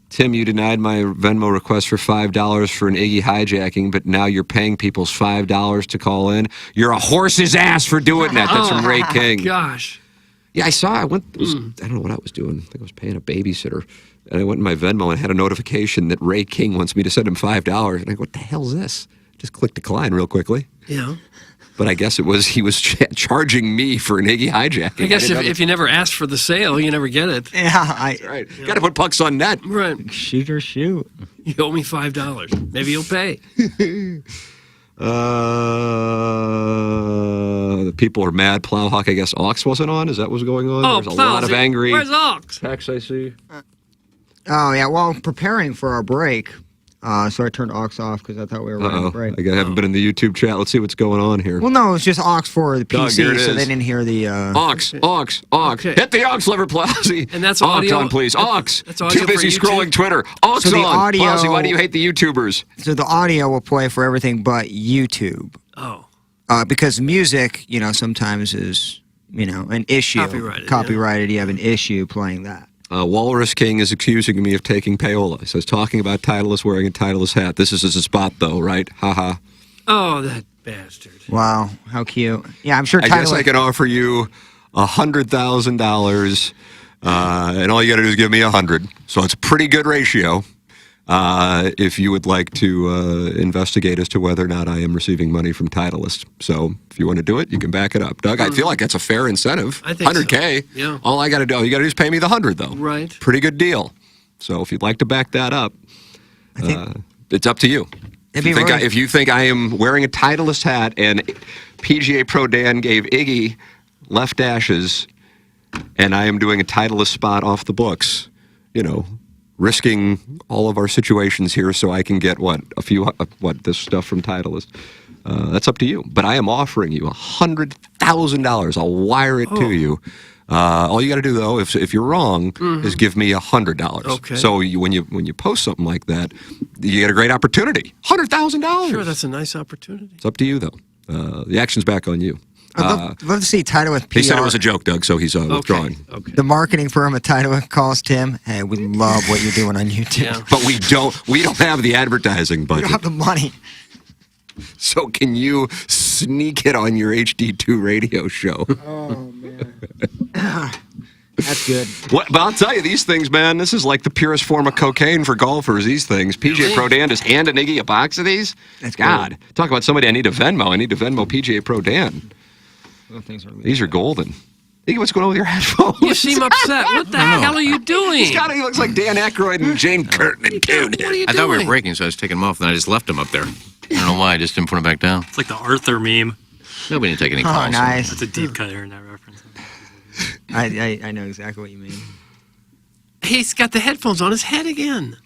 Speaker 3: Tim, you denied my Venmo request for $5 for an Iggy hijacking, but now you're paying people's $5 to call in. You're a horse's ass for doing that. That's from Ray King.
Speaker 5: Gosh.
Speaker 3: Yeah, I saw. I don't know what I was doing. I think I was paying a babysitter. And I went in my Venmo and had a notification that Ray King wants me to send him $5. And I go, what the hell is this? Just click decline real quickly.
Speaker 5: Yeah.
Speaker 3: But I guess he was charging me for an Iggy hijacking.
Speaker 5: I guess if you never asked for the sale, you never get it.
Speaker 4: Yeah,
Speaker 3: That's right. Yeah. Got to put pucks on net.
Speaker 5: Right.
Speaker 4: Shoot or shoot.
Speaker 5: You owe me $5. Maybe you'll pay.
Speaker 3: The people are mad. Plowhawk, I guess Ox wasn't on. Is that what's going on?
Speaker 5: Oh,
Speaker 3: There's a lot of angry.
Speaker 5: Where's Ox?
Speaker 3: Texts I see.
Speaker 4: Oh, yeah. Well, preparing for our break. So I turned Ox off because I thought we were running a break.
Speaker 3: I haven't been in the YouTube chat. Let's see what's going on here.
Speaker 4: Well, no, it's just Ox for the
Speaker 3: Doug,
Speaker 4: PC, so they didn't hear the...
Speaker 3: Ox.
Speaker 5: Okay.
Speaker 3: Hit the Ox lever, Plowsy.
Speaker 5: And that's
Speaker 3: Ox
Speaker 5: audio.
Speaker 3: on, please. Ox.
Speaker 5: That's audio
Speaker 3: Too busy
Speaker 5: for YouTube?
Speaker 3: scrolling Twitter. Ox
Speaker 4: So the
Speaker 3: on.
Speaker 4: audio-
Speaker 3: Plowsy, why do you hate the YouTubers?
Speaker 4: So the audio will play for everything but YouTube.
Speaker 5: Oh.
Speaker 4: Because music, sometimes is, an issue.
Speaker 5: Copyrighted,
Speaker 4: You have an issue playing that.
Speaker 3: Walrus King is accusing me of taking payola. He says, talking about Titleist wearing a Titleist hat. This is a spot, though, right? Ha-ha.
Speaker 5: Oh, that bastard.
Speaker 4: Wow, how cute. Yeah, I'm sure
Speaker 3: I guess I can offer you $100,000, and all you got to do is give me 100. So it's a pretty good ratio. If you would like to investigate as to whether or not I am receiving money from Titleist. So if you want to do it, you can back it up. Doug, I feel like that's a fair incentive.
Speaker 5: I think
Speaker 3: $100K.
Speaker 5: So. Yeah.
Speaker 3: All I got to do is pay me the 100, though.
Speaker 5: Right.
Speaker 3: Pretty good deal. So if you'd like to back that up, it's up to you. If you think I am wearing a Titleist hat and PGA Pro Dan gave Iggy left dashes and I am doing a Titleist spot off the books, risking all of our situations here so I can get this stuff from Titleist. That's up to you. But I am offering you $100,000. I'll wire it to you. All you got to do, though, if you're wrong, is give me $100.
Speaker 5: Okay.
Speaker 3: So when you post something like that, you get a great opportunity. $100,000.
Speaker 5: Sure, that's a nice opportunity.
Speaker 3: It's up to you, though. The action's back on you.
Speaker 4: I'd love to see Titleist PR.
Speaker 3: He said it was a joke, Doug, so he's withdrawing.
Speaker 5: Okay.
Speaker 4: The marketing firm at Titleist calls Tim. Hey, we love what you're doing on YouTube.
Speaker 5: Yeah.
Speaker 3: But we don't have the advertising
Speaker 4: We
Speaker 3: budget.
Speaker 4: don't have the money.
Speaker 3: So can you sneak it on your HD2 radio show?
Speaker 4: Oh, man. That's good.
Speaker 3: But I'll tell you, these things, man, this is like the purest form of cocaine for golfers, these things. PGA Pro Dan just handed Iggy a box of these.
Speaker 4: That's
Speaker 3: God.
Speaker 4: cool.
Speaker 3: Talk about somebody I need to Venmo. I need to Venmo PGA Pro Dan.
Speaker 4: Well, things are
Speaker 3: These are golden. Iggy, what's going on with your headphones?
Speaker 5: You seem upset. What the hell are you doing?
Speaker 3: He looks like Dan Aykroyd and Jane Curtin and Coon.
Speaker 5: What are you
Speaker 6: I thought we
Speaker 5: doing?
Speaker 6: were breaking, so I was taking them off, and I just left them up there. I don't know why. I just didn't put them back down.
Speaker 1: It's like the Arthur meme.
Speaker 6: Nobody didn't take any calls.
Speaker 4: Oh, nice.
Speaker 1: That's a deep cut here in that reference.
Speaker 4: I know exactly what you mean.
Speaker 5: He's got the headphones on his head again.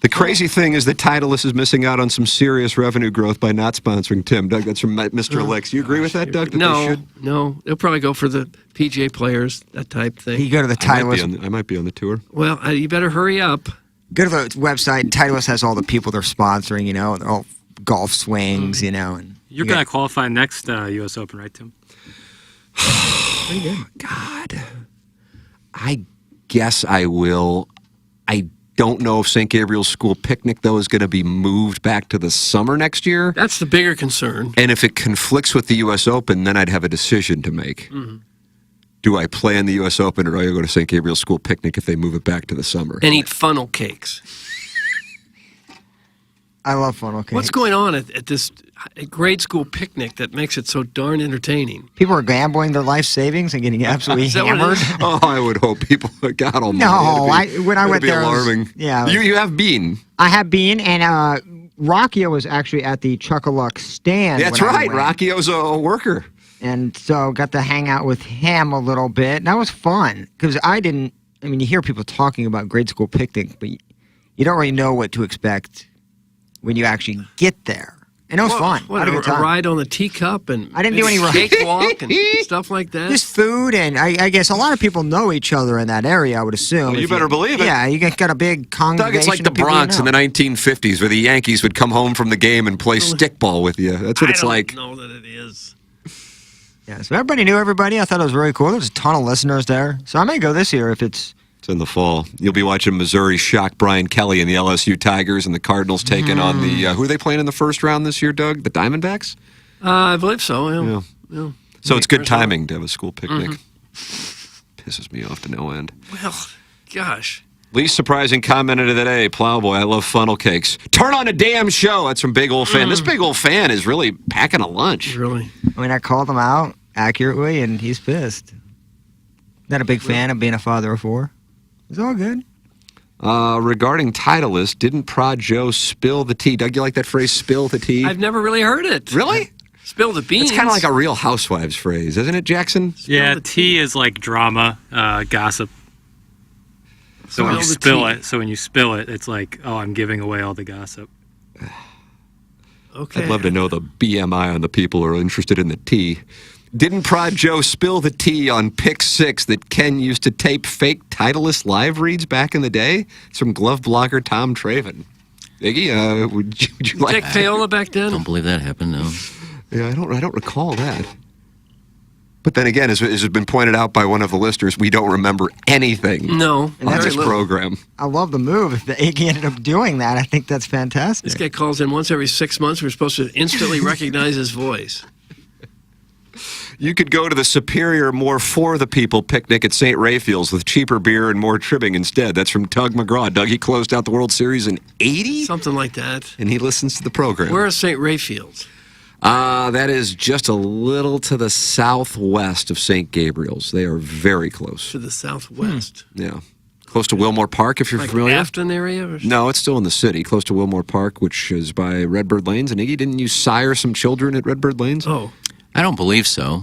Speaker 3: The crazy thing is that Titleist is missing out on some serious revenue growth by not sponsoring Tim. Doug, that's from Mr. Licks. You agree with that, Doug? That they should?
Speaker 5: No. They'll probably go for the PGA players, that type thing.
Speaker 4: You go to the Titleist.
Speaker 3: I might be on the tour.
Speaker 5: Well, you better hurry up.
Speaker 4: Go to the website. Titleist has all the people they're sponsoring. You know, they're all golf swings. You know, and
Speaker 1: You're going to qualify next U.S. Open, right, Tim?
Speaker 4: pretty good.
Speaker 3: God. I guess I will. I don't know if St. Gabriel's School Picnic, though, is going to be moved back to the summer next year.
Speaker 5: That's the bigger concern.
Speaker 3: And if it conflicts with the U.S. Open, then I'd have a decision to make.
Speaker 5: Mm-hmm.
Speaker 3: Do I play in the U.S. Open, or do I go to St. Gabriel's School Picnic if they move it back to the summer?
Speaker 5: And eat funnel cakes.
Speaker 4: I love funnel cakes.
Speaker 5: What's going on at this grade school picnic that makes it so darn entertaining?
Speaker 4: People are gambling their life savings and getting absolutely
Speaker 5: Is that what it
Speaker 4: hammered.
Speaker 5: is?
Speaker 3: Oh, I would hope people. God almighty.
Speaker 4: No, when I went there,
Speaker 3: alarming.
Speaker 4: Yeah,
Speaker 3: You have been.
Speaker 4: I have been, and Rockio was actually at the Chuck-a-Luck stand.
Speaker 3: That's
Speaker 4: when I
Speaker 3: right.
Speaker 4: went.
Speaker 3: Rockio's a worker.
Speaker 4: And so got to hang out with him a little bit. And that was fun because you hear people talking about grade school picnic, but you don't really know what to expect when you actually get there. And it was fun. I
Speaker 5: What,
Speaker 4: had a
Speaker 5: a
Speaker 4: good time.
Speaker 5: ride on the teacup and
Speaker 4: I didn't do any rides.
Speaker 5: cakewalk and stuff like that?
Speaker 4: Just food, and I guess a lot of people know each other in that area, I would assume.
Speaker 3: Well, you
Speaker 4: If
Speaker 3: better believe it.
Speaker 4: Yeah, you got a big congregation.
Speaker 3: Doug, it's like the
Speaker 4: of people you
Speaker 3: Bronx in
Speaker 4: know.
Speaker 3: the 1950s where the Yankees would come home from the game and play stickball with you. That's what it's like.
Speaker 5: I don't know that it is.
Speaker 4: Yeah, so everybody knew everybody. I thought it was really cool. There was a ton of listeners there. So I may go this year if it's...
Speaker 3: It's in the fall. You'll be watching Missouri shock Brian Kelly and the LSU Tigers, and the Cardinals taking on the... who are they playing in the first round this year, Doug? The Diamondbacks?
Speaker 5: I believe so. Yeah.
Speaker 3: So it's good timing to have a school picnic.
Speaker 5: Mm-hmm.
Speaker 3: Pisses me off to no end.
Speaker 5: Well, gosh.
Speaker 3: Least surprising comment of the day, Plowboy, I love funnel cakes. Turn on a damn show. That's from Big Old Fan. This Big Old Fan is really packing a lunch.
Speaker 5: Really?
Speaker 4: I called him out accurately, and he's pissed. Not a big fan of being a father of four. It's all good.
Speaker 3: Regarding Titleist, didn't Prod Joe spill the tea? Doug, you like that phrase, spill the tea?
Speaker 5: I've never really heard it.
Speaker 3: Really?
Speaker 5: Spill the beans.
Speaker 3: It's kind of like a Real Housewives phrase, isn't it, Jackson?
Speaker 1: Yeah, tea is like drama, gossip. So when you spill it, it's like, oh, I'm giving away all the gossip.
Speaker 5: Okay.
Speaker 3: I'd love to know the BMI on the people who are interested in the tea. Didn't Prod Joe spill the tea on Pick 6 that Ken used to tape fake Titleist live reads back in the day? It's from glove blogger Tom Traven. Iggy, would you like
Speaker 5: Take payola back then?
Speaker 6: Don't believe that happened, no.
Speaker 3: Yeah, I don't recall that. But then again, as has been pointed out by one of the listeners, we don't remember anything
Speaker 5: No.
Speaker 3: on this program.
Speaker 4: I love the move. If the Iggy ended up doing that, I think that's fantastic.
Speaker 5: This guy calls in once every 6 months. We're supposed to instantly recognize his voice.
Speaker 3: You could go to the superior, more for-the-people picnic at St. Rayfield's with cheaper beer and more trimming instead. That's from Doug McGraw. Doug, he closed out the World Series in 80?
Speaker 5: Something like that.
Speaker 3: And he listens to the program.
Speaker 5: Where is St. Rayfield's?
Speaker 3: That is just a little to the southwest of St. Gabriel's. They are very close.
Speaker 5: To the southwest.
Speaker 3: Yeah. Close to Wilmore Park, if you're
Speaker 5: Like
Speaker 3: familiar.
Speaker 5: Afton area? Or
Speaker 3: No, it's still in the city, close to Wilmore Park, which is by Redbird Lanes. And Iggy, didn't you sire some children at Redbird Lanes?
Speaker 5: Oh.
Speaker 6: I don't believe so.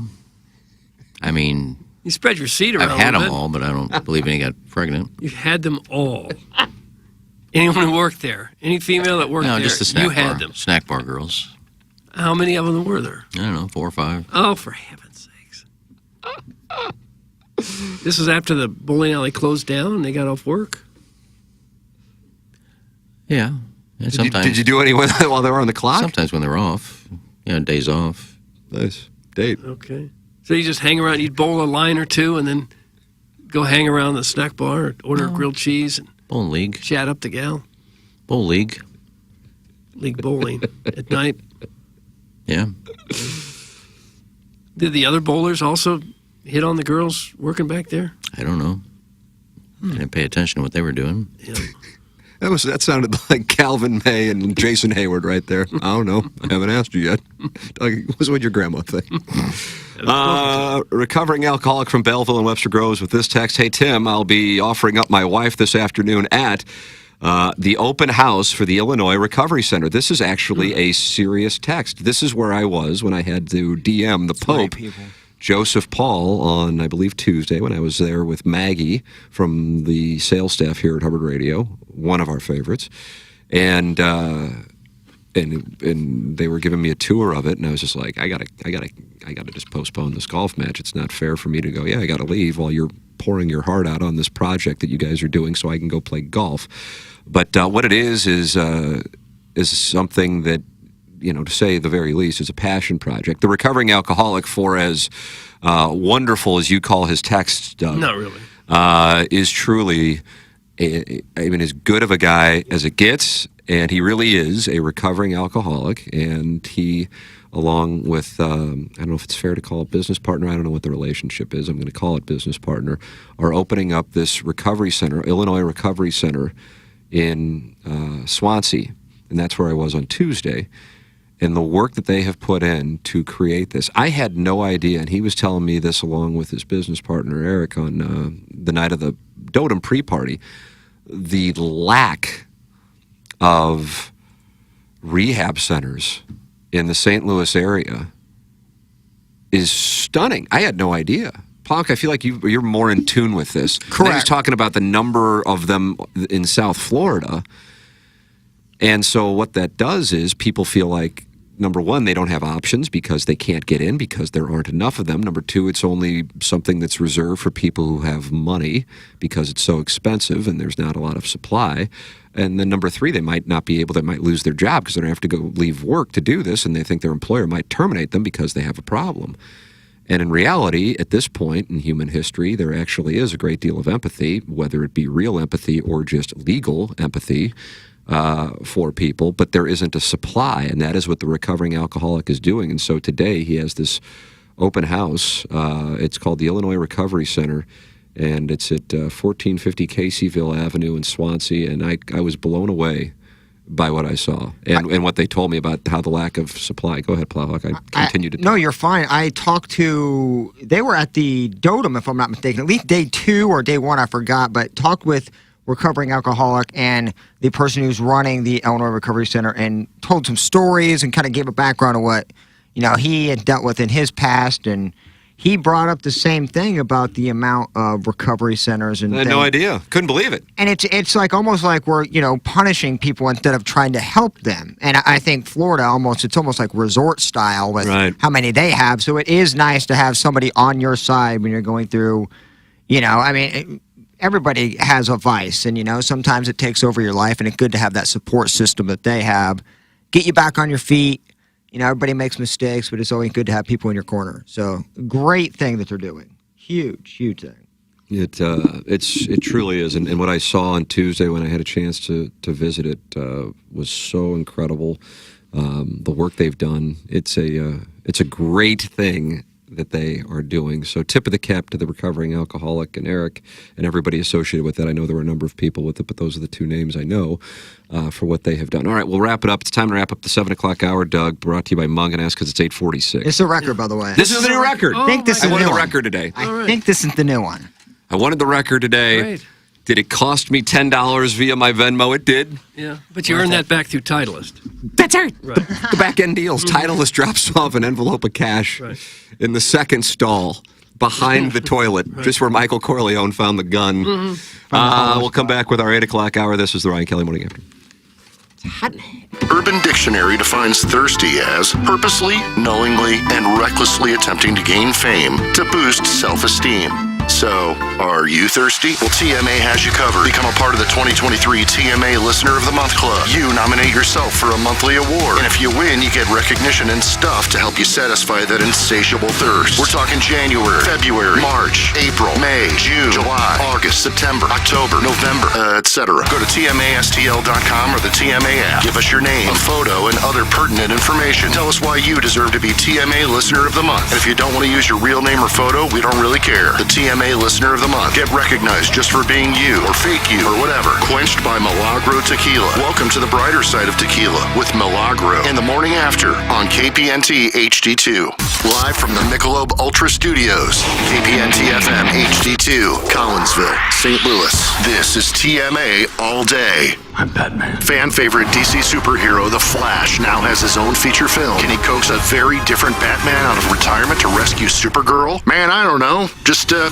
Speaker 6: I mean,
Speaker 5: You spread your seed around
Speaker 6: I've had
Speaker 5: a
Speaker 6: them
Speaker 5: bit.
Speaker 6: all, but I don't believe any got pregnant.
Speaker 5: You had them all. Anyone who worked there, any female that worked
Speaker 6: No,
Speaker 5: there,
Speaker 6: just the snack
Speaker 5: you
Speaker 6: bar.
Speaker 5: had them.
Speaker 6: Snack bar girls.
Speaker 5: How many of them were there?
Speaker 6: I don't know, 4 or 5.
Speaker 5: Oh, for heaven's sakes. This was after the bowling alley closed down and they got off work?
Speaker 6: Yeah. And sometimes,
Speaker 3: Did you do any while they were on the clock?
Speaker 6: Sometimes when they're off. Days off.
Speaker 3: Nice. Date.
Speaker 5: Okay. So you just hang around, you'd bowl a line or two and then go hang around the snack bar, order grilled cheese, and
Speaker 6: Bowling league.
Speaker 5: chat up the gal.
Speaker 6: Bowl league.
Speaker 5: League bowling at night.
Speaker 6: Yeah.
Speaker 5: Did the other bowlers also hit on the girls working back there?
Speaker 6: I don't know. I didn't pay attention to what they were doing.
Speaker 5: Yeah.
Speaker 3: That sounded like Calvin May and Jason Hayward right there. I don't know. I haven't asked you yet. What's your grandma thing? Recovering alcoholic from Belleville and Webster Groves with this text. Hey, Tim, I'll be offering up my wife this afternoon at the open house for the Illinois Recovery Center. This is actually a serious text. This is where I was when I had to DM the Pope, Joseph Paul, on, I believe, Tuesday, when I was there with Maggie from the sales staff here at Hubbard Radio, one of our favorites. And they were giving me a tour of it, and I was just like, I gotta just postpone this golf match. It's not fair for me to go, I gotta leave while you're pouring your heart out on this project that you guys are doing so I can go play golf. But what it is something that, to say the very least, is a passion project. The recovering alcoholic, for as wonderful as you call his text, Doug,
Speaker 5: not really,
Speaker 3: is truly, as good of a guy as it gets, and he really is a recovering alcoholic, and he, along with, I don't know if it's fair to call it business partner, I don't know what the relationship is, I'm going to call it business partner, are opening up this recovery center, Illinois Recovery Center, in Swansea, and that's where I was on Tuesday. And the work that they have put in to create this, I had no idea, and he was telling me this along with his business partner Eric on the night of the Dotem pre-party, the lack of rehab centers in the St. Louis area is stunning. I had no idea. Plonk, I feel like you're more in tune with this.
Speaker 4: Correct.
Speaker 3: He's talking about the number of them in South Florida. And so what that does is people feel like, number one, they don't have options because they can't get in because there aren't enough of them. Number two, it's only something that's reserved for people who have money because it's so expensive and there's not a lot of supply. And then number three, they might lose their job because they're going to have to go leave work to do this, and they think their employer might terminate them because they have a problem. And in reality, at this point in human history, there actually is a great deal of empathy, whether it be real empathy or just legal empathy, for people, but there isn't a supply, and that is what the recovering alcoholic is doing. And so today he has this open house. It's called the Illinois Recovery Center, and it's at 1450 Caseyville Avenue in Swansea, and I was blown away by what I saw and what they told me about how the lack of supply. Go ahead, Plowhawk. I continue to talk.
Speaker 4: No, you're fine. They were at the Dotem, if I'm not mistaken, at least day 2 or day 1, I forgot, but talked with recovering alcoholic and the person who's running the Illinois Recovery Center, and told some stories and kind of gave a background of what he had dealt with in his past, and he brought up the same thing about the amount of recovery centers and
Speaker 3: I had no idea. Couldn't believe it.
Speaker 4: And it's like almost like we're punishing people instead of trying to help them. And I think Florida it's almost like resort style with how many they have. So it is nice to have somebody on your side when you're going through. Everybody has a vice, and sometimes it takes over your life, and it's good to have that support system that they have. Get you back on your feet. Everybody makes mistakes, but it's always good to have people in your corner. So, great thing that they're doing. Huge, huge thing.
Speaker 3: It truly is, and what I saw on Tuesday when I had a chance to visit it was so incredible. The work they've done, it's a great thing that they are doing. So tip of the cap to the recovering alcoholic and Eric and everybody associated with that. I know there were a number of people with it, but those are the two names I know for what they have done. All right, we'll wrap it up. It's time to wrap up the 7 o'clock hour, Doug, brought to you by Munganess because it's 8:46.
Speaker 4: It's a record, by the way.
Speaker 3: This is the new record.
Speaker 4: I think this is
Speaker 3: I wanted
Speaker 4: the
Speaker 3: the
Speaker 4: new
Speaker 3: record today.
Speaker 4: I think this is the new one.
Speaker 3: I wanted the record today.
Speaker 5: Great.
Speaker 3: Did it cost me $10 via my Venmo? It did.
Speaker 5: Yeah, but you earned that back through Titleist.
Speaker 3: That's right.
Speaker 5: Right.
Speaker 3: The back end deals. Titleist drops off an envelope of cash in the second stall behind the toilet, just where Michael Corleone found the gun. We'll come back with our 8 o'clock hour. This is the Ryan Kelly Morning After.
Speaker 2: Urban Dictionary defines thirsty as purposely, knowingly, and recklessly attempting to gain fame to boost self-esteem. So, are you thirsty? Well, TMA has you covered. Become a part of the 2023 TMA Listener of the Month Club. You nominate yourself for a monthly award. And if you win, you get recognition and stuff to help you satisfy that insatiable thirst. We're talking January, February, March, April, May, June, July, August, September, October, November, etc. Go to TMASTL.com or the TMA app. Give us your name, a photo, and other pertinent information. Tell us why you deserve to be TMA Listener of the Month. And if you don't want to use your real name or photo, we don't really care. The TMA TMA Listener of the Month. Get recognized just for being you or fake you or whatever. Quenched by Milagro Tequila. Welcome to the brighter side of tequila with Milagro in the morning after on KPNT HD2. Live from the Michelob Ultra Studios. KPNT FM HD2, Collinsville, St. Louis. This is TMA All Day.
Speaker 9: I'm Batman.
Speaker 2: Fan favorite DC superhero The Flash now has his own feature film. Can he coax a very different Batman out of retirement to rescue Supergirl? Man, I don't know. Just go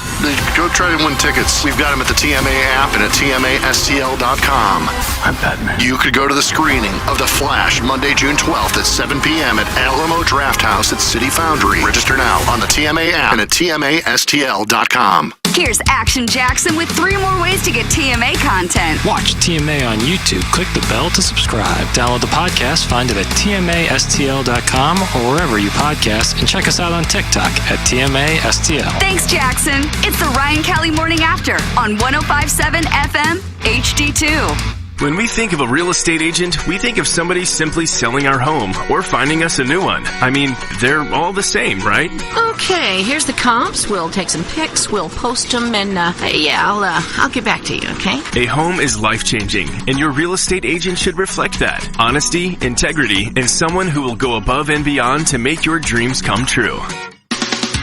Speaker 2: try to win tickets. We've got him at the TMA app and at TMASTL.com.
Speaker 9: I'm Batman.
Speaker 2: You could go to the screening of The Flash Monday, June 12th at 7 p.m. at Alamo Draft House at City Foundry. Register now on the TMA app and at TMASTL.com.
Speaker 14: Here's Action Jackson with 3 more ways to get TMA content.
Speaker 1: Watch TMA on YouTube. Click the bell to subscribe. Download the podcast. Find it at TMASTL.com or wherever you podcast. And check us out on TikTok at TMASTL.
Speaker 14: Thanks, Jackson. It's the Ryan Kelly Morning After on 105.7 FM HD2.
Speaker 15: When we think of a real estate agent, we think of somebody simply selling our home or finding us a new one. I mean, they're all the same, right?
Speaker 16: Okay, here's the comps. We'll take some pics, we'll post them, and I'll get back to you, okay?
Speaker 15: A home is life-changing, and your real estate agent should reflect that. Honesty, integrity, and someone who will go above and beyond to make your dreams come true.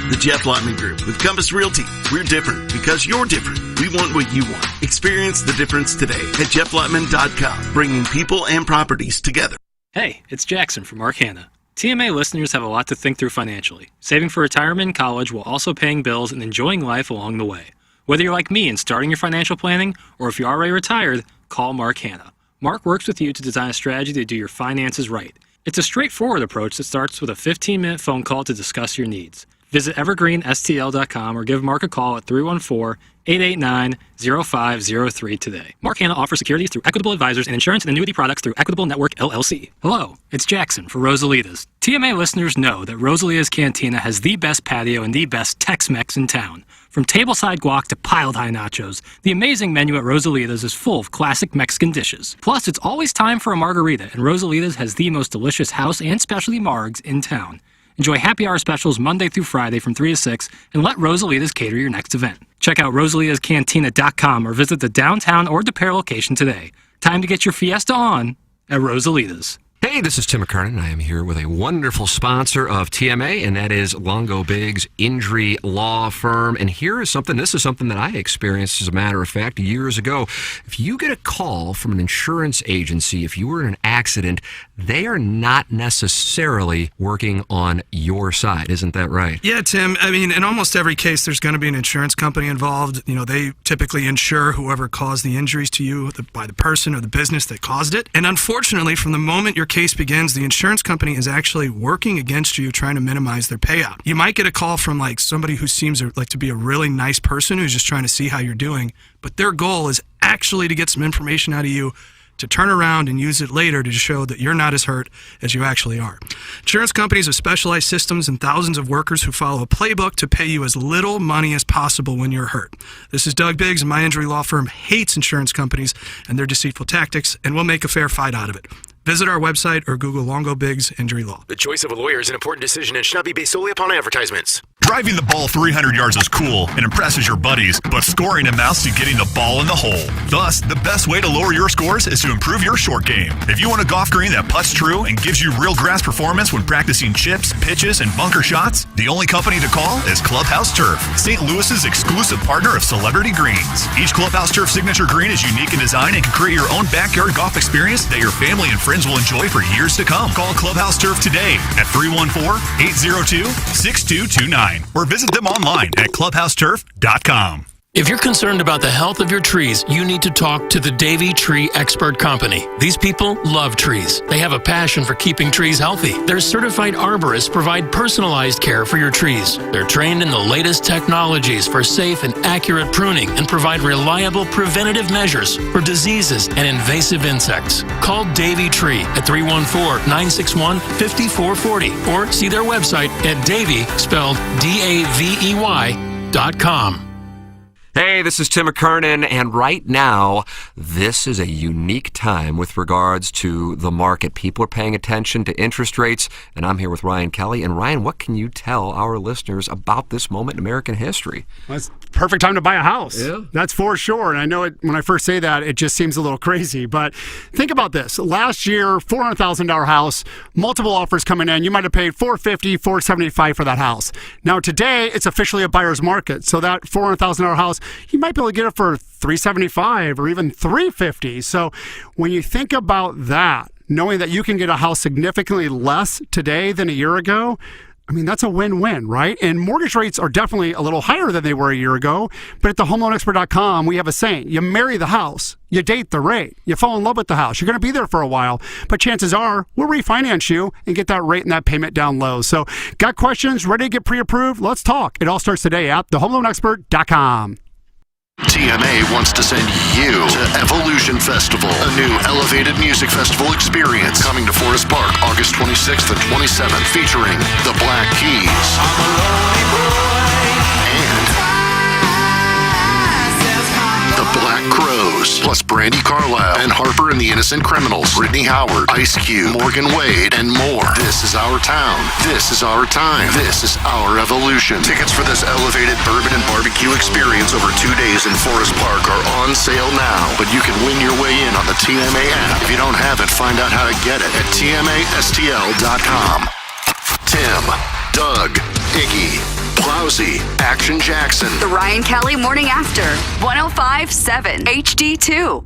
Speaker 17: The Jeff Lottman Group with Compass Realty. We're different because you're different. We want what you want. Experience the difference today at jefflottman.com, bringing people and properties together.
Speaker 1: Hey, it's Jackson from Mark Hanna. TMA listeners have a lot to think through financially. Saving for retirement and college while also paying bills and enjoying life along the way. Whether you're like me and starting your financial planning, or if you're already retired, call Mark Hanna. Mark works with you to design a strategy to do your finances right. It's a straightforward approach that starts with a 15-minute phone call to discuss your needs. Visit evergreenstl.com or give Mark a call at 314-889-0503 today. Mark Hanna offers securities through Equitable Advisors and insurance and annuity products through Equitable Network, LLC. Hello, it's Jackson for Rosalita's. TMA listeners know that Rosalita's Cantina has the best patio and the best Tex-Mex in town. From tableside guac to piled high nachos, the amazing menu at Rosalita's is full of classic Mexican dishes. Plus, it's always time for a margarita, and Rosalita's has the most delicious house and specialty margs in town. Enjoy happy hour specials Monday through Friday from 3 to 6 and let Rosalita's cater your next event. Check out rosalitascantina.com or visit the downtown or DePere location today. Time to get your fiesta on at Rosalita's.
Speaker 3: Hey, this is Tim McKernan. I am here with a wonderful sponsor of TMA, and that is Longo Biggs Injury Law Firm. And this is something that I experienced, as a matter of fact, years ago. If you get a call from an insurance agency, if you were in an accident, they are not necessarily working on your side. Isn't that right?
Speaker 18: Yeah, Tim. I mean, in almost every case, there's going to be an insurance company involved. You know, they typically insure whoever caused the injuries to you by the person or the business that caused it. And unfortunately, from the moment your case begins, the insurance company is actually working against you, trying to minimize their payout. You might get a call from like somebody who seems like to be a really nice person who's just trying to see how you're doing, but their goal is actually to get some information out of you to turn around and use it later to show that you're not as hurt as you actually are. Insurance companies have specialized systems and thousands of workers who follow a playbook to pay you as little money as possible when you're hurt. This is Doug Biggs, and my injury law firm hates insurance companies and their deceitful tactics, and we'll make a fair fight out of it. Visit our website or Google Longo Biggs Injury Law.
Speaker 19: The choice of a lawyer is an important decision and should not be based solely upon advertisements.
Speaker 20: Driving the ball 300 yards is cool and impresses your buddies, but scoring amounts to getting the ball in the hole. Thus, the best way to lower your scores is to improve your short game. If you want a golf green that putts true and gives you real grass performance when practicing chips, pitches, and bunker shots, the only company to call is Clubhouse Turf, St. Louis's exclusive partner of Celebrity Greens. Each Clubhouse Turf signature green is unique in design and can create your own backyard golf experience that your family and friends will enjoy for years to come. Call Clubhouse Turf today at 314-802-6229 or visit them online at clubhouseturf.com.
Speaker 21: If you're concerned about the health of your trees, you need to talk to the Davey Tree Expert Company. These people love trees. They have a passion for keeping trees healthy. Their certified arborists provide personalized care for your trees. They're trained in the latest technologies for safe and accurate pruning and provide reliable preventative measures for diseases and invasive insects. Call Davey Tree at 314-961-5440 or see their website at Davey, spelled Davey.com.
Speaker 3: Hey, this is Tim McKernan, and right now, this is a unique time with regards to the market. People are paying attention to interest rates, and I'm here with Ryan Kelly. And Ryan, what can you tell our listeners about this moment in American history?
Speaker 7: Well, it's the perfect time to buy a house.
Speaker 3: Yeah.
Speaker 7: That's for sure. And I know when I first say that, it just seems a little crazy. But think about this. Last year, $400,000 house, multiple offers coming in. You might have paid $450,000, $475,000 for that house. Now, today, it's officially a buyer's market. So that $400,000 house, you might be able to get it for $375,000 or even $350,000. So when you think about that, knowing that you can get a house significantly less today than a year ago, I mean, that's a win-win, right? And mortgage rates are definitely a little higher than they were a year ago. But at thehomeloanexpert.com, we have a saying: you marry the house, you date the rate, you fall in love with the house. You're going to be there for a while, but chances are we'll refinance you and get that rate and that payment down low. So got questions, ready to get pre-approved? Let's talk. It all starts today at thehomeloanexpert.com.
Speaker 2: TMA wants to send you to Evolution Festival, a new elevated music festival experience coming to Forest Park August 26th and 27th, featuring the Black Keys and the Black Crows, plus Brandy Carlisle and Harper and the Innocent Criminals, Brittany Howard, Ice Cube, Morgan Wade, and more. This is our town. This is our time. This is our evolution. Tickets for this elevated bourbon and barbecue experience over 2 days in Forest Park are on sale now, but you can win your way in on the TMA app. If you don't have it, find out how to get it at tmastl.com. Tim, Doug, Iggy, Plowsy, Action Jackson.
Speaker 14: The Ryan Kelly Morning After, 105.7 HD2.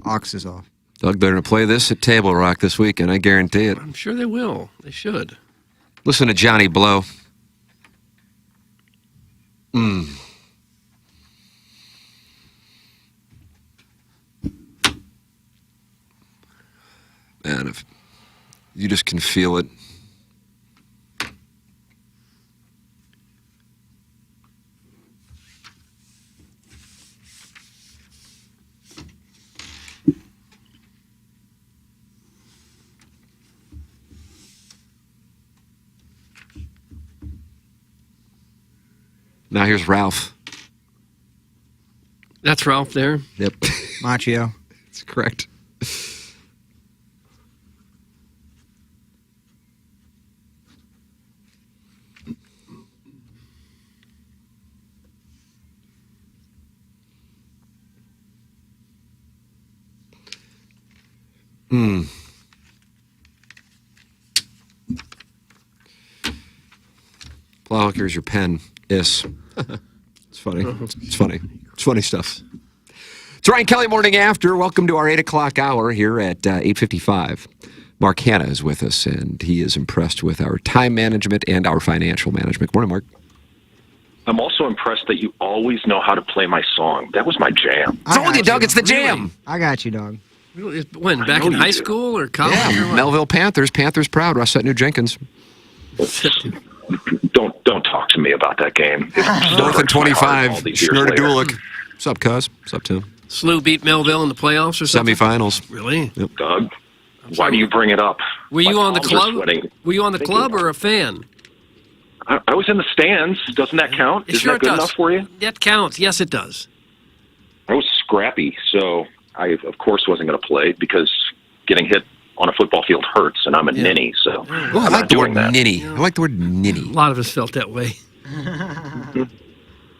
Speaker 4: Ox is off.
Speaker 3: Doug, they're going to play this at Table Rock this weekend, I guarantee it.
Speaker 5: I'm sure they will. They should.
Speaker 3: Listen to Johnny Blow. Man, if you just can feel it. Now here's Ralph.
Speaker 5: That's Ralph there?
Speaker 3: Yep.
Speaker 4: Machio.
Speaker 3: That's correct. Plow, here's your pen. Yes. It's funny. It's funny. It's funny stuff. It's Ryan Kelly Morning After. Welcome to our 8 o'clock hour here at 8:55. Mark Hanna is with us, and he is impressed with our time management and our financial management. Morning, Mark.
Speaker 22: I'm also impressed that you always know how to play my song. That was my jam.
Speaker 3: I told you, Doug, it's the jam.
Speaker 4: I got you, dog.
Speaker 5: When? Back in high school or college?
Speaker 3: Yeah,
Speaker 5: or what?
Speaker 3: Melville Panthers. Panthers proud. Rossett New Jenkins.
Speaker 22: Don't talk to me about that game.
Speaker 3: North and 25. Schnurda Dulick. What's up, cuz? What's up, Tim?
Speaker 5: SLU beat Melville in the playoffs or something?
Speaker 3: Semifinals.
Speaker 5: Really?
Speaker 3: Yep.
Speaker 22: Doug, why do you bring it up?
Speaker 5: Were you on the
Speaker 22: palms are
Speaker 5: club?
Speaker 22: sweating.
Speaker 5: Were you on the club or a fan?
Speaker 22: I was in the stands. Doesn't that count? Isn't
Speaker 5: Sure
Speaker 22: that
Speaker 5: it
Speaker 22: good
Speaker 5: does.
Speaker 22: enough for you?
Speaker 5: That counts. Yes, it does.
Speaker 22: I was scrappy, so I, of course, wasn't going to play because getting hit on a football field hurts, and I'm a ninny, so
Speaker 3: Oh, I
Speaker 22: I'm
Speaker 3: like
Speaker 22: not
Speaker 3: the word
Speaker 22: doing that.
Speaker 3: ninny. I like the word ninny.
Speaker 5: A lot of us felt that way.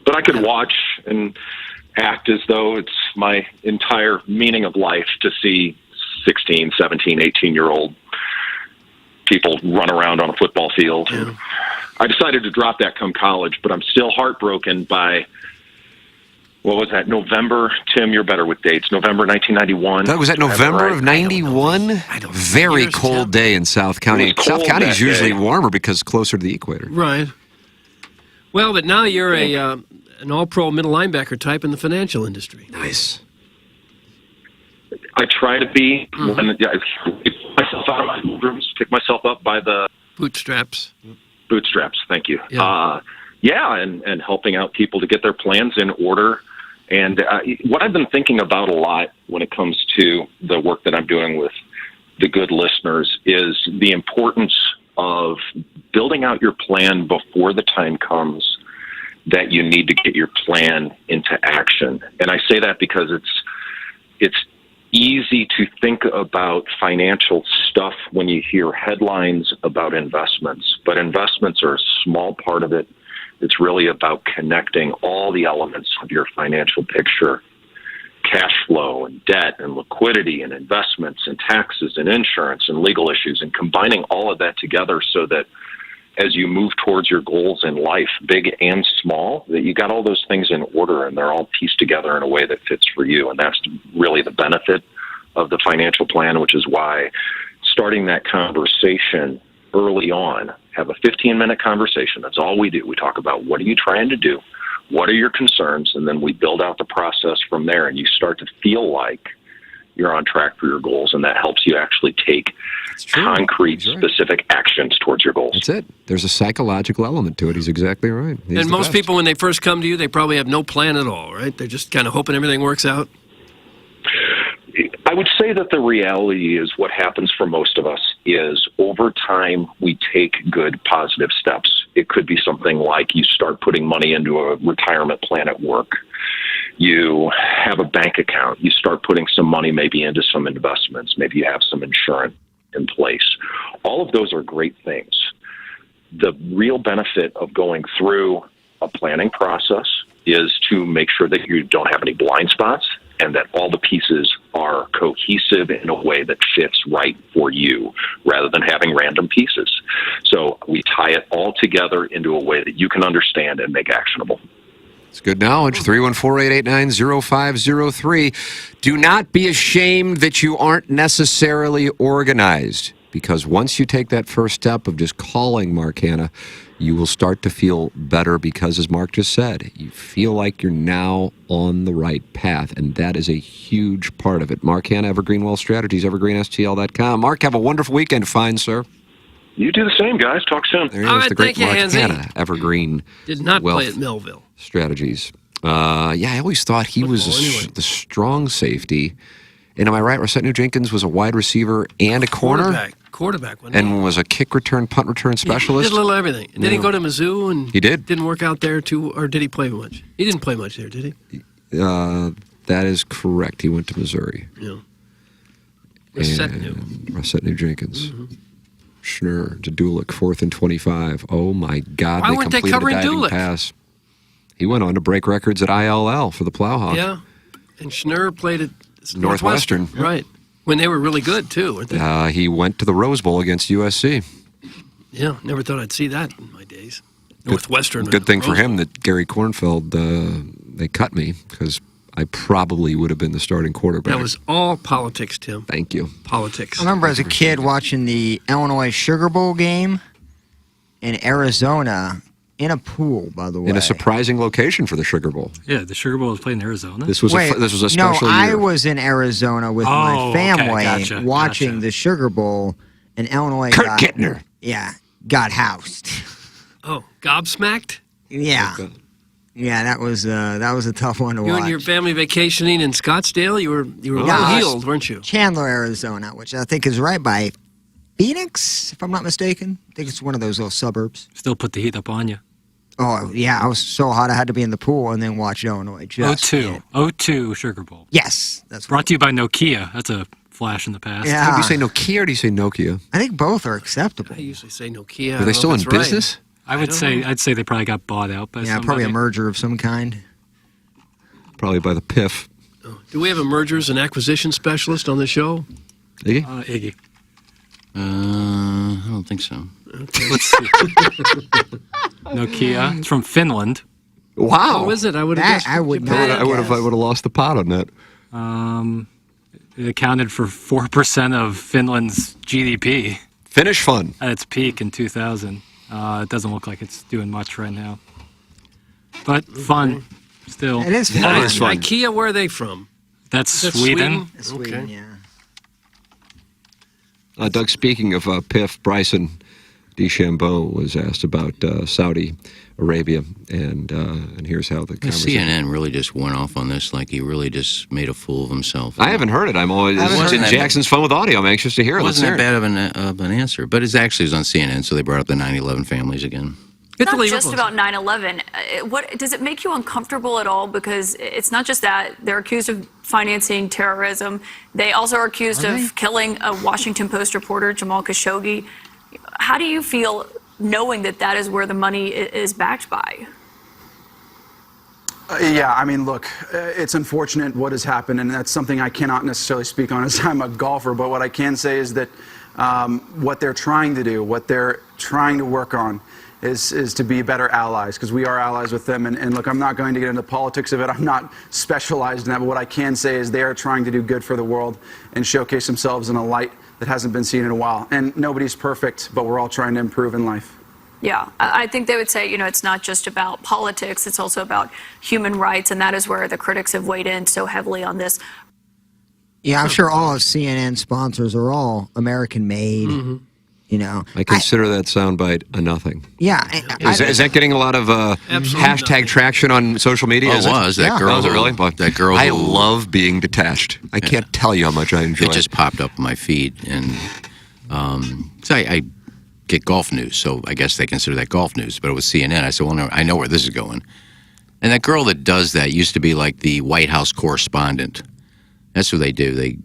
Speaker 22: But I could watch and act as though it's my entire meaning of life to see 16, 17, 18-year-old people run around on a football field.
Speaker 5: Yeah.
Speaker 22: I decided to drop that come college, but I'm still heartbroken by, what was that, November? Tim, you're better with dates. November 1991.
Speaker 3: That was that November of 91? Very cold day in South County.
Speaker 22: It was
Speaker 3: South
Speaker 22: cold
Speaker 3: County is
Speaker 22: that
Speaker 3: usually
Speaker 22: day.
Speaker 3: warmer because it's closer to the equator.
Speaker 5: Right. Well, but now you're an all-pro middle linebacker type in the financial industry.
Speaker 3: Nice.
Speaker 22: I try to be, and I pick myself out of my rooms, pick myself up by the
Speaker 5: bootstraps.
Speaker 22: Bootstraps, thank you.
Speaker 5: Yeah.
Speaker 22: And helping out people to get their plans in order. And what I've been thinking about a lot when it comes to the work that I'm doing with the good listeners is the importance of building out your plan before the time comes that you need to get your plan into action. And I say that because it's easy to think about financial stuff when you hear headlines about investments, but investments are a small part of it. It's really about connecting all the elements of your financial picture: cash flow and debt and liquidity and investments and taxes and insurance and legal issues, and combining all of that together so that as you move towards your goals in life, big and small, that you got all those things in order and they're all pieced together in a way that fits for you. And that's really the benefit of the financial plan, which is why starting that conversation early on, have a 15-minute conversation. That's all we do. We talk about what are you trying to do? What are your concerns? And then we build out the process from there, and you start to feel like you're on track for your goals, and that helps you actually take concrete, specific actions towards your goals.
Speaker 3: That's it. There's a psychological element to it. He's exactly right.
Speaker 5: And most people, when they first come to you, they probably have no plan at all, right? They're just kind of hoping everything works out.
Speaker 22: I would say that the reality is what happens for most of us is over time we take good positive steps. It could be something like you start putting money into a retirement plan at work. You have a bank account. You start putting some money maybe into some investments. Maybe you have some insurance in place. All of those are great things. The real benefit of going through a planning process is to make sure that you don't have any blind spots and that all the pieces are cohesive in a way that fits right for you rather than having random pieces. So we tie it all together into a way that you can understand and make actionable.
Speaker 3: It's good knowledge. 314-889-0503. Do not be ashamed that you aren't necessarily organized, because once you take that first step of just calling Mark Hanna, you will start to feel better because, as Mark just said, you feel like you're now on the right path, and that is a huge part of it. Mark Hanna, Evergreen Wealth Strategies, evergreenstl.com. Mark, have a wonderful weekend. Fine, sir.
Speaker 22: You do the same, guys. Talk soon.
Speaker 3: There is the great Mark Hanna, Evergreen
Speaker 5: Did not
Speaker 3: Wealth
Speaker 5: play at Melville.
Speaker 3: Strategies. I always thought he was the strong safety. And am I right? Rossetto Jenkins was a wide receiver and a corner?
Speaker 5: Quarterback.
Speaker 3: And was a kick return, punt return specialist?
Speaker 5: He did a little everything. And then he go to Mizzou and
Speaker 3: he didn't
Speaker 5: work out there too, or did he play much? He didn't play much there, did he?
Speaker 3: That is correct. He went to Missouri.
Speaker 5: Yeah.
Speaker 3: Rossetto Jenkins. Mm-hmm. Schnurr to Dulick, 4th and 25. Oh my God!
Speaker 5: Why weren't they covering Dulick?
Speaker 3: Pass. He went on to break records at ILL for the Plowhawk.
Speaker 5: Yeah, and Schnurr played at
Speaker 3: Northwestern.
Speaker 5: Right, when they were really good too, weren't they?
Speaker 3: He went to the Rose Bowl against USC.
Speaker 5: Yeah, never thought I'd see that in my days. Northwestern.
Speaker 3: Good thing for him that Gary Kornfeld, they cut me, because I probably would have been the starting quarterback.
Speaker 5: That was all politics, Tim.
Speaker 3: Thank you.
Speaker 5: Politics.
Speaker 4: I remember as a kid watching the Illinois Sugar Bowl game in Arizona in a pool, by the way.
Speaker 3: In a surprising location for the Sugar Bowl.
Speaker 1: Yeah, the Sugar Bowl was played in Arizona.
Speaker 3: This was a special year.
Speaker 4: I was in Arizona with my family watching the Sugar Bowl, and Illinois
Speaker 3: Kittner.
Speaker 4: Yeah, got housed.
Speaker 5: Oh, gobsmacked?
Speaker 4: Yeah. Yeah, that was a tough one to watch.
Speaker 5: You and your family vacationing in Scottsdale? You were well heeled, weren't you?
Speaker 4: Chandler, Arizona, which I think is right by Phoenix, if I'm not mistaken. I think it's one of those little suburbs.
Speaker 1: Still put the heat up on you.
Speaker 4: Oh, yeah, I was so hot I had to be in the pool and then watch Illinois.
Speaker 1: 02 Sugar Bowl.
Speaker 4: Yes. That's
Speaker 1: brought to you by Nokia. That's a flash in the past.
Speaker 4: Yeah.
Speaker 3: Do you say Nokia or do you say Nokia?
Speaker 4: I think both are acceptable.
Speaker 5: I usually say Nokia.
Speaker 3: Are they still in business?
Speaker 1: I'd say they probably got bought out by somebody.
Speaker 4: Yeah, probably a merger of some kind.
Speaker 3: Probably by the PIF.
Speaker 5: Oh. Do we have a mergers and acquisition specialist on the show?
Speaker 3: Iggy?
Speaker 1: Iggy.
Speaker 6: I don't think so.
Speaker 1: Okay. Let's see. Nokia. It's from Finland.
Speaker 3: Wow.
Speaker 5: Oh, is it? I would have guessed.
Speaker 3: I would have lost the pot on that.
Speaker 1: It accounted for 4% of Finland's GDP.
Speaker 3: Finnish fun.
Speaker 1: At its peak in 2000. It doesn't look like it's doing much right now. But fun, still.
Speaker 4: It is fun.
Speaker 1: It is fun.
Speaker 5: IKEA, where are they from?
Speaker 1: That's Sweden.
Speaker 4: Sweden, yeah.
Speaker 3: Doug, speaking of PIF, Bryson DeChambeau was asked about Saudi Arabia, and here's how the conversation...
Speaker 6: CNN really just went off on this, like he really just made a fool of himself.
Speaker 3: I haven't heard it. It's in Jackson's phone with audio. I'm anxious to hear it.
Speaker 6: It wasn't that bad of an answer, but it actually was on CNN, so they brought up the 9/11 families again.
Speaker 5: Hit
Speaker 8: It's
Speaker 5: the
Speaker 8: not
Speaker 5: lever
Speaker 8: just
Speaker 5: button.
Speaker 8: about 9/11. What does it make you uncomfortable at all? Because it's not just that they're accused of financing terrorism. They also are accused of killing a Washington Post reporter, Jamal Khashoggi. How do you feel knowing that that is where the money is backed by?
Speaker 10: Yeah, I mean, look, it's unfortunate what has happened, and that's something I cannot necessarily speak on as I'm a golfer, but what I can say is that what they're trying to do, what they're trying to work on is to be better allies, because we are allies with them. And look, I'm not going to get into politics of it. I'm not specialized in that, but what I can say is they are trying to do good for the world and showcase themselves in a light that hasn't been seen in a while. And nobody's perfect, but we're all trying to improve in life.
Speaker 8: Yeah, I think they would say, it's not just about politics, it's also about human rights, and that is where the critics have weighed in so heavily on this.
Speaker 4: Yeah, I'm sure all of CNN sponsors are all American-made.
Speaker 5: Mm-hmm.
Speaker 3: I consider that soundbite a nothing.
Speaker 4: Yeah.
Speaker 3: Is that getting a lot of hashtag traction on social media?
Speaker 6: Oh,
Speaker 3: Is
Speaker 6: it was. That girl.
Speaker 3: Was it really?
Speaker 6: That girl.
Speaker 3: I love being detached. I can't tell you how much I enjoy it.
Speaker 6: It just popped up on my feed. And so I get golf news, so I guess they consider that golf news. But it was CNN. I said, well, no, I know where this is going. And that girl that does that used to be like the White House correspondent. That's what they do. They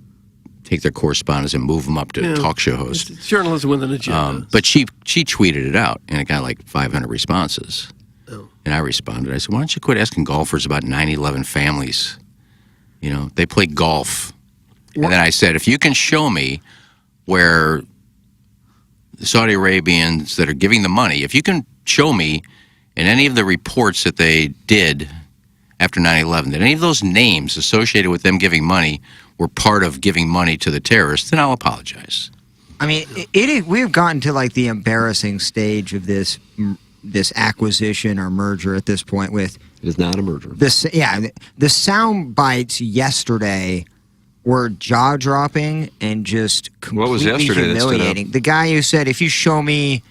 Speaker 6: take their correspondents and move them up to talk show hosts.
Speaker 5: It's journalism with an agenda.
Speaker 6: But she tweeted it out, and it got like 500 responses. Oh. And I responded. I said, why don't you quit asking golfers about 9/11 families? They play golf. And then I said, if you can show me where the Saudi Arabians that are giving the money, if you can show me in any of the reports that they did after 9/11, that any of those names associated with them giving money were part of giving money to the terrorists, then I'll apologize.
Speaker 4: I mean, we've gotten to like the embarrassing stage of this acquisition or merger at this point. With
Speaker 3: it is not a merger.
Speaker 4: The sound bites yesterday were jaw dropping and just completely humiliating. The guy who said, "If you show me,"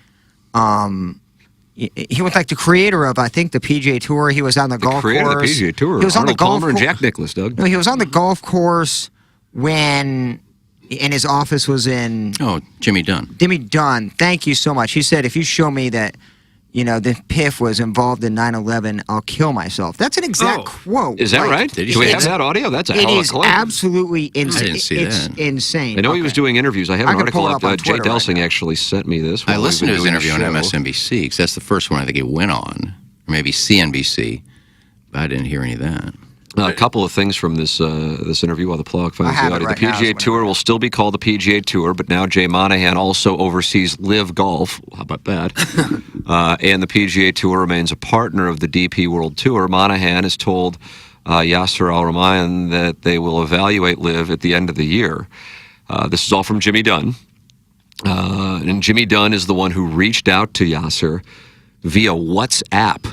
Speaker 4: he was like the creator of, I think, the PGA Tour. He was on the golf course.
Speaker 3: The creator of the PGA Tour.
Speaker 4: He was on the golf
Speaker 3: Palmer and Jack Nicklaus, Doug.
Speaker 4: No, he was on the golf course when, and his office was in.
Speaker 6: Oh, Jimmy Dunn.
Speaker 4: Jimmy Dunn. Thank you so much. He said, if you show me that, the PIF was involved in 9/11, I'll kill myself. That's an exact quote.
Speaker 3: Is that right? Do we have that audio? That's a hell of a claim.
Speaker 4: It is absolutely insane.
Speaker 6: I didn't see
Speaker 4: it's
Speaker 6: that.
Speaker 4: insane.
Speaker 3: I know he was doing interviews. I have an article up. Jay
Speaker 4: Twitter
Speaker 3: Delsing actually sent me this.
Speaker 6: I listened to his interview on MSNBC because that's the first one I think he went on, or maybe CNBC, but I didn't hear any of that.
Speaker 3: A couple of things from this interview while the plug finds the audio. The PGA Tour will still be called the PGA Tour, but now Jay Monahan also oversees LIV Golf. How about that? And the PGA Tour remains a partner of the DP World Tour. Monahan has told Yasser Al-Rumayyan that they will evaluate LIV at the end of the year. This is all from Jimmy Dunn. And Jimmy Dunn is the one who reached out to Yasser via WhatsApp.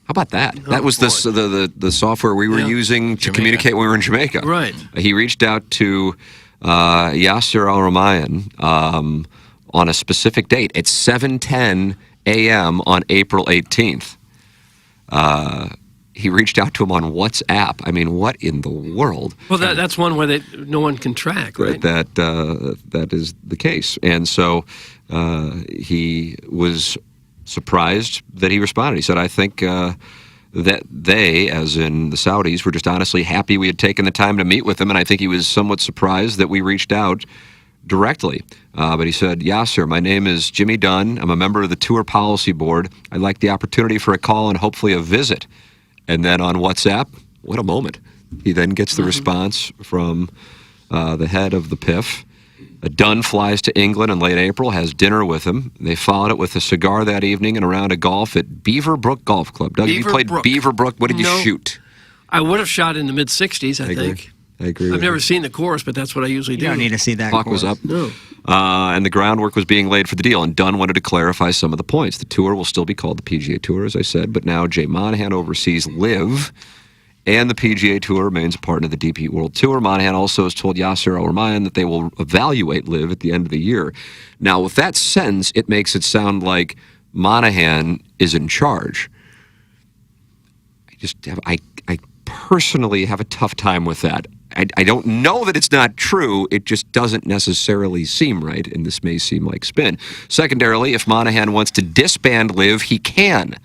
Speaker 3: How about that? That was the software we were using to communicate when we were in Jamaica.
Speaker 5: Right.
Speaker 3: He reached out to Yasser Al-Rumayyan on a specific date at 7:10 a.m. on April 18th. He reached out to him on WhatsApp. I mean, what in the world?
Speaker 5: Well, that's one way no one can track, right?
Speaker 3: That is the case. And so he was surprised that he responded. He said, I think that they, as in the Saudis, were just honestly happy we had taken the time to meet with him, and I think he was somewhat surprised that we reached out directly. But he said, Yasser, my name is Jimmy Dunn. I'm a member of the Tour Policy Board. I'd like the opportunity for a call and hopefully a visit. And then on WhatsApp, what a moment. He then gets the response from the head of the PIF. Dunn flies to England in late April, has dinner with him. They followed it with a cigar that evening and a round of golf at Beaverbrook Golf Club. Doug, you played Beaverbrook. What did you shoot?
Speaker 5: I would have shot in the mid-60s, I think.
Speaker 3: I agree.
Speaker 5: I've never seen the course, but that's what I usually do.
Speaker 4: You don't need to see that
Speaker 3: Clock
Speaker 4: course.
Speaker 3: was up.
Speaker 5: No.
Speaker 3: And the groundwork was being laid for the deal. And Dunn wanted to clarify some of the points. The tour will still be called the PGA Tour, as I said, but now Jay Monahan oversees LIV, and the PGA Tour remains a partner of the DP World Tour. Monahan also has told Yasser Al-Rumayyan that they will evaluate LIV at the end of the year. Now, with that sentence, it makes it sound like Monahan is in charge. I personally have a tough time with that. I don't know that it's not true. It just doesn't necessarily seem right, and this may seem like spin. Secondarily, if Monahan wants to disband LIV, he can.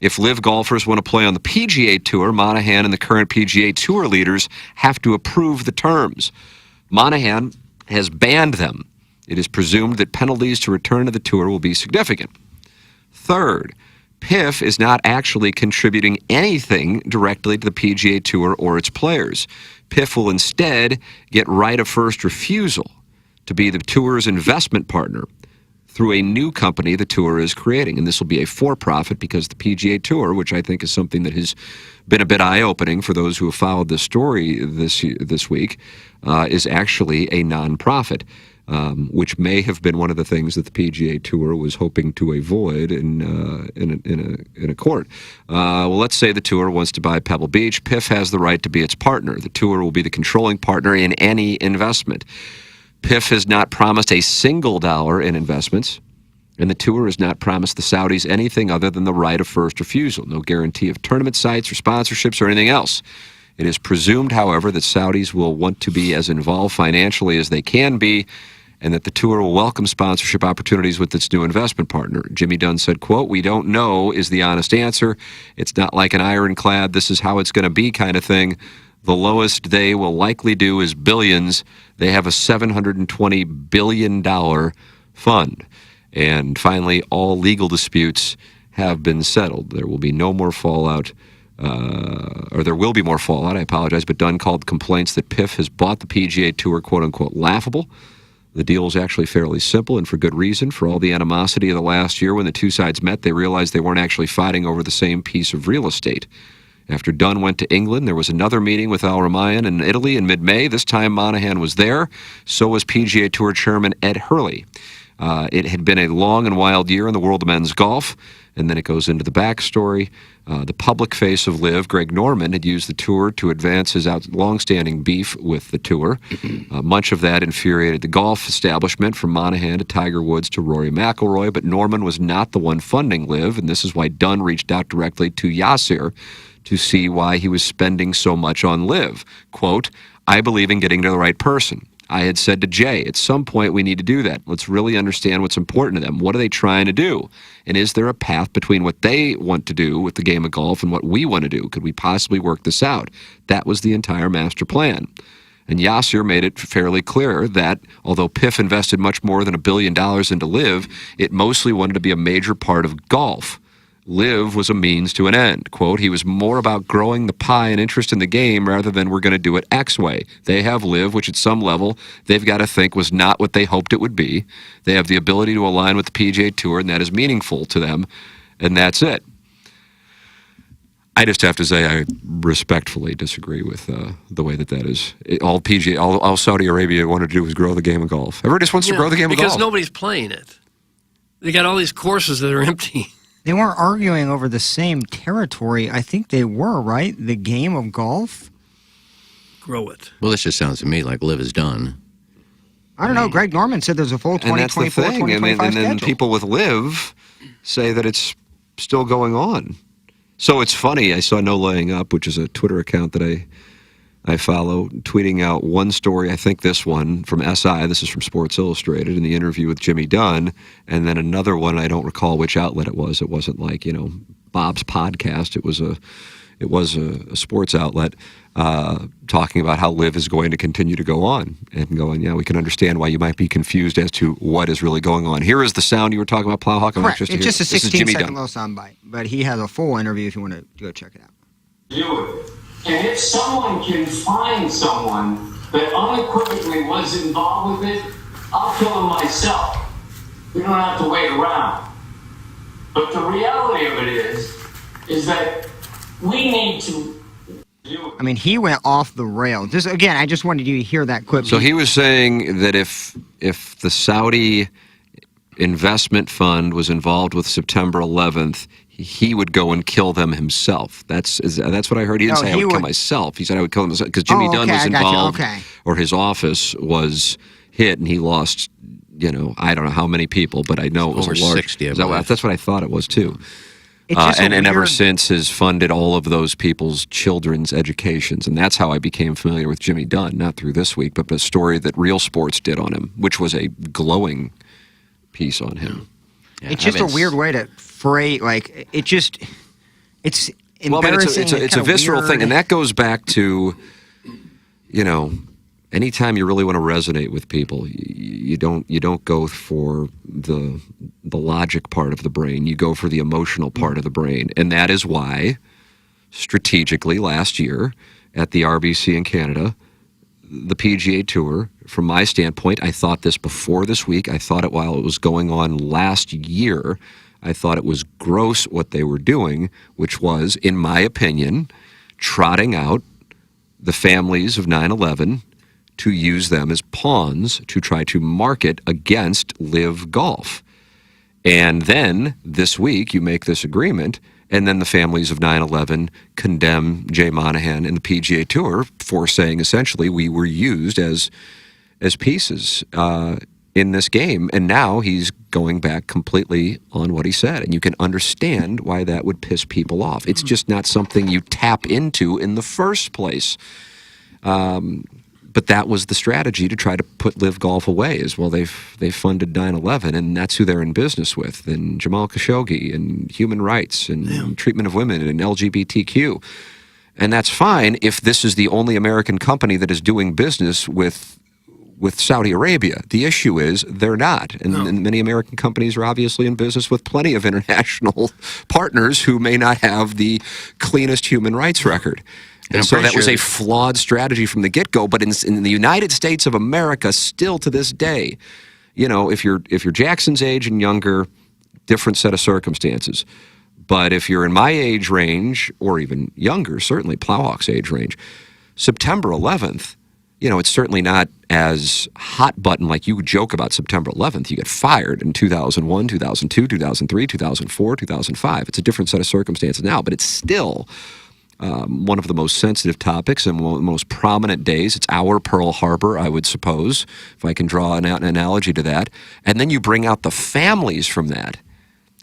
Speaker 3: If LIV golfers want to play on the PGA Tour, Monahan and the current PGA Tour leaders have to approve the terms. Monahan has banned them. It is presumed that penalties to return to the tour will be significant. Third, PIF is not actually contributing anything directly to the PGA Tour or its players. PIF will instead get right of first refusal to be the tour's investment partner through a new company the tour is creating. And this will be a for-profit because the PGA Tour, which I think is something that has been a bit eye-opening for those who have followed this story this week, is actually a non-profit, which may have been one of the things that the PGA Tour was hoping to avoid in a court. Well, let's say the tour wants to buy Pebble Beach. PIF has the right to be its partner. The tour will be the controlling partner in any investment. PIF has not promised a single dollar in investments, and the tour has not promised the Saudis anything other than the right of first refusal. No guarantee of tournament sites or sponsorships or anything else. It is presumed, however, that Saudis will want to be as involved financially as they can be, and that the tour will welcome sponsorship opportunities with its new investment partner. Jimmy Dunn said, quote, "We don't know is the honest answer. It's not like an ironclad, this is how it's going to be kind of thing. The lowest they will likely do is billions. They have a $720 billion fund. And finally, all legal disputes have been settled. There will be no more fallout, or there will be more fallout, I apologize, but Dunn called complaints that PIF has bought the PGA Tour, quote-unquote, laughable. The deal is actually fairly simple, and for good reason. For all the animosity of the last year, when the two sides met, they realized they weren't actually fighting over the same piece of real estate. After Dunn went to England, there was another meeting with Al Ramayan in Italy in mid-May. This time, Monahan was there. So was PGA Tour Chairman Ed Hurley. It had been a long and wild year in the world of men's golf, and then it goes into the backstory. The public face of LIV, Greg Norman, had used the tour to advance his long-standing beef with the tour. Much of that infuriated the golf establishment, from Monahan to Tiger Woods to Rory McIlroy, but Norman was not the one funding LIV, and this is why Dunn reached out directly to Yasser to see why he was spending so much on LIV. Quote, "I believe in getting to the right person. I had said to Jay, at some point we need to do that. Let's really understand what's important to them. What are they trying to do? And is there a path between what they want to do with the game of golf and what we want to do? Could we possibly work this out?" That was the entire master plan. And Yasser made it fairly clear that although PIF invested much more than $1 billion into LIV, it mostly wanted to be a major part of golf. LIV was a means to an end. Quote, "He was more about growing the pie and interest in the game rather than we're going to do it X way. They have LIV, which at some level they've got to think was not what they hoped it would be. They have the ability to align with the PGA Tour, and that is meaningful to them, and that's it." I just have to say I respectfully disagree with the way that is. All Saudi Arabia wanted to do was grow the game of golf. Everybody just wants to grow the game of golf.
Speaker 5: Because nobody's playing it. They got all these courses that are empty.
Speaker 4: They weren't arguing over the same territory. I think they were, right? The game of golf?
Speaker 5: Grow it.
Speaker 6: Well, this just sounds to me like LIV is done.
Speaker 4: I don't know. Greg Norman said there's a full 2024, 2025
Speaker 3: and then
Speaker 4: schedule.
Speaker 3: people with LIV say that it's still going on. So it's funny. I saw No Laying Up, which is a Twitter account that I follow, tweeting out one story, I think this one, from SI, this is from Sports Illustrated, in the interview with Jimmy Dunn, and then another one, I don't recall which outlet it was. It wasn't like, Bob's podcast. It was a sports outlet talking about how LIV is going to continue to go on, and going, yeah, we can understand why you might be confused as to what is really going on. Here is the sound you were talking about, Plowhawk.
Speaker 4: Correct. It's just a 16-second little soundbite, but he has a full interview if you want to go check it out.
Speaker 11: Do it. And if someone can find someone that unequivocally was involved with it, I'll kill him myself. We don't have to wait around. But the reality of it is that we need to do it.
Speaker 4: I mean, he went off the rails. Again, I just wanted you to hear that clip.
Speaker 3: So he was saying that if the Saudi investment fund was involved with September 11th, he would go and kill them himself. That's what I heard. He didn't say I would kill myself. He said I would kill them because Jimmy Dunn was involved, or his office was hit, and he lost, I don't know how many people, but I know it was
Speaker 6: over
Speaker 3: a large.
Speaker 6: 60.
Speaker 3: That's what I thought it was too. and ever since has funded all of those people's children's educations. And that's how I became familiar with Jimmy Dunn, not through This Week, but the story that Real Sports did on him, which was a glowing piece on him.
Speaker 4: Yeah, it's just a weird way to phrase, like, it's embarrassing.
Speaker 3: Well, but it's a visceral thing, and that goes back to, anytime you really want to resonate with people, you don't go for the logic part of the brain. You go for the emotional part of the brain, and that is why, strategically, last year at the RBC in Canada, the PGA Tour, from my standpoint, I thought this before This Week. I thought it while it was going on last year. I thought it was gross what they were doing, which was, in my opinion, trotting out the families of 9/11 to use them as pawns to try to market against LIV Golf. And then this week you make this agreement, and then the families of 9/11 condemn Jay Monahan and the PGA Tour for saying essentially we were used as pieces in this game. And now he's going back completely on what he said. And you can understand why that would piss people off. It's just not something you tap into in the first place. But that was the strategy to try to put LIV Golf away. Is well, they've funded 9/11, and that's who they're in business with, and Jamal Khashoggi, and human rights, and treatment of women, and LGBTQ, and that's fine if this is the only American company that is doing business with Saudi Arabia. The issue is they're not, and many American companies are obviously in business with plenty of international partners who may not have the cleanest human rights record. And so that was a flawed strategy from the get-go. But in the United States of America, still to this day, if you're Jackson's age and younger, different set of circumstances. But if you're in my age range, or even younger, certainly Plowhawk's age range, September 11th, it's certainly not as hot button like you would joke about September 11th. You get fired in 2001, 2002, 2003, 2004, 2005. It's a different set of circumstances now, but it's still one of the most sensitive topics and one of the most prominent days. It's our Pearl Harbor, I would suppose, if I can draw an analogy to that. And then you bring out the families from that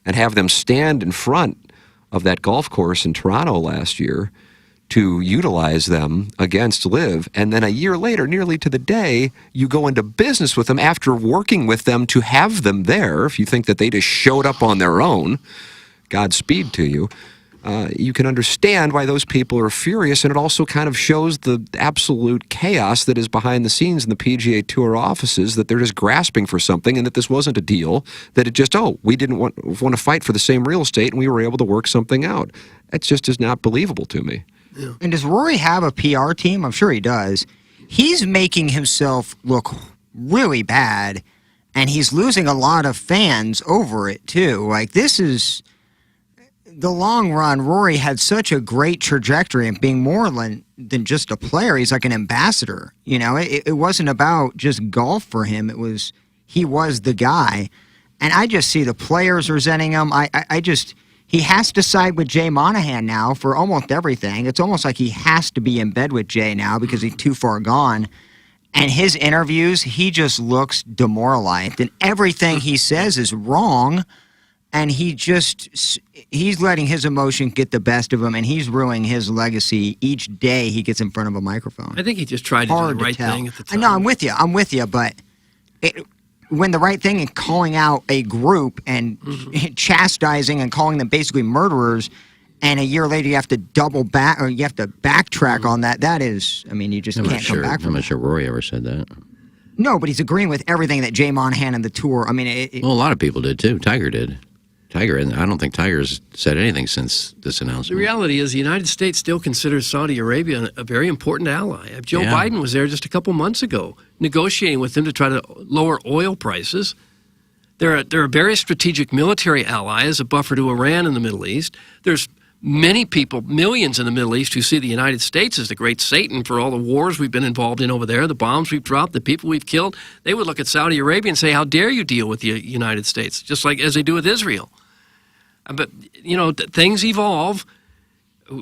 Speaker 3: and have them stand in front of that golf course in Toronto last year to utilize them against LIV. And then a year later, nearly to the day, you go into business with them after working with them to have them there. If you think that they just showed up on their own, Godspeed to you. You can understand why those people are furious, and it also kind of shows the absolute chaos that is behind the scenes in the PGA Tour offices, that they're just grasping for something, and that this wasn't a deal, that it just, we didn't want to fight for the same real estate, and we were able to work something out. That just is not believable to me.
Speaker 4: Yeah. And does Rory have a PR team? I'm sure he does. He's making himself look really bad, and he's losing a lot of fans over it, too. Like, this is... the long run, Rory had such a great trajectory of being more than just a player. He's like an ambassador. It wasn't about just golf for him. He was the guy. And I just see the players resenting him. He has to side with Jay Monahan now for almost everything. It's almost like he has to be in bed with Jay now because he's too far gone. And his interviews, he just looks demoralized. And everything he says is wrong. And he's letting his emotion get the best of him, and he's ruining his legacy each day he gets in front of a microphone.
Speaker 5: I think he just tried to do the right thing at the time.
Speaker 4: No, I'm with you, but when the right thing is calling out a group and chastising and calling them basically murderers, and a year later you have to double back, or you have to backtrack on that, that is, you just can't come back from
Speaker 6: I'm not sure Rory ever said that.
Speaker 4: No, but he's agreeing with everything that Jay Monahan and the tour,
Speaker 6: well, a lot of people did, too. Tiger did. And I don't think Tiger's said anything since this announcement.
Speaker 5: The reality is the United States still considers Saudi Arabia a very important ally. Joe Biden was there just a couple months ago negotiating with them to try to lower oil prices. They're a very strategic military ally as a buffer to Iran in the Middle East. There's many people, millions in the Middle East, who see the United States as the great Satan for all the wars we've been involved in over there, the bombs we've dropped, the people we've killed. They would look at Saudi Arabia and say, how dare you deal with the United States, just like as they do with Israel. But, things evolve.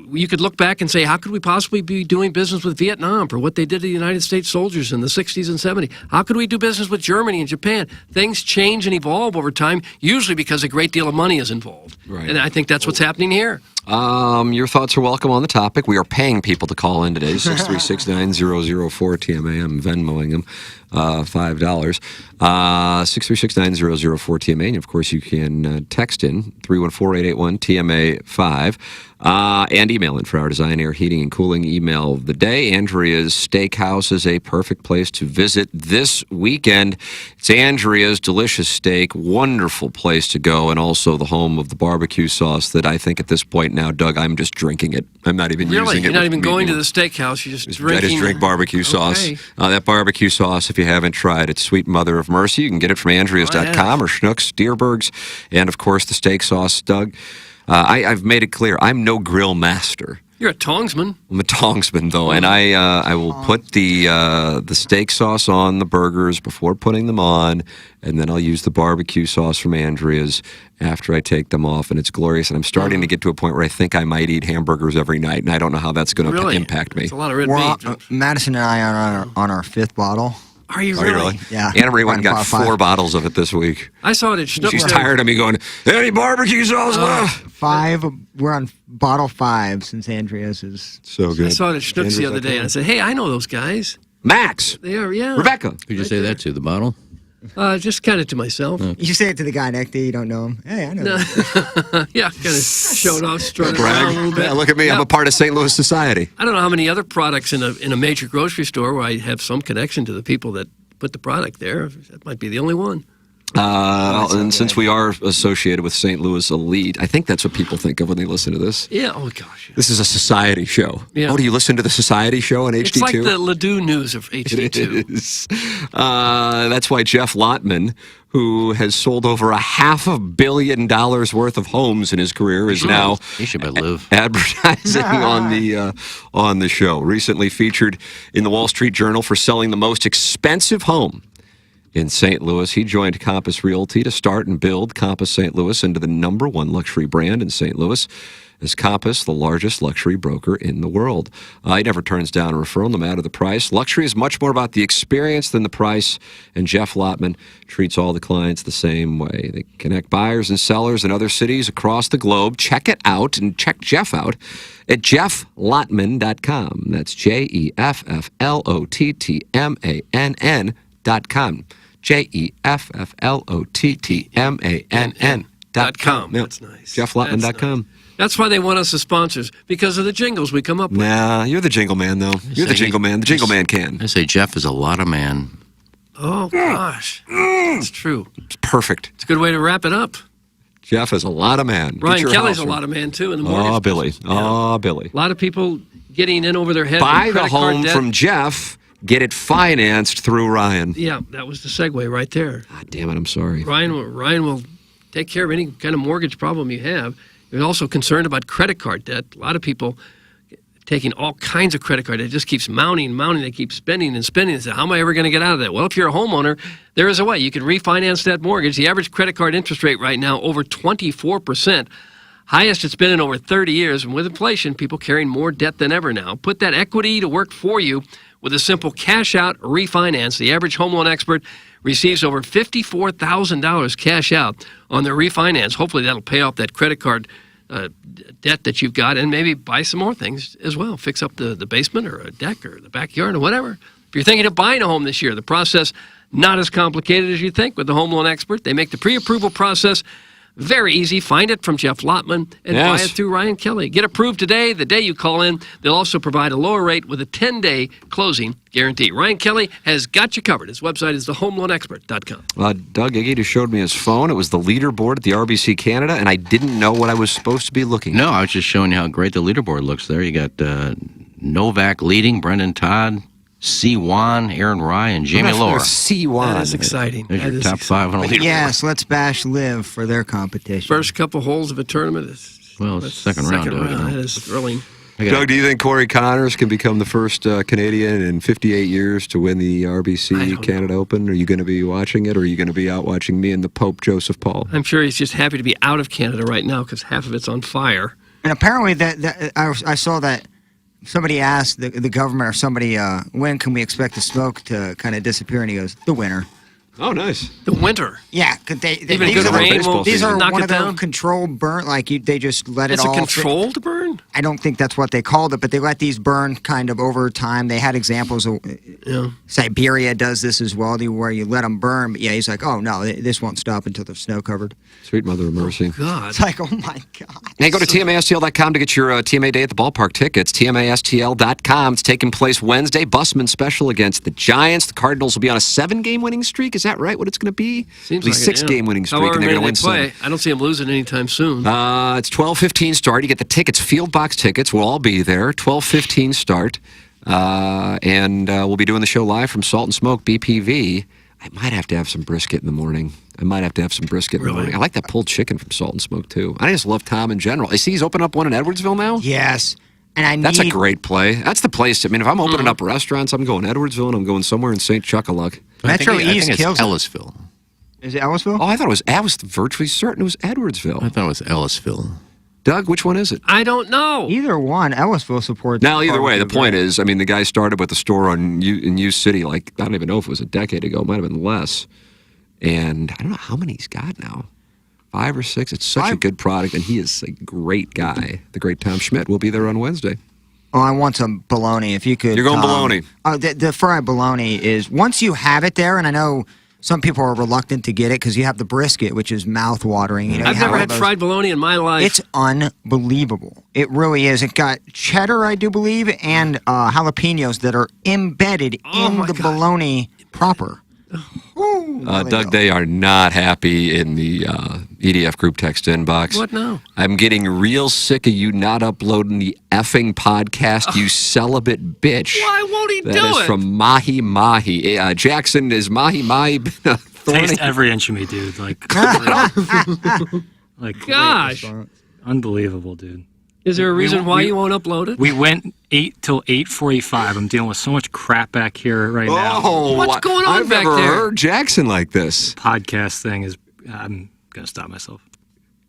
Speaker 5: you could look back and say, how could we possibly be doing business with Vietnam for what they did to the United States soldiers in the 60s and 70s? How could we do business with Germany and Japan? Things change and evolve over time, usually because a great deal of money is involved.
Speaker 3: Right.
Speaker 5: And I think that's what's happening here.
Speaker 3: Your thoughts are welcome on the topic. We are paying people to call in today, 636-9004-TMA. I'm Venmoing them $5. 636-9004-TMA. And, of course, you can text in 314-881-TMA-5 and email in for our Design, Air, Heating, and Cooling email of the day. Andrea's Steakhouse is a perfect place to visit this weekend. It's Andrea's Delicious Steak, wonderful place to go, and also the home of the barbecue sauce that I think at this point now, Doug, I'm just drinking it. I'm not even using it.
Speaker 5: You're not even going to the steakhouse. You're just drinking.
Speaker 3: I just drink barbecue sauce.
Speaker 5: Okay.
Speaker 3: That barbecue sauce, if you haven't tried, it's Sweet Mother of Mercy. You can get it from Andreas.com or Schnucks, Dierberg's, and, of course, the steak sauce, Doug. I've made it clear, I'm no grill master.
Speaker 5: You're a tongsman.
Speaker 3: I'm a tongsman, though, and I will put the steak sauce on the burgers before putting them on, and then I'll use the barbecue sauce from Andrea's after I take them off, and it's glorious. And I'm starting to get to a point where I think I might eat hamburgers every night, and I don't know how that's going to impact me.
Speaker 5: It's a lot of red meat.
Speaker 4: Madison and I are on our 5th bottle.
Speaker 5: Are you really?
Speaker 4: Yeah.
Speaker 3: Anna Marie went and got 4 bottles of it this week.
Speaker 5: I saw it at Schnucks.
Speaker 3: She's tired of me going, any barbecue sauce left?
Speaker 4: 5. We're on bottle 5 since Andrea's is
Speaker 3: so good.
Speaker 5: I saw it at Schnucks the other day, and I said, hey, I know those guys.
Speaker 3: Max.
Speaker 5: They are, yeah.
Speaker 3: Rebecca.
Speaker 6: Who'd you say that to, the bottle?
Speaker 5: Just kind of to myself.
Speaker 4: You should say it to the guy next to you. You don't know him. Hey, I know.
Speaker 5: Yeah, kind of showed off, strutted around a little bit.
Speaker 3: Yeah, look at me. I'm a part of St. Louis society.
Speaker 5: I don't know how many other products in a major grocery store where I have some connection to the people that put the product there. That might be the only one.
Speaker 3: And since we are associated with St. Louis Elite, I think that's what people think of when they listen to this.
Speaker 5: Yeah, oh gosh.
Speaker 3: This is a society show.
Speaker 5: Yeah.
Speaker 3: Oh, do you listen to the society show on HD2?
Speaker 5: It's like the Ledoux News of HD2.
Speaker 3: It is. That's why Jeff Lottman, who has sold over $500 million worth of homes in his career, is now
Speaker 6: he should LIV
Speaker 3: advertising on the show. Recently featured in the Wall Street Journal for selling the most expensive home in St. Louis. He joined Compass Realty to start and build Compass St. Louis into the #1 luxury brand in St. Louis, as Compass, the largest luxury broker in the world. He never turns down a referral, no matter the price. Luxury is much more about the experience than the price, and Jeff Lottman treats all the clients the same way. They connect buyers and sellers in other cities across the globe. Check it out and check Jeff out at jefflottman.com. That's JEFFLOTTMANN.com. JEFFLOTTMANN.com.
Speaker 5: That's nice.
Speaker 3: JeffLottman.com.
Speaker 5: That's why they want us as sponsors, because of the jingles we come up with.
Speaker 3: Nah, you're the jingle man, though. You're the jingle man. The jingle man can.
Speaker 6: I say Jeff is a lot of man.
Speaker 5: Oh, gosh. It's true.
Speaker 3: It's perfect.
Speaker 5: It's a good way to wrap it up.
Speaker 3: Jeff is a lot of man.
Speaker 5: Ryan Kelly's a lot of man, too, in the morning.
Speaker 3: Oh, Billy. Oh, Billy.
Speaker 5: A lot of people getting in over their head.
Speaker 3: Buy
Speaker 5: with
Speaker 3: the
Speaker 5: credit card
Speaker 3: home
Speaker 5: debt.
Speaker 3: from Jeff. Get it financed through Ryan.
Speaker 5: Yeah, that was the segue right there.
Speaker 3: God damn it, I'm sorry.
Speaker 5: Ryan will take care of any kind of mortgage problem you have. You're also concerned about credit card debt. A lot of people taking all kinds of credit card debt. It just keeps mounting and mounting. They keep spending and spending. They say, how am I ever going to get out of that? Well, if you're a homeowner, there is a way. You can refinance that mortgage. The average credit card interest rate right now, over 24%. Highest it's been in over 30 years. And with inflation, people carrying more debt than ever now. Put that equity to work for you with a simple cash-out refinance. The average home loan expert receives over $54,000 cash out on their refinance. Hopefully that'll pay off that credit card debt that you've got and maybe buy some more things as well. Fix up the basement or a deck or the backyard or whatever. If you're thinking of buying a home this year, the process not as complicated as you think with the home loan expert. They make the pre-approval process very easy. Find it from Jeff Lottman and buy it through Ryan Kelly. Get approved today, the day you call in. They'll also provide a lower rate with a 10-day closing guarantee. Ryan Kelly has got you covered. His website is thehomeloanexpert.com.
Speaker 3: Doug Iggy just showed me his phone. It was the leaderboard at the RBC Canada, and I didn't know what I was supposed to be looking at.
Speaker 6: No, I was just showing you how great the leaderboard looks there. You got Novak leading, Brendan Todd, C1, Aaron Rye, and Jamie Lohr.
Speaker 3: C1.
Speaker 5: That is exciting.
Speaker 6: There's
Speaker 5: That
Speaker 6: your
Speaker 5: is
Speaker 6: top 5 on the leaderboard.
Speaker 4: Yes, let's bash LIV for their competition.
Speaker 5: First couple holes of a tournament.
Speaker 6: It's second round.
Speaker 5: That is thrilling.
Speaker 3: Doug, do you think Corey Connors can become the first Canadian in 58 years to win the RBC Canada Open? Are you going to be watching it, or are you going to be out watching me and the Pope Joseph Paul?
Speaker 5: I'm sure he's just happy to be out of Canada right now because half of it's on fire.
Speaker 4: And apparently, I saw that somebody asked the government or somebody, when can we expect the smoke to kind of disappear? And he goes, the winter.
Speaker 3: Oh, nice.
Speaker 5: The winter.
Speaker 4: Yeah, because
Speaker 5: Even a good rain won't
Speaker 4: these are
Speaker 5: knock
Speaker 4: one
Speaker 5: it
Speaker 4: of the
Speaker 5: down?
Speaker 4: controlled burn. Like they just let it
Speaker 5: It's
Speaker 4: all.
Speaker 5: a controlled burn?
Speaker 4: I don't think that's what they called it, but they let these burn kind of over time. They had examples of Siberia does this as well, where you let them burn. But yeah, he's like, oh no, this won't stop until they're snow covered.
Speaker 3: Sweet mother of mercy.
Speaker 5: God.
Speaker 4: It's like, oh my God.
Speaker 3: Hey, go to TMASTL.com to get your TMA Day at the Ballpark tickets. TMASTL.com. It's taking place Wednesday. Busman special against the Giants. The Cardinals will be on a 7-game winning streak. Is that right? What it's going to be?
Speaker 5: Seems
Speaker 3: It'll be
Speaker 5: like
Speaker 3: 6-game winning streak,
Speaker 5: However
Speaker 3: and they're
Speaker 5: many
Speaker 3: going to win
Speaker 5: they play.
Speaker 3: 7.
Speaker 5: I don't see them losing anytime soon.
Speaker 3: It's 12:15 start. You get the tickets, field box tickets. We'll all be there. 12:15 start. And we'll be doing the show live from Salt and Smoke BPV. I might have to have some brisket in the morning. In the morning. I like that pulled chicken from Salt and Smoke, too. I just love Tom in general. I see he's opened up one in Edwardsville now?
Speaker 4: Yes. And
Speaker 3: That's a great play. That's the place. I mean, if I'm opening up restaurants, I'm going Edwardsville and I'm going somewhere in St. Chuckaluk.
Speaker 4: Metro East
Speaker 6: it's
Speaker 4: kills it.
Speaker 6: Ellisville.
Speaker 4: Is it Ellisville?
Speaker 3: Oh, I was virtually certain it was Edwardsville.
Speaker 6: I thought it was Ellisville.
Speaker 3: Doug, which one is it?
Speaker 5: I don't know.
Speaker 4: Either one. Ellisville supports.
Speaker 3: Now, either way, the point is, I mean, the guy started with the store in U City, like, I don't even know if it was a decade ago. It might have been less. And I don't know how many he's got now. 5 or 6. It's such a good product, and he is a great guy. The great Tom Schmidt will be there on Wednesday.
Speaker 4: Oh, I want some bologna. If you could.
Speaker 3: You're going bologna.
Speaker 4: The fried bologna is, once you have it there, and I know some people are reluctant to get it because you have the brisket, which is mouth-watering. You know,
Speaker 5: I've never had fried bologna in my life.
Speaker 4: It's unbelievable. It really is. It got cheddar, I do believe, and jalapenos that are embedded in the bologna proper.
Speaker 3: Doug, they are not happy in the EDF Group text inbox.
Speaker 5: What now?
Speaker 3: I'm getting real sick of you not uploading the effing podcast, you celibate bitch.
Speaker 5: Why won't he do it?
Speaker 3: That is from Mahi Mahi. Jackson, is Mahi Mahi been a thorny?
Speaker 1: Taste every inch of me, dude. Like
Speaker 5: Gosh.
Speaker 1: Unbelievable, dude.
Speaker 5: Is there a reason why you won't upload it?
Speaker 1: We went 8 till 8:45. I'm dealing with so much crap back here right now.
Speaker 3: Oh,
Speaker 5: What's going on
Speaker 3: I've
Speaker 5: back
Speaker 3: never
Speaker 5: there?
Speaker 3: heard Jackson like this.
Speaker 1: Podcast thing is, I'm going to stop myself.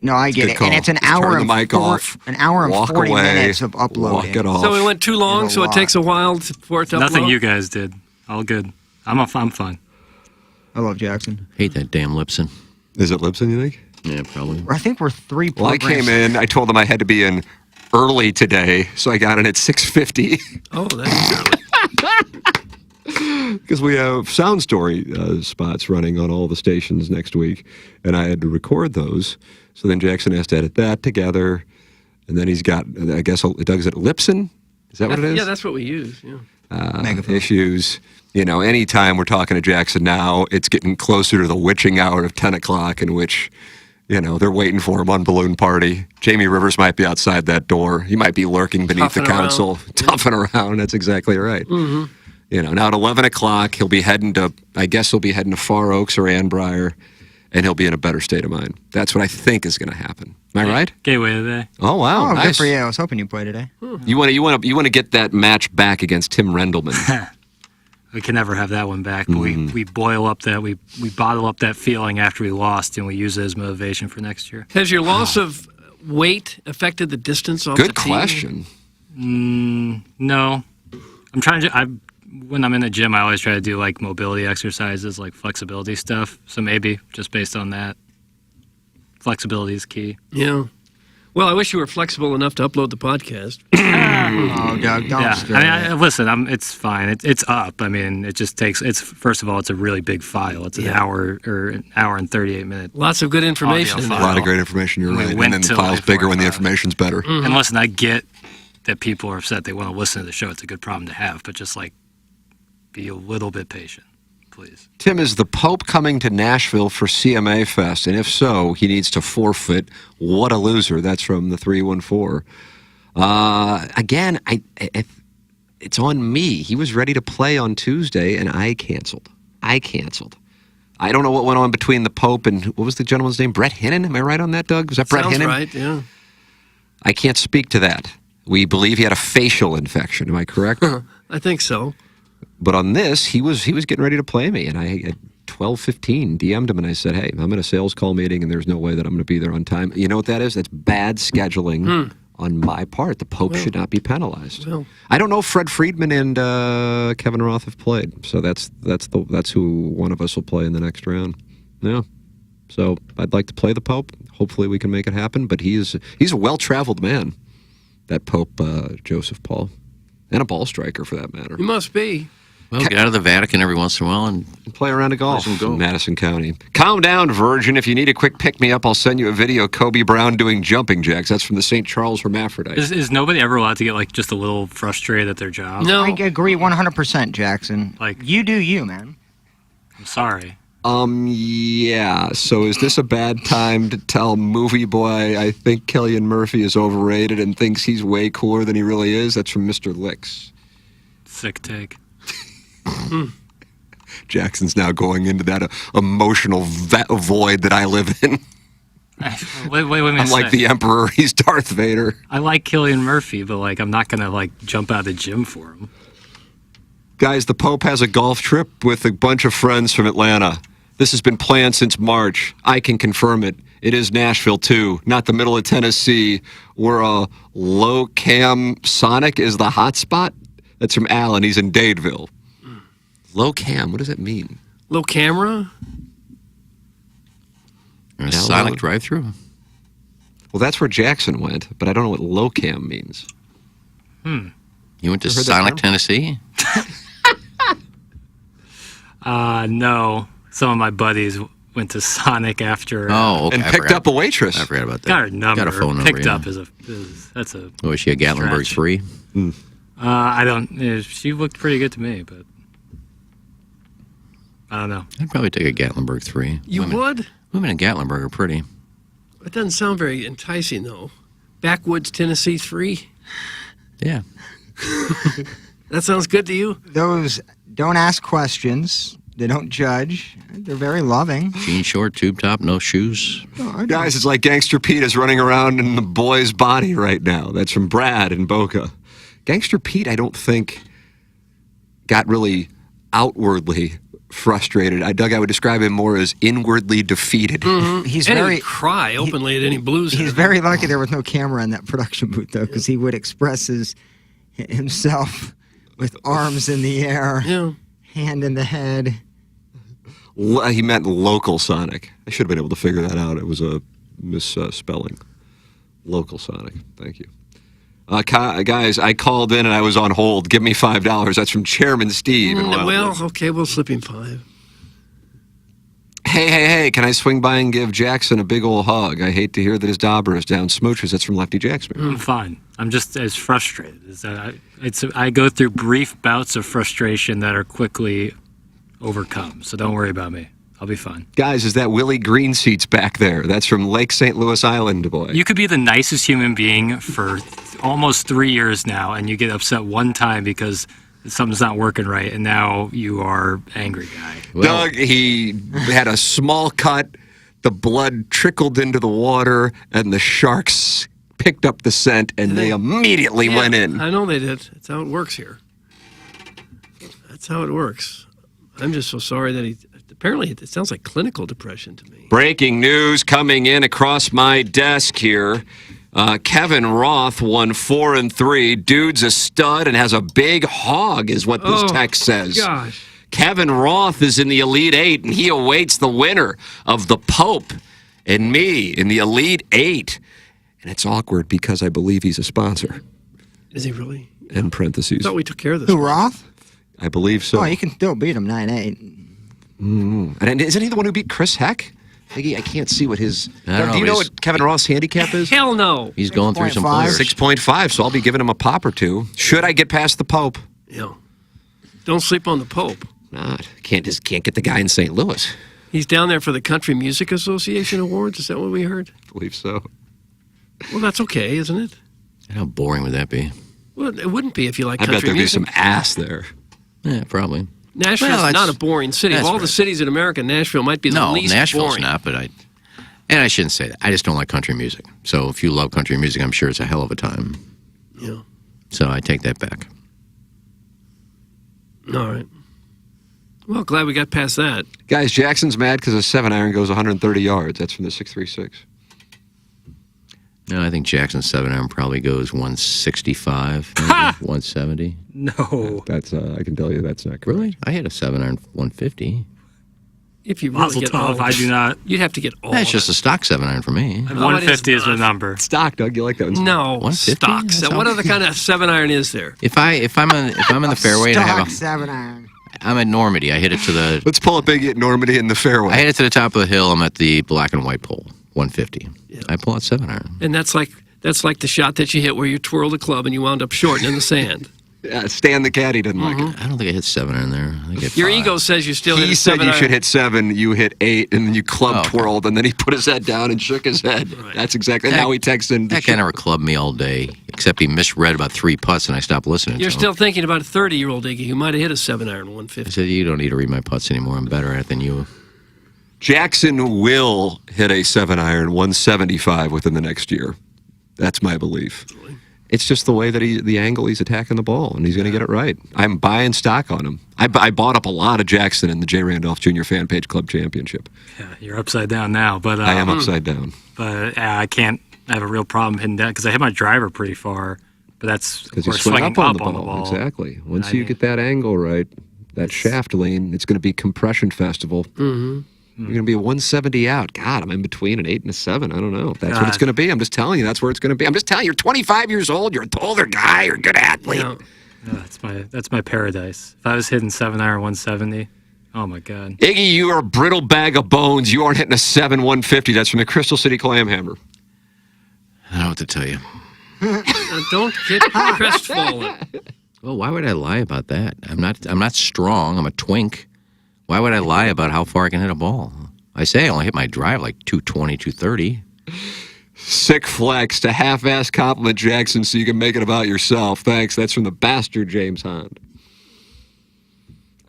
Speaker 4: No, I get
Speaker 3: Good
Speaker 4: it.
Speaker 3: call.
Speaker 4: And it's an
Speaker 3: Just
Speaker 4: hour
Speaker 3: turn the mic off.
Speaker 4: An hour and
Speaker 3: Walk
Speaker 4: 40
Speaker 3: away.
Speaker 4: minutes of uploading.
Speaker 3: Walk it off.
Speaker 5: So it went too long, so it takes a while for it to
Speaker 1: Nothing
Speaker 5: upload?
Speaker 1: you guys did. All good. I'm fine.
Speaker 4: I love Jackson.
Speaker 6: Hate that damn Lipson.
Speaker 3: Is it Lipson, you think?
Speaker 6: Yeah, probably.
Speaker 4: I think we're 3
Speaker 3: Well, I
Speaker 4: programs.
Speaker 3: came in. I told them I had to be in early today, so I got in at 6:50.
Speaker 5: Oh, that's early.
Speaker 3: Because we have Sound Story spots running on all the stations next week, and I had to record those. So then Jackson has to edit that together, and then he's got, I guess, Doug's at Lipson? Is that what it is?
Speaker 5: Yeah, that's what we use. Yeah.
Speaker 3: Issues. You know, anytime we're talking to Jackson now, it's getting closer to the witching hour of 10 o'clock in which, you know, they're waiting for him on Balloon Party. Jamie Rivers might be outside that door. He might be lurking beneath the console, toughing around. That's exactly right.
Speaker 5: Mm-hmm.
Speaker 3: You know, now at 11 o'clock, he'll be heading to Far Oaks or Ann Briar, and he'll be in a better state of mind. That's what I think is going to Am I right?
Speaker 1: Gateway today.
Speaker 3: Oh, wow.
Speaker 4: Oh,
Speaker 3: nice.
Speaker 4: good for you. I was hoping you played today.
Speaker 3: You want to get that match back against Tim Rendleman.
Speaker 1: We can never have that one back. But we boil up that, we bottle up that feeling after we lost, and we use it as motivation for next year.
Speaker 5: Has your loss of weight affected the distance off the
Speaker 3: Good
Speaker 5: tee?
Speaker 3: question.
Speaker 1: No. I'm trying to, when I'm in the gym, I always try to do like mobility exercises, like flexibility stuff. So maybe just based on that, flexibility is key.
Speaker 5: Yeah. Well, I wish you were flexible enough to upload the podcast.
Speaker 4: Oh, Doug, don't stir it.
Speaker 1: I mean, listen, it's fine. It's up. I mean, it just takes. First of all, it's a really big file. It's an hour and 38 minutes.
Speaker 5: Lots of good information.
Speaker 3: A lot of great information. You're right. And then the file's bigger when the information's better.
Speaker 5: Mm-hmm.
Speaker 1: And listen, I get that people are upset. They want to listen to the show. It's a good problem to have. But just like, be a little bit patient, please.
Speaker 3: Tim, is the Pope coming to Nashville for CMA Fest? And if so, he needs to forfeit. What a loser. That's from the 314. Again, it's on me. He was ready to play on Tuesday, and I canceled. I don't know what went on between the Pope and, what was the gentleman's name? Brett Hinnon? Am I right on that, Doug? Was that Brett
Speaker 5: Sounds
Speaker 3: Hinnon?
Speaker 5: right, yeah.
Speaker 3: I can't speak to that. We believe he had a facial infection. Am I correct?
Speaker 5: I think so.
Speaker 3: But on this, he was getting ready to play me, and I at 12:15 DM'd him and I said, "Hey, I'm in a sales call meeting, and there's no way that I'm going to be there on time." You know what that is? That's bad scheduling on my part. The Pope should not be penalized.
Speaker 5: Well,
Speaker 3: I don't know if Fred Friedman and Kevin Roth have played, so that's who one of us will play in the next round. Yeah. So I'd like to play the Pope. Hopefully we can make it happen. But he's a well-traveled man, that Pope Joseph Paul, and a ball striker for that matter.
Speaker 5: He must be.
Speaker 6: Well, get out of the Vatican every once in a while and
Speaker 3: play around a golf in Madison County. Calm down, Virgin. If you need a quick pick-me-up, I'll send you a video of Kobe Brown doing jumping jacks. That's from the St. Charles Hermaphrodite.
Speaker 1: Is nobody ever allowed to get like just a little frustrated at their job?
Speaker 4: No. I agree 100%, Jackson.
Speaker 1: Like,
Speaker 4: you do you, man.
Speaker 1: I'm sorry.
Speaker 3: Yeah. So is this a bad time to tell Movie Boy I think Cillian Murphy is overrated and thinks he's way cooler than he really is? That's from Mr. Licks.
Speaker 1: Sick take.
Speaker 3: Jackson's now going into that emotional void that I live in.
Speaker 1: Wait a minute.
Speaker 3: I'm like the Emperor. He's Darth Vader.
Speaker 1: I like Cillian Murphy, but like I'm not gonna like jump out of the gym for him.
Speaker 3: Guys, the Pope has a golf trip with a bunch of friends from Atlanta. This has been planned since March. I can confirm it. It is Nashville, too, not the middle of Tennessee, where a low-cam Sonic is the hot spot. That's from Alan. He's in Dadeville. Low-cam, what does that mean?
Speaker 5: Low camera?
Speaker 6: A Sonic drive-through?
Speaker 3: Well, that's where Jackson went, but I don't know what low-cam means.
Speaker 6: You went to Sonic, Tennessee?
Speaker 1: No. Some of my buddies went to Sonic after.
Speaker 6: Okay.
Speaker 3: And picked up a waitress.
Speaker 6: I forgot about that.
Speaker 1: Got her number.
Speaker 6: Got a phone number.
Speaker 1: Picked up that's a.
Speaker 6: Was she a Gatlinburg 3?
Speaker 1: I don't. She looked pretty good to me, but I don't know.
Speaker 6: I'd probably take a Gatlinburg 3.
Speaker 5: You would?
Speaker 6: Women in Gatlinburg are pretty.
Speaker 5: It doesn't sound very enticing, though. Backwoods, Tennessee 3?
Speaker 6: Yeah.
Speaker 5: That sounds good to you?
Speaker 4: Those don't ask questions. They don't judge. They're very loving.
Speaker 6: Jean short, tube top, no shoes.
Speaker 3: Guys, it's like Gangster Pete is running around in the boy's body right now. That's from Brad in Boca. Gangster Pete, I don't think, got really outwardly frustrated. I would describe him more as inwardly defeated.
Speaker 5: Mm-hmm.
Speaker 4: He's
Speaker 5: and
Speaker 4: very
Speaker 5: he'd cry openly at any blues.
Speaker 4: He's very lucky there was no camera in that production booth, though, because he would express himself with arms in the air, hand in the head.
Speaker 3: He meant local Sonic. I should have been able to figure that out. It was a misspelling. Local Sonic. Thank you. Guys, I called in and I was on hold. Give me $5. That's from Chairman Steve.
Speaker 5: Okay, we'll slip him 5.
Speaker 3: Hey, can I swing by and give Jackson a big old hug? I hate to hear that his dauber is down smooches. That's from Lefty Jackson.
Speaker 1: I'm fine. I'm just as frustrated. I go through brief bouts of frustration that are quickly overcome. So don't worry about me. I'll be fine.
Speaker 3: Guys, is that Willie Green seats back there? That's from Lake St. Louis Island, boy.
Speaker 1: You could be the nicest human being for almost 3 years now, and you get upset one time because something's not working right, and now you are angry guy.
Speaker 3: Doug, he had a small cut. The blood trickled into the water, and the sharks picked up the scent, and they immediately went in.
Speaker 5: I know they did. That's how it works here. That's how it works. I'm just so sorry that apparently it sounds like clinical depression to me.
Speaker 3: Breaking news coming in across my desk here. Kevin Roth won 4 and 3. Dude's a stud and has a big hog, is what this text says.
Speaker 5: Gosh.
Speaker 3: Kevin Roth is in the Elite 8, and he awaits the winner of the Pope and me in the Elite 8. And it's awkward because I believe he's a sponsor.
Speaker 5: Is he really?
Speaker 3: In parentheses.
Speaker 5: I thought we took care of this.
Speaker 4: Who, Roth?
Speaker 3: I believe so.
Speaker 4: Oh, you can still beat him 9-8.
Speaker 3: And isn't he the one who beat Chris Heck? I can't see what his... Do you know what Kevin Roth's handicap is?
Speaker 5: Hell no.
Speaker 6: He's going through some players.
Speaker 3: 6.5, so I'll be giving him a pop or two. Should I get past the Pope?
Speaker 5: Yeah. Don't sleep on the Pope.
Speaker 3: Not. Can't get the guy in St. Louis.
Speaker 5: He's down there for the Country Music Association Awards. Is that what we heard?
Speaker 3: I believe so.
Speaker 5: Well, that's okay, isn't it?
Speaker 6: How boring would that be?
Speaker 5: Well, it wouldn't be if you like
Speaker 3: I
Speaker 5: country
Speaker 3: bet there'd
Speaker 5: music.
Speaker 3: be some ass there.
Speaker 6: Yeah, probably.
Speaker 5: Nashville's not a boring city. Of all the cities in America, Nashville might be the least boring.
Speaker 6: No, Nashville's not, but I shouldn't say that. I just don't like country music. So if you love country music, I'm sure it's a hell of a time.
Speaker 5: Yeah.
Speaker 6: So I take that back.
Speaker 5: All right. Well, glad we got past that.
Speaker 3: Guys, Jackson's mad because a 7-iron goes 130 yards. That's from the 636.
Speaker 6: No, I think Jackson's 7-iron probably goes 165, maybe, 170.
Speaker 1: No.
Speaker 3: That's I can tell you that's not correct.
Speaker 6: Really? I hit a 7-iron 150.
Speaker 5: If you really get old,
Speaker 1: I do not.
Speaker 5: You'd have to get old.
Speaker 6: That's just a stock 7-iron for me.
Speaker 1: 150 is the number.
Speaker 3: Stock, Doug. You like that one?
Speaker 5: No,
Speaker 6: 150?
Speaker 5: stock. So what other kind of 7-iron is there?
Speaker 6: If I'm in the fairway and I have
Speaker 4: Stock 7-iron.
Speaker 6: I'm at Normandy. I hit it to the.
Speaker 3: Let's pull up Iggy at Normandy in the fairway.
Speaker 6: I hit it to the top of the hill. I'm at the black and white pole, 150. Yeah. I pull out 7-iron.
Speaker 5: And that's like the shot that you hit where you twirl the club and you wound up short and in the sand.
Speaker 3: Yeah, Stan the caddy didn't like it.
Speaker 6: I don't think I hit 7-iron there. I think I hit
Speaker 5: Your
Speaker 6: 5.
Speaker 5: ego says you still hit
Speaker 3: He
Speaker 5: a
Speaker 3: said
Speaker 5: 7-iron.
Speaker 3: you should hit 7, you hit 8, and then you club twirled, and then he put his head down and shook his head. Right. That's exactly how he texted.
Speaker 6: That guy never clubbed me all day, except he misread about 3 putts, and I stopped listening
Speaker 5: You're
Speaker 6: to
Speaker 5: still
Speaker 6: him.
Speaker 5: thinking about a 30-year-old Iggy who might have hit a 7-iron 150.
Speaker 6: I said, you don't need to read my putts anymore. I'm better at it than you.
Speaker 3: Jackson will hit a 7-iron 175 within the next year. That's my belief. Really? It's just the way that the angle he's attacking the ball, and he's going to get it right. I'm buying stock on him. I bought up a lot of Jackson in the J. Randolph Jr. Fan Page Club Championship.
Speaker 1: Yeah, you're upside down now, but
Speaker 3: I am upside down.
Speaker 1: But I can't. I have a real problem hitting that because I hit my driver pretty far, but that's
Speaker 3: Because you swing up on the ball. Exactly. Once you get that angle right, that shaft lean, it's going to be compression festival.
Speaker 5: Mm-hmm.
Speaker 3: You're going to be a 170 out. God, I'm in between an 8 and a 7. I don't know. That's what it's going to be. I'm just telling you. That's where it's going to be. I'm just telling you. You're 25 years old. You're an older guy. You're a good athlete.
Speaker 1: That's my paradise. If I was hitting 7-iron 170, oh my God.
Speaker 3: Iggy, you are a brittle bag of bones. You aren't hitting a 7 150. That's from the Crystal City Clam Hammer.
Speaker 6: I don't know what to tell you.
Speaker 5: Don't get crestfallen.
Speaker 6: Well, why would I lie about that? I'm not strong. I'm a twink. Why would I lie about how far I can hit a ball? I say I only hit my drive like 220, 230.
Speaker 3: Sick flex to half-ass compliment Jackson so you can make it about yourself. Thanks. That's from the bastard James Hond.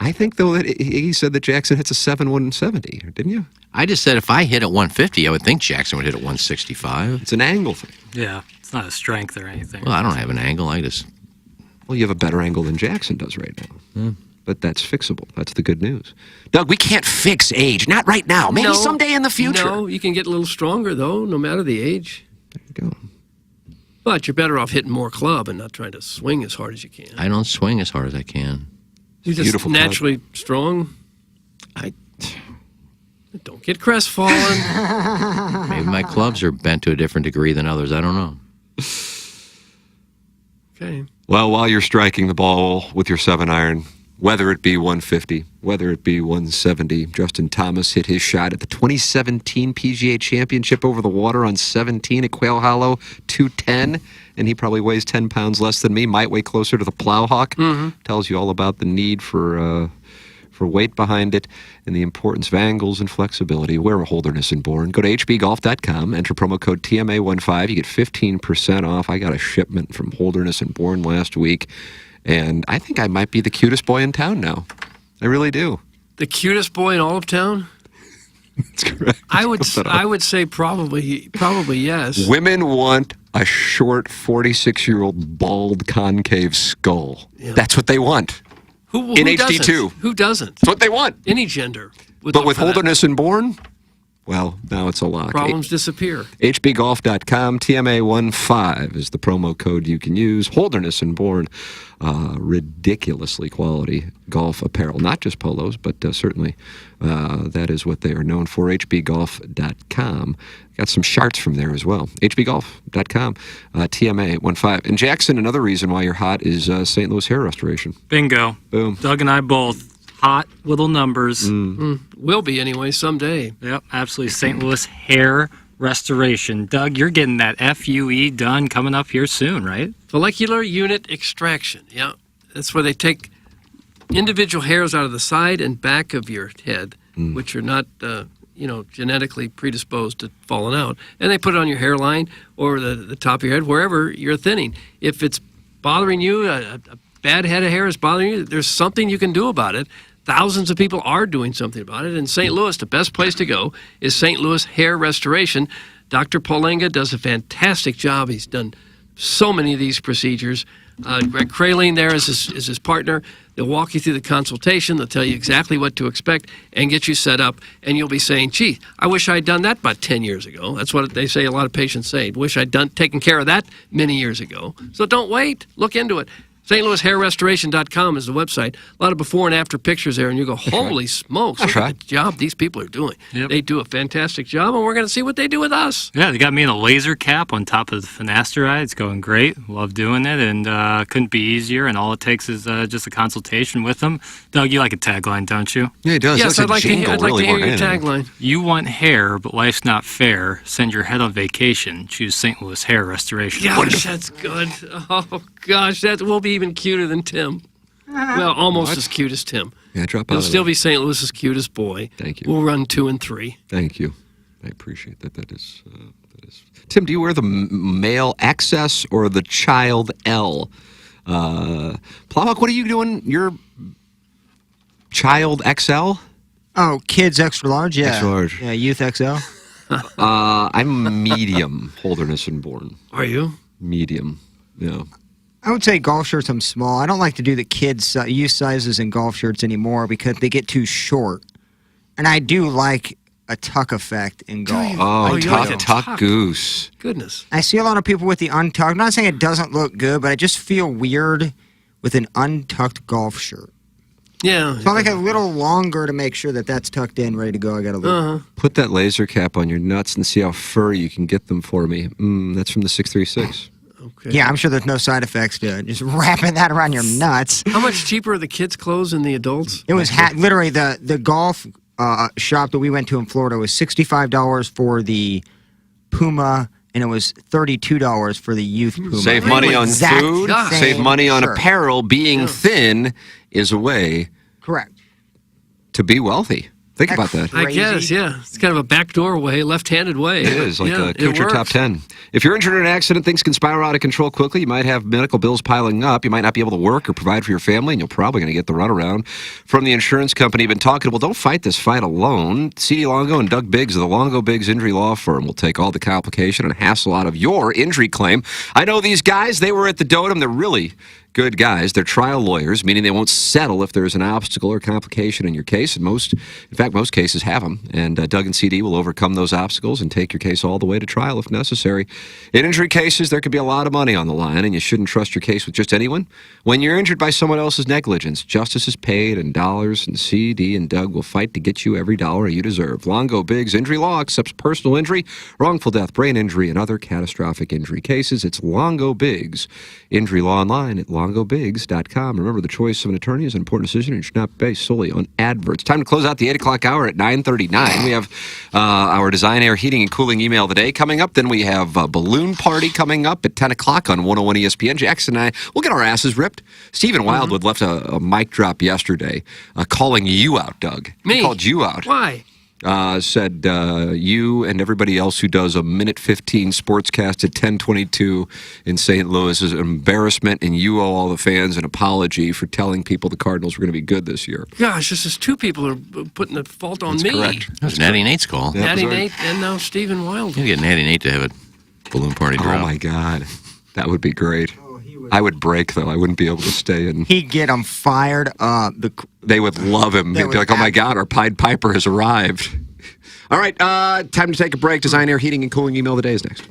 Speaker 3: I think, though, that he said that Jackson hits a 7 170, didn't you?
Speaker 6: I just said if I hit at 150, I would think Jackson would hit at 165.
Speaker 3: It's an angle thing.
Speaker 1: Yeah, it's not a strength or anything.
Speaker 6: Well, I don't have an angle. Well,
Speaker 3: you have a better angle than Jackson does right now. But that's fixable. That's the good news. Doug, we can't fix age. Not right now. Maybe someday in the future.
Speaker 5: No, you can get a little stronger, though, no matter the age.
Speaker 3: There you go.
Speaker 5: But you're better off hitting more club and not trying to swing as hard as you can.
Speaker 6: I don't swing as hard as I can.
Speaker 5: You're just naturally strong. Don't get crestfallen.
Speaker 6: Maybe my clubs are bent to a different degree than others. I don't know.
Speaker 5: Okay.
Speaker 3: Well, while you're striking the ball with your 7-iron, whether it be 150, whether it be 170, Justin Thomas hit his shot at the 2017 PGA Championship over the water on 17 at Quail Hollow, 210, and he probably weighs 10 pounds less than me, might weigh closer to the Plowhawk. Tells you all about the need for weight behind it and the importance of angles and flexibility. Wear a Holderness and Bourne. Go to hbgolf.com, enter promo code TMA15. You get 15% off. I got a shipment from Holderness and Bourne last week, and I think I might be the cutest boy in town now. I really do.
Speaker 5: The cutest boy in all of town?
Speaker 3: That's correct.
Speaker 5: I would say probably yes.
Speaker 3: Women want a short 46-year-old bald concave skull. Yeah. That's what they want.
Speaker 5: Who
Speaker 3: in
Speaker 5: doesn't?
Speaker 3: HD2.
Speaker 5: Who doesn't?
Speaker 3: That's what they want.
Speaker 5: Any gender.
Speaker 3: But with Holderness and Bourne, well, now it's a lock.
Speaker 5: Problems disappear.
Speaker 3: hbgolf.com, TMA15 is the promo code you can use. Holderness and Bourne, ridiculously quality golf apparel. Not just polos, but certainly that is what they are known for. hbgolf.com. Got some sharts from there as well. hbgolf.com, TMA15. And Jackson, another reason why you're hot is St. Louis hair restoration.
Speaker 1: Bingo.
Speaker 3: Boom.
Speaker 1: Doug and I both. Hot little numbers.
Speaker 5: Will be anyway someday.
Speaker 1: Yep, absolutely. St. Louis hair restoration. Doug, you're getting that FUE done coming up here soon, right?
Speaker 5: Follicular unit extraction. Yeah, that's where they take individual hairs out of the side and back of your head, which are not, genetically predisposed to falling out, and they put it on your hairline or the top of your head, wherever you're thinning. If it's bothering you, a bad head of hair is bothering you, there's something you can do about it. Thousands of people are doing something about it. In St. Louis, the best place to go is St. Louis Hair Restoration. Dr. Polenga does a fantastic job. He's done so many of these procedures. Greg Kraling there is his partner. They'll walk you through the consultation. They'll tell you exactly what to expect and get you set up. And you'll be saying, gee, I wish I'd done that about 10 years ago. That's what they say. A lot of patients say, wish I'd taken care of that many years ago. So don't wait. Look into it. StLouisHairRestoration.com is the website. A lot of before and after pictures there, and you go, holy smokes, look at the job these people are doing.
Speaker 1: Yep.
Speaker 5: They do a fantastic job, and we're going to see what they do with us.
Speaker 1: Yeah, they got me in a laser cap on top of the finasteride. It's going great. Love doing it, and couldn't be easier, and all it takes is just a consultation with them. Doug, you like a tagline, don't you?
Speaker 3: Yeah, he does.
Speaker 5: Yes, I'd like to hear your tagline.
Speaker 1: You want hair, but life's not fair. Send your head on vacation. Choose St. Louis Hair Restoration.
Speaker 5: Gosh, that's good. Oh, gosh, that will be even cuter than Tim. Well, almost as cute as Tim.
Speaker 3: Yeah, drop out.
Speaker 5: He'll still be St. Louis's cutest boy.
Speaker 3: Thank you.
Speaker 5: We'll run 2 and 3.
Speaker 3: Thank you. I appreciate that. That is. Tim, do you wear the male XS or the child L? Plowhawk, what are you doing? You're child XL?
Speaker 4: Oh, kids extra large? Yeah.
Speaker 3: Extra large.
Speaker 4: Yeah, youth XL.
Speaker 3: I'm medium, Holderness and Bourne.
Speaker 5: Are you?
Speaker 3: Medium, yeah.
Speaker 4: I would say golf shirts, I'm small. I don't like to do the kids' youth sizes in golf shirts anymore because they get too short. And I do like a tuck effect in golf.
Speaker 3: Oh, tuck goose.
Speaker 5: Goodness.
Speaker 4: I see a lot of people with the untucked. I'm not saying it doesn't look good, but I just feel weird with an untucked golf shirt.
Speaker 5: Yeah.
Speaker 4: So I like a little longer to make sure that that's tucked in, ready to go. I got a little.
Speaker 3: Put that laser cap on your nuts and see how furry you can get them for me. That's from the 636.
Speaker 5: Okay.
Speaker 4: Yeah, I'm sure there's no side effects to it. Just wrapping that around your nuts.
Speaker 5: How much cheaper are the kids' clothes than the adults?
Speaker 4: It was literally the golf shop that we went to in Florida was $65 for the Puma, and it was $32 for the youth Puma.
Speaker 3: Save money on food, save money on apparel. Being thin is a way
Speaker 4: correct
Speaker 3: to be wealthy. Think about that.
Speaker 5: I guess, yeah. It's kind of a backdoor way, left-handed way.
Speaker 3: It is, like
Speaker 5: yeah,
Speaker 3: a Coacher Top 10. If you're injured in an accident, things can spiral out of control quickly. You might have medical bills piling up. You might not be able to work or provide for your family, and you're probably going to get the runaround from the insurance company. You've been talking, well, don't fight this fight alone. C.D. Longo and Doug Biggs of the Longo Biggs Injury Law Firm will take all the complication and hassle out of your injury claim. I know these guys. They were at the Dotem. They're really good guys. They're trial lawyers, meaning they won't settle if there's an obstacle or complication in your case. And most cases have them. And Doug and CD will overcome those obstacles and take your case all the way to trial if necessary. In injury cases, there could be a lot of money on the line, and you shouldn't trust your case with just anyone. When you're injured by someone else's negligence, justice is paid in dollars, and CD and Doug will fight to get you every dollar you deserve. Longo Biggs Injury Law accepts personal injury, wrongful death, brain injury, and other catastrophic injury cases. It's Longo Biggs Injury Law online at longobiggs.com. Remember, the choice of an attorney is an important decision and should not be based solely on adverts. Time to close out the 8 o'clock hour at 9:39. We have our Design, Air, Heating, and Cooling email of the day coming up. Then we have a balloon party coming up at 10 o'clock on 101 ESPN. Jackson and I, we'll get our asses ripped. Stephen Wildwood left a mic drop yesterday calling you out, Doug.
Speaker 5: Me?
Speaker 3: He called you out.
Speaker 5: Why?
Speaker 3: Said you and everybody else who does a minute 15 sportscast at 10:22 in St. Louis is an embarrassment, and you owe all the fans an apology for telling people the Cardinals were going to be good this year.
Speaker 5: Gosh, this is two people are putting the fault on
Speaker 3: That's
Speaker 5: me.
Speaker 3: correct.
Speaker 6: That was Natty Nate's call.
Speaker 5: Natty Nate and now Stephen Wild.
Speaker 6: You get Natty Nate to have a balloon party drop.
Speaker 3: Oh, my God. That would be great. I would break, though. I wouldn't be able to stay in.
Speaker 4: He'd get them fired up.
Speaker 3: They would love him. They'd be like, oh, my God, our Pied Piper has arrived. All right, time to take a break. Design, Air, Heating, and Cooling email of the day is next.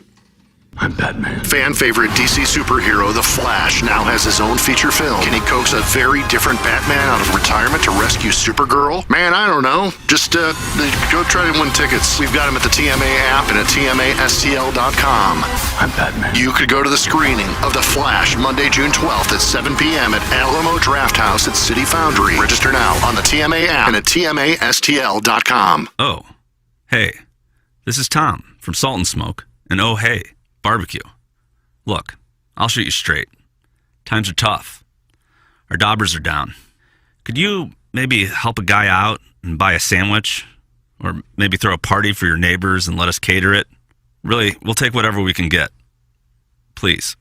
Speaker 2: I'm Batman. Fan favorite DC superhero, The Flash, now has his own feature film. Can he coax a very different Batman out of retirement to rescue Supergirl? Man, I don't know. Just go try to win tickets. We've got him at the TMA app and at TMASTL.com. I'm Batman. You could go to the screening of The Flash Monday, June 12th at 7 p.m. at Alamo Draft House at City Foundry. Register now on the TMA app and at TMASTL.com.
Speaker 12: Oh, hey, this is Tom from Salt and Smoke, and oh, hey, barbecue. Look, I'll shoot you straight. Times are tough. Our daubers are down. Could you maybe help a guy out and buy a sandwich? Or maybe throw a party for your neighbors and let us cater it? Really, we'll take whatever we can get. Please.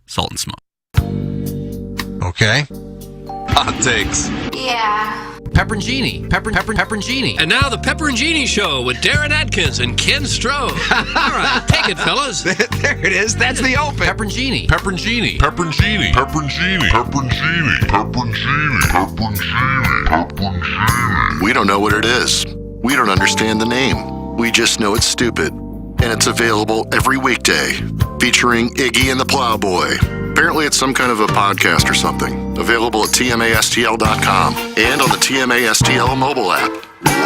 Speaker 12: Salt and Smoke.
Speaker 13: Okay. Hot takes.
Speaker 23: Yeah.
Speaker 3: Pepperoncini. Pepperoncini.
Speaker 9: And now the Pepperoncini Show with Darren Adkins and Ken Strode. All right, take it, fellas.
Speaker 3: There it is. That's the open. Pepperoncini.
Speaker 20: Pepperoncini. Pepperoncini. Pepperoncini. Pepperoncini. Pepperoncini. Pepperoncini. Pepperoncini.
Speaker 2: We don't know what it is. We don't understand the name. We just know it's stupid. And it's available every weekday, featuring Iggy and the Plowboy. Apparently it's some kind of a podcast or something. Available at tmastl.com and on the TMASTL mobile app.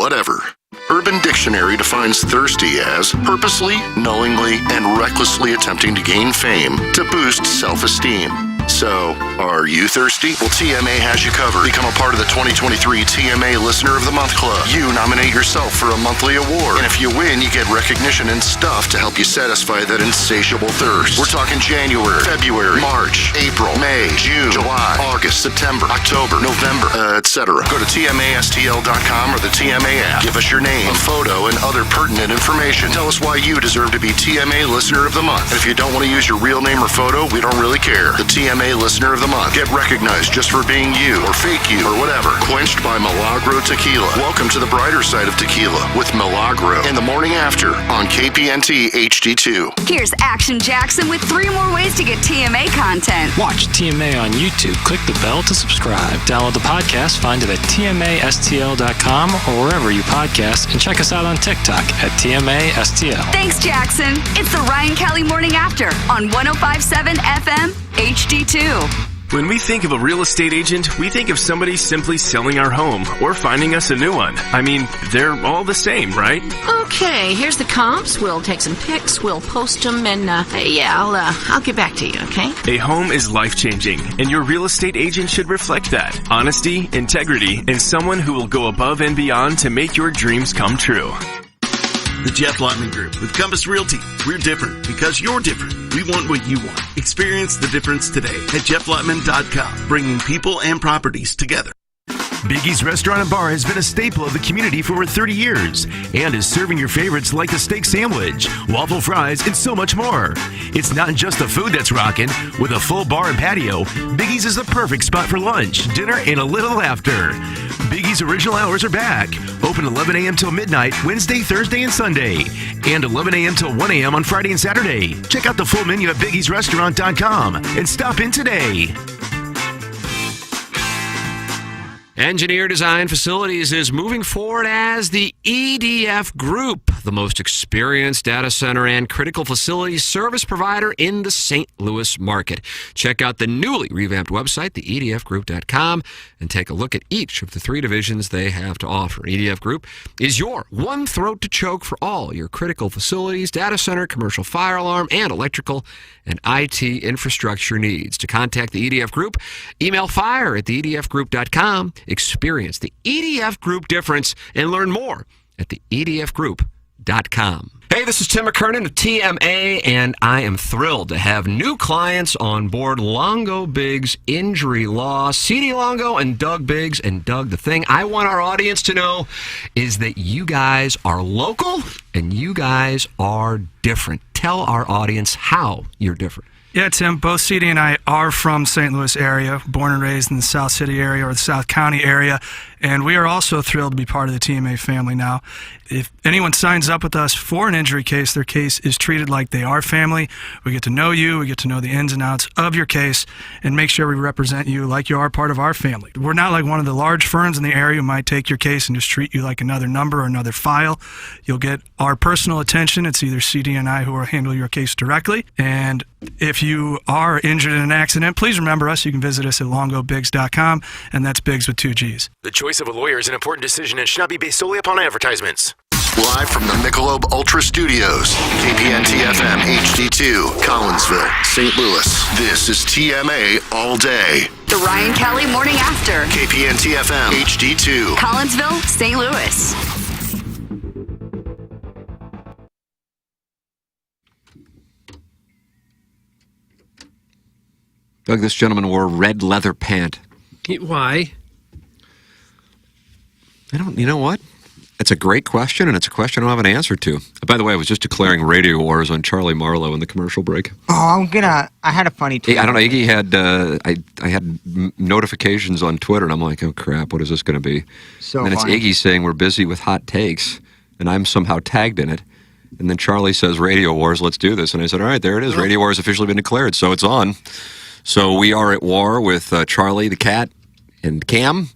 Speaker 2: Whatever. Urban Dictionary defines thirsty as purposely, knowingly, and recklessly attempting to gain fame to boost self-esteem. So, are you thirsty? Well, TMA has you covered. Become a part of the 2023 TMA Listener of the Month Club. You nominate yourself for a monthly award. And if you win, you get recognition and stuff to help you satisfy that insatiable thirst. We're talking January, February, March, April, May, June, July, August, September, October, November, etc. Go to TMASTL.com or the TMA app. Give us your name, a photo, and other pertinent information. Tell us why you deserve to be TMA Listener of the Month. And if you don't want to use your real name or photo, we don't really care. The TMA Listener of the Month. Get recognized just for being you, or fake you, or whatever. Quenched by Milagro Tequila. Welcome to the brighter side of tequila with Milagro in the morning after on KPNT HD2.
Speaker 14: Here's Action Jackson with 3 more ways to get TMA content.
Speaker 1: Watch TMA on YouTube. Click the bell to subscribe. Download the podcast. Find it at tmastl.com or wherever you podcast. And check us out on TikTok at TMASTL.
Speaker 14: Thanks, Jackson. It's the Ryan Kelly Morning After on 105.7 FM HD2.
Speaker 15: When we think of a real estate agent, we think of somebody simply selling our home or finding us a new one. I mean, they're all the same, right?
Speaker 16: Okay, here's the comps. We'll take some pics, we'll post them, and I'll get back to you, okay?
Speaker 15: A home is life-changing, and your real estate agent should reflect that. Honesty, integrity, and someone who will go above and beyond to make your dreams come true.
Speaker 17: The Jeff Lottman Group with Compass Realty. We're different because you're different. We want what you want. Experience the difference today at jefflottman.com, bringing people and properties together.
Speaker 13: Biggie's Restaurant and Bar has been a staple of the community for over 30 years and is serving your favorites like the steak sandwich, waffle fries, and so much more. It's not just the food that's rocking. With a full bar and patio, Biggie's is the perfect spot for lunch, dinner, and a little laughter. Biggie's original hours are back. Open 11 a.m. till midnight, Wednesday, Thursday, and Sunday. And 11 a.m. till 1 a.m. on Friday and Saturday. Check out the full menu at biggiesrestaurant.com and stop in today.
Speaker 3: Engineer Design Facilities is moving forward as the EDF Group, the most experienced data center and critical facilities service provider in the St. Louis market. Check out the newly revamped website, theedfgroup.com, and take a look at each of the 3 divisions they have to offer. EDF Group is your one throat to choke for all your critical facilities, data center, commercial fire alarm, and electrical and IT infrastructure needs. To contact the EDF Group, email fire@theedfgroup.com. Experience the EDF Group difference and learn more at theedfgroup.com. Hey, this is Tim McKernan of TMA, and I am thrilled to have new clients on board Longo Biggs Injury Law. CD Longo and Doug Biggs. And Doug, the thing I want our audience to know is that you guys are local and you guys are different. Tell our audience how you're different.
Speaker 18: Yeah, Tim, both CD and I are from St. Louis area, born and raised in the South City area or the South County area, and we are also thrilled to be part of the TMA family now. If anyone signs up with us for an injury case, their case is treated like they are family. We get to know you, we get to know the ins and outs of your case, and make sure we represent you like you are part of our family. We're not like one of the large firms in the area who might take your case and just treat you like another number or another file. You'll get our personal attention. It's either CD and I who will handle your case directly, and if you are injured in an accident, please remember us. You can visit us at longobiggs.com, and that's Biggs with 2 G's.
Speaker 19: The choice of a lawyer is an important decision and should not be based solely upon advertisements.
Speaker 2: Live from the Michelob Ultra Studios, KPNT FM HD2, Collinsville, St. Louis. This is TMA All Day.
Speaker 14: The Ryan Kelly Morning After.
Speaker 2: KPNT FM HD2,
Speaker 14: Collinsville, St. Louis.
Speaker 3: Doug, this gentleman wore red leather pant.
Speaker 5: Why?
Speaker 3: You know what? It's a great question, and it's a question I don't have an answer to. By the way, I was just declaring radio wars on Charlie Marlowe in the commercial break.
Speaker 4: Oh, I had a funny tweet.
Speaker 3: I don't know. Iggy had, I had notifications on Twitter, and I'm like, oh crap, what is this going to be?
Speaker 4: So
Speaker 3: and then it's
Speaker 4: funny.
Speaker 3: Iggy saying we're busy with hot takes, and I'm somehow tagged in it. And then Charlie says, radio wars, let's do this. And I said, all right, there it is. Radio war has officially been declared, so it's on. So we are at war with Charlie the cat and Cam.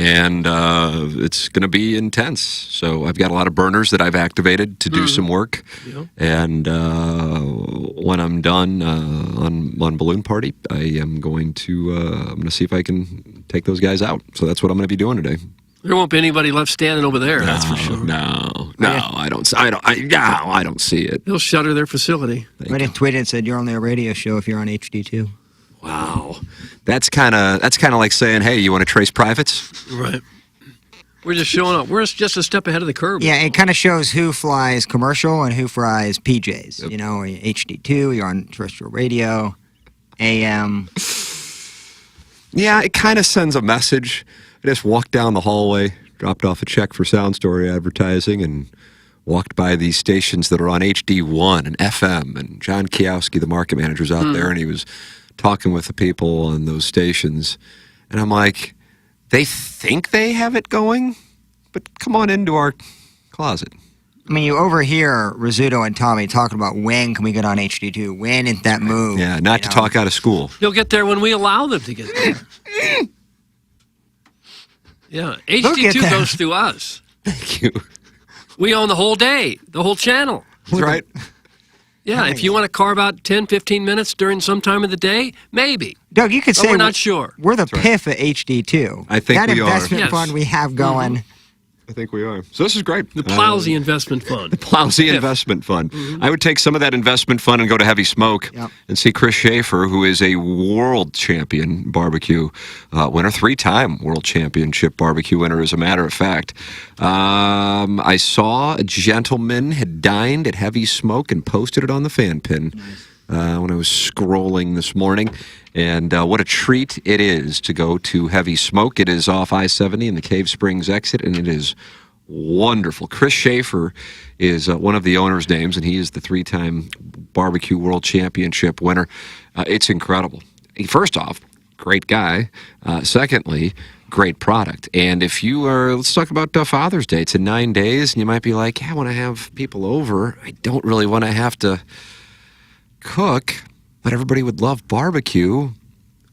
Speaker 3: And it's going to be intense. So I've got a lot of burners that I've activated to do some work.
Speaker 5: Yeah.
Speaker 3: And when I'm done on Balloon Party, I am going to see if I can take those guys out. So that's what I'm going to be doing today.
Speaker 5: There won't be anybody left standing over there. That's for sure.
Speaker 3: No, I don't see it.
Speaker 5: They'll shutter their facility.
Speaker 4: I just tweeted and said you're only a radio show if you're on HD2.
Speaker 3: Wow, that's kind of like saying, hey, you want to trace privates?
Speaker 5: Right. We're just showing up. We're just a step ahead of the curve.
Speaker 4: Yeah, it kind of shows who flies commercial and who flies PJs. Yep. You know, HD2, you're on terrestrial radio, AM.
Speaker 3: Yeah, it kind of sends a message. I just walked down the hallway, dropped off a check for Sound Story advertising, and walked by these stations that are on HD1 and FM. And John Kiowski, the market manager, was out there, and he was talking with the people on those stations. And I'm like, they think they have it going, but come on into our closet.
Speaker 4: I mean, you overhear Rizzuto and Tommy talking about when can we get on HD2? When is that move?
Speaker 3: Yeah, not to talk out of school.
Speaker 5: You'll get there when we allow them to get there. Yeah, HD2 goes through us.
Speaker 3: Thank you.
Speaker 5: We own the whole day, the whole channel.
Speaker 3: That's right.
Speaker 5: Yeah, if you want to carve out 10, 15 minutes during some time of the day, maybe.
Speaker 4: Doug, you could
Speaker 5: but
Speaker 4: say
Speaker 5: we're not sure.
Speaker 4: We're the PIF at HD2.
Speaker 3: I think
Speaker 4: that
Speaker 3: we are.
Speaker 4: That investment fund we have going.
Speaker 3: I think we are. So this is great.
Speaker 5: The Plowsy Investment Fund.
Speaker 3: The Plowsy Investment Fund. I would take some of that investment fund and go to Heavy Smoke and see Chris Schaefer, who is a world champion barbecue winner, 3-time world championship barbecue winner, as a matter of fact. I saw a gentleman had dined at Heavy Smoke and posted it on the fan pin when I was scrolling this morning. And what a treat it is to go to Heavy Smoke. It is off I-70 in the Cave Springs exit, and it is wonderful. Chris Schaefer is one of the owner's names, and he is the 3-time barbecue world championship winner. It's incredible. First off, great guy. Secondly, great product. And if you are, let's talk about Father's Day. It's in 9 days, and you might be like, yeah, I want to have people over. I don't really want to have to cook. But everybody would love barbecue.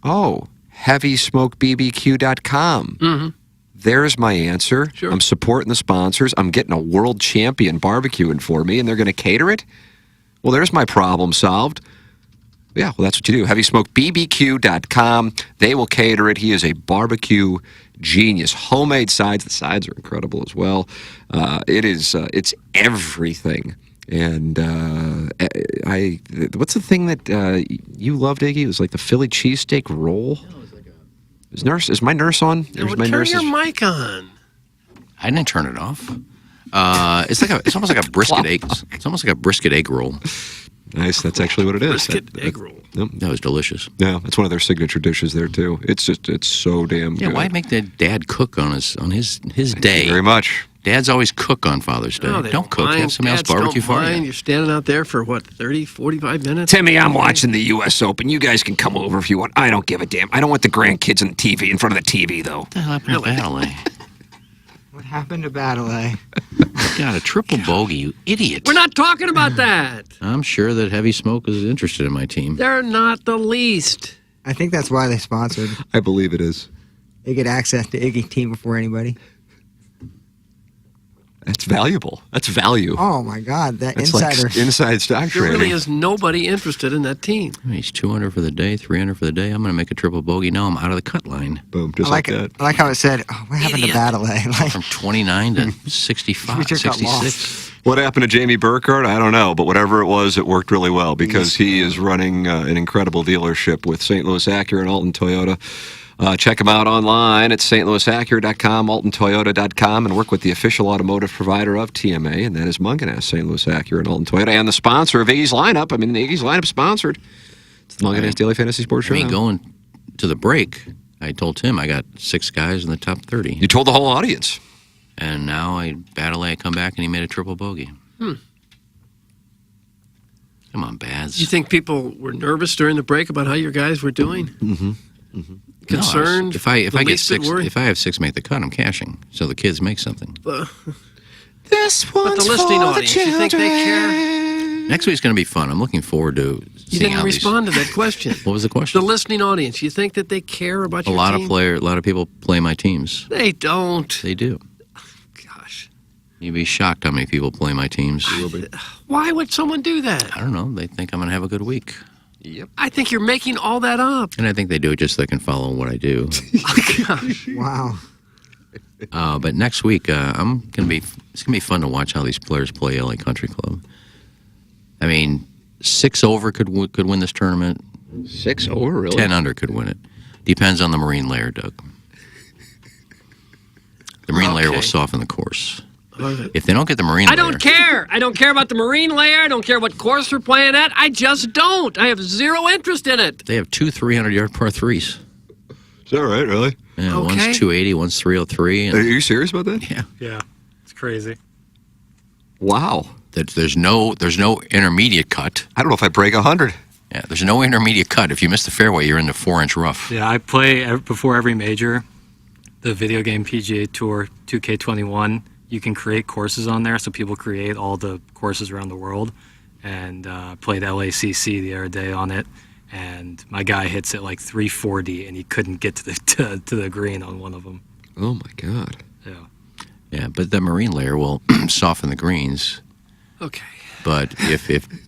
Speaker 3: Oh, HeavySmokeBBQ.com.
Speaker 5: Mm-hmm.
Speaker 3: There's my answer.
Speaker 5: Sure.
Speaker 3: I'm supporting the sponsors. I'm getting a world champion barbecuing for me, and they're going to cater it? Well, there's my problem solved. Yeah, well, that's what you do. HeavySmokeBBQ.com. They will cater it. He is a barbecue genius. Homemade sides. The sides are incredible as well. It's everything. And what's the thing that you loved, Iggy? It was like the Philly cheesesteak roll. Is my nurse on?
Speaker 5: Turn your mic on.
Speaker 6: I didn't turn it off. It's almost like a brisket egg. It's almost like a brisket egg roll.
Speaker 3: Nice. That's actually what it is.
Speaker 5: Brisket egg roll.
Speaker 3: Yep.
Speaker 6: That was delicious.
Speaker 3: Yeah, it's one of their signature dishes there too. It's so damn good.
Speaker 6: Yeah, why make the dad cook on his day?
Speaker 3: Thank you very much.
Speaker 6: Dads always cook on Father's Day.
Speaker 5: No,
Speaker 6: don't cook. Have somebody else barbecue for you.
Speaker 5: You're standing out there for, 30, 45 minutes?
Speaker 3: Timmy, I'm watching the U.S. Open. You guys can come over if you want. I don't give a damn. I don't want the grandkids on the TV in front of the TV, though.
Speaker 6: What the hell happened to Battle A?
Speaker 4: What happened to Battle A?
Speaker 6: God, a triple bogey, you idiot.
Speaker 5: We're not talking about that.
Speaker 6: I'm sure that Heavy Smoke is interested in my team.
Speaker 5: They're not the least.
Speaker 4: I think that's why they sponsored.
Speaker 3: I believe it is.
Speaker 4: They get access to Iggy team before anybody.
Speaker 3: That's valuable. That's value.
Speaker 4: Oh, my God. That's insider.
Speaker 3: Like inside stock
Speaker 5: There
Speaker 3: trading.
Speaker 5: really is nobody interested in that team.
Speaker 6: He's 200 for the day, 300 for the day. I'm going to make a triple bogey. Now I'm out of the cut line.
Speaker 3: Boom, just like that.
Speaker 4: I like how it said, what happened to Battle A?
Speaker 6: From 29 to 65, 66.
Speaker 3: What happened to Jamie Burkhardt? I don't know, but whatever it was, it worked really well because he is running an incredible dealership with St. Louis Acura and Alton Toyota. Check them out online at stlouisacura.com, altontoyota.com, and work with the official automotive provider of TMA, and that is Munganess, St. Louis Acura and Alton Toyota, and the sponsor of Iggy's Lineup. I mean, the Iggy's Lineup sponsored. It's the Munganess Daily Fantasy Sports Show.
Speaker 6: Going to the break, I told Tim I got 6 guys in the top 30.
Speaker 3: You told the whole audience.
Speaker 6: And now I come back and he made a triple bogey. Come on, Bads.
Speaker 5: You think people were nervous during the break about how your guys were doing? Concerned?
Speaker 6: No, if I get six, if I have six make the cut, I'm cashing. So the kids make something.
Speaker 3: This
Speaker 5: But the listening audience, you think they care?
Speaker 6: Next week's going to be fun. I'm looking forward to
Speaker 5: You
Speaker 6: seeing
Speaker 5: didn't
Speaker 6: how
Speaker 5: respond to that question.
Speaker 6: What was the question?
Speaker 5: The listening audience, you think that they care about
Speaker 6: A
Speaker 5: your
Speaker 6: lot
Speaker 5: team?
Speaker 6: a lot of people play my teams.
Speaker 5: They don't.
Speaker 6: They do.
Speaker 5: Gosh.
Speaker 6: You'd be shocked how many people play my teams.
Speaker 5: Why would someone do that?
Speaker 6: I don't know. They think I'm going to have a good week.
Speaker 3: Yep.
Speaker 5: I think you're making all that up.
Speaker 6: And I think they do it just so they can follow what I do.
Speaker 4: Wow.
Speaker 6: But next week, it's gonna be fun to watch how these players play LA Country Club. I mean, 6 over could win this tournament.
Speaker 3: 6 over, really?
Speaker 6: 10 under could win it. Depends on the marine layer, Doug. The marine layer will soften the course. If they don't get the marine layer,
Speaker 5: I don't care. I don't care about the marine layer. I don't care what course we're playing at. I just don't. I have zero interest in it.
Speaker 6: They have 2 300-yard par 3s.
Speaker 3: Is that right, really?
Speaker 6: Yeah,
Speaker 5: Okay.
Speaker 6: one's 280, one's 303.
Speaker 3: Are you serious about that?
Speaker 6: Yeah.
Speaker 1: Yeah, it's crazy.
Speaker 3: Wow.
Speaker 6: There's no intermediate cut.
Speaker 3: I don't know if I break 100.
Speaker 6: Yeah, there's no intermediate cut. If you miss the fairway, you're in the 4-inch rough.
Speaker 1: Yeah, I play before every major, the video game PGA Tour 2K21. You can create courses on there, so people create all the courses around the world. And played LACC the other day on it, and my guy hits it like 340, and he couldn't get to the green on one of them.
Speaker 3: Oh my God.
Speaker 1: Yeah.
Speaker 6: Yeah, but the marine layer will soften the greens.
Speaker 5: Okay.
Speaker 6: But if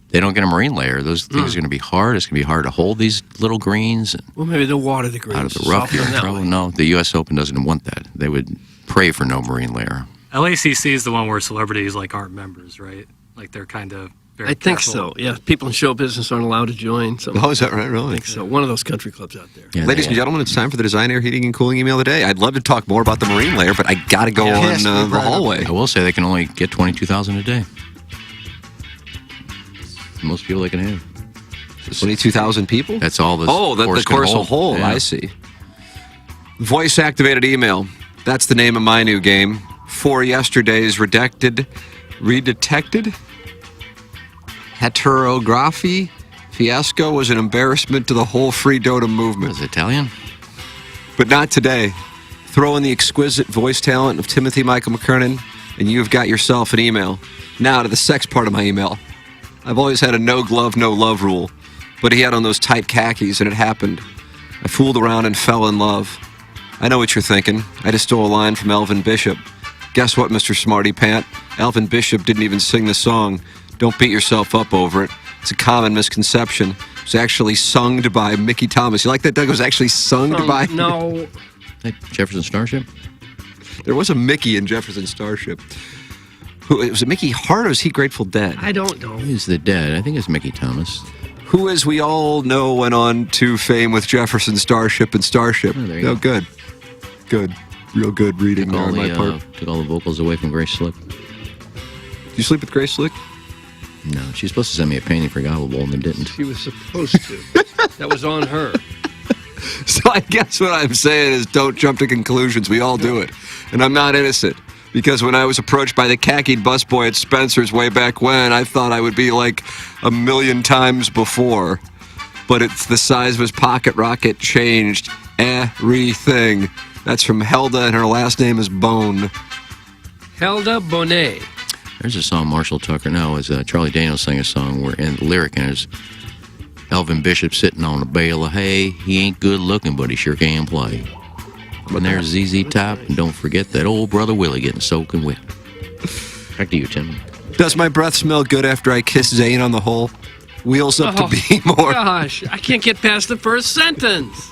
Speaker 6: they don't get a marine layer, those things are going to be hard. It's going to be hard to hold these little greens. And
Speaker 5: Well, maybe they'll water the greens.
Speaker 6: out of the rough,
Speaker 5: soften
Speaker 6: you're
Speaker 5: them
Speaker 6: in
Speaker 5: that
Speaker 6: trouble.
Speaker 5: way.
Speaker 6: No, the U.S. Open doesn't want that. They would pray for no marine layer.
Speaker 1: LACC is the one where celebrities like aren't members, right? Like they're kind of very
Speaker 5: I think
Speaker 1: careful.
Speaker 5: so. Yeah, people in show business aren't allowed to join.
Speaker 3: Oh, is that right? Really?
Speaker 5: I think so. One of those country clubs out there.
Speaker 6: Yeah,
Speaker 3: Ladies and gentlemen, it's time for the Design Air Heating and Cooling email today. I'd love to talk more about the marine layer, but I got to go on the hallway.
Speaker 6: I will say they can only get 22,000 a day. Most people they can have.
Speaker 3: 22,000 people?
Speaker 6: That's all the
Speaker 3: Oh, the course will hold.
Speaker 6: Yeah.
Speaker 3: I see. Voice-activated email. That's the name of my new game. For yesterday's redetected heterography fiasco was an embarrassment to the whole free dotem movement.
Speaker 6: Is it Italian?
Speaker 3: But not today. Throw in the exquisite voice talent of Timothy Michael McKernan, and you've got yourself an email. Now to the sex part of my email. I've always had a no glove, no love rule, but he had on those tight khakis, and it happened. I fooled around and fell in love. I know what you're thinking. I just stole a line from Elvin Bishop. Guess what, Mr. Smarty Pant? Elvin Bishop didn't even sing the song. Don't beat yourself up over it. It's a common misconception. It was actually sung by Mickey Thomas. You like that, Doug? It was actually sung by...
Speaker 5: No.
Speaker 6: Jefferson Starship?
Speaker 3: There was a Mickey in Jefferson Starship. Was it Mickey Hart or was he Grateful Dead?
Speaker 5: I don't know.
Speaker 6: He's the dead. I think it's Mickey Thomas.
Speaker 3: Who, as we all know, went on to fame with Jefferson Starship and Starship.
Speaker 6: Oh, there you go.
Speaker 3: Good. Good. Real good reading
Speaker 6: Took
Speaker 3: there
Speaker 6: all,
Speaker 3: on my part.
Speaker 6: took all the vocals away from Grace Slick.
Speaker 3: You sleep with Grace Slick?
Speaker 6: No, she's supposed to send me a painting for Gobble and then didn't.
Speaker 5: She was supposed to. That was on her.
Speaker 3: So I guess what I'm saying is don't jump to conclusions. We all do it. And I'm not innocent. Because when I was approached by the khakied busboy at Spencer's way back when, I thought I would be like 1,000,000 times before. But it's the size of his pocket rocket changed everything. That's from Helda, and her last name is Bone.
Speaker 5: Helda Bonet.
Speaker 6: There's a song Marshall Tucker. No, it's Charlie Daniels sang a song where in the lyric is Elvin Bishop sitting on a bale of hay. He ain't good looking, but he sure can play. And there's ZZ Top, and don't forget that old brother Willie getting soaking wet. Back to you, Tim.
Speaker 3: Does my breath smell good after I kiss Zane on the hole? Wheels up to be more.
Speaker 5: Gosh, I can't get past the first sentence.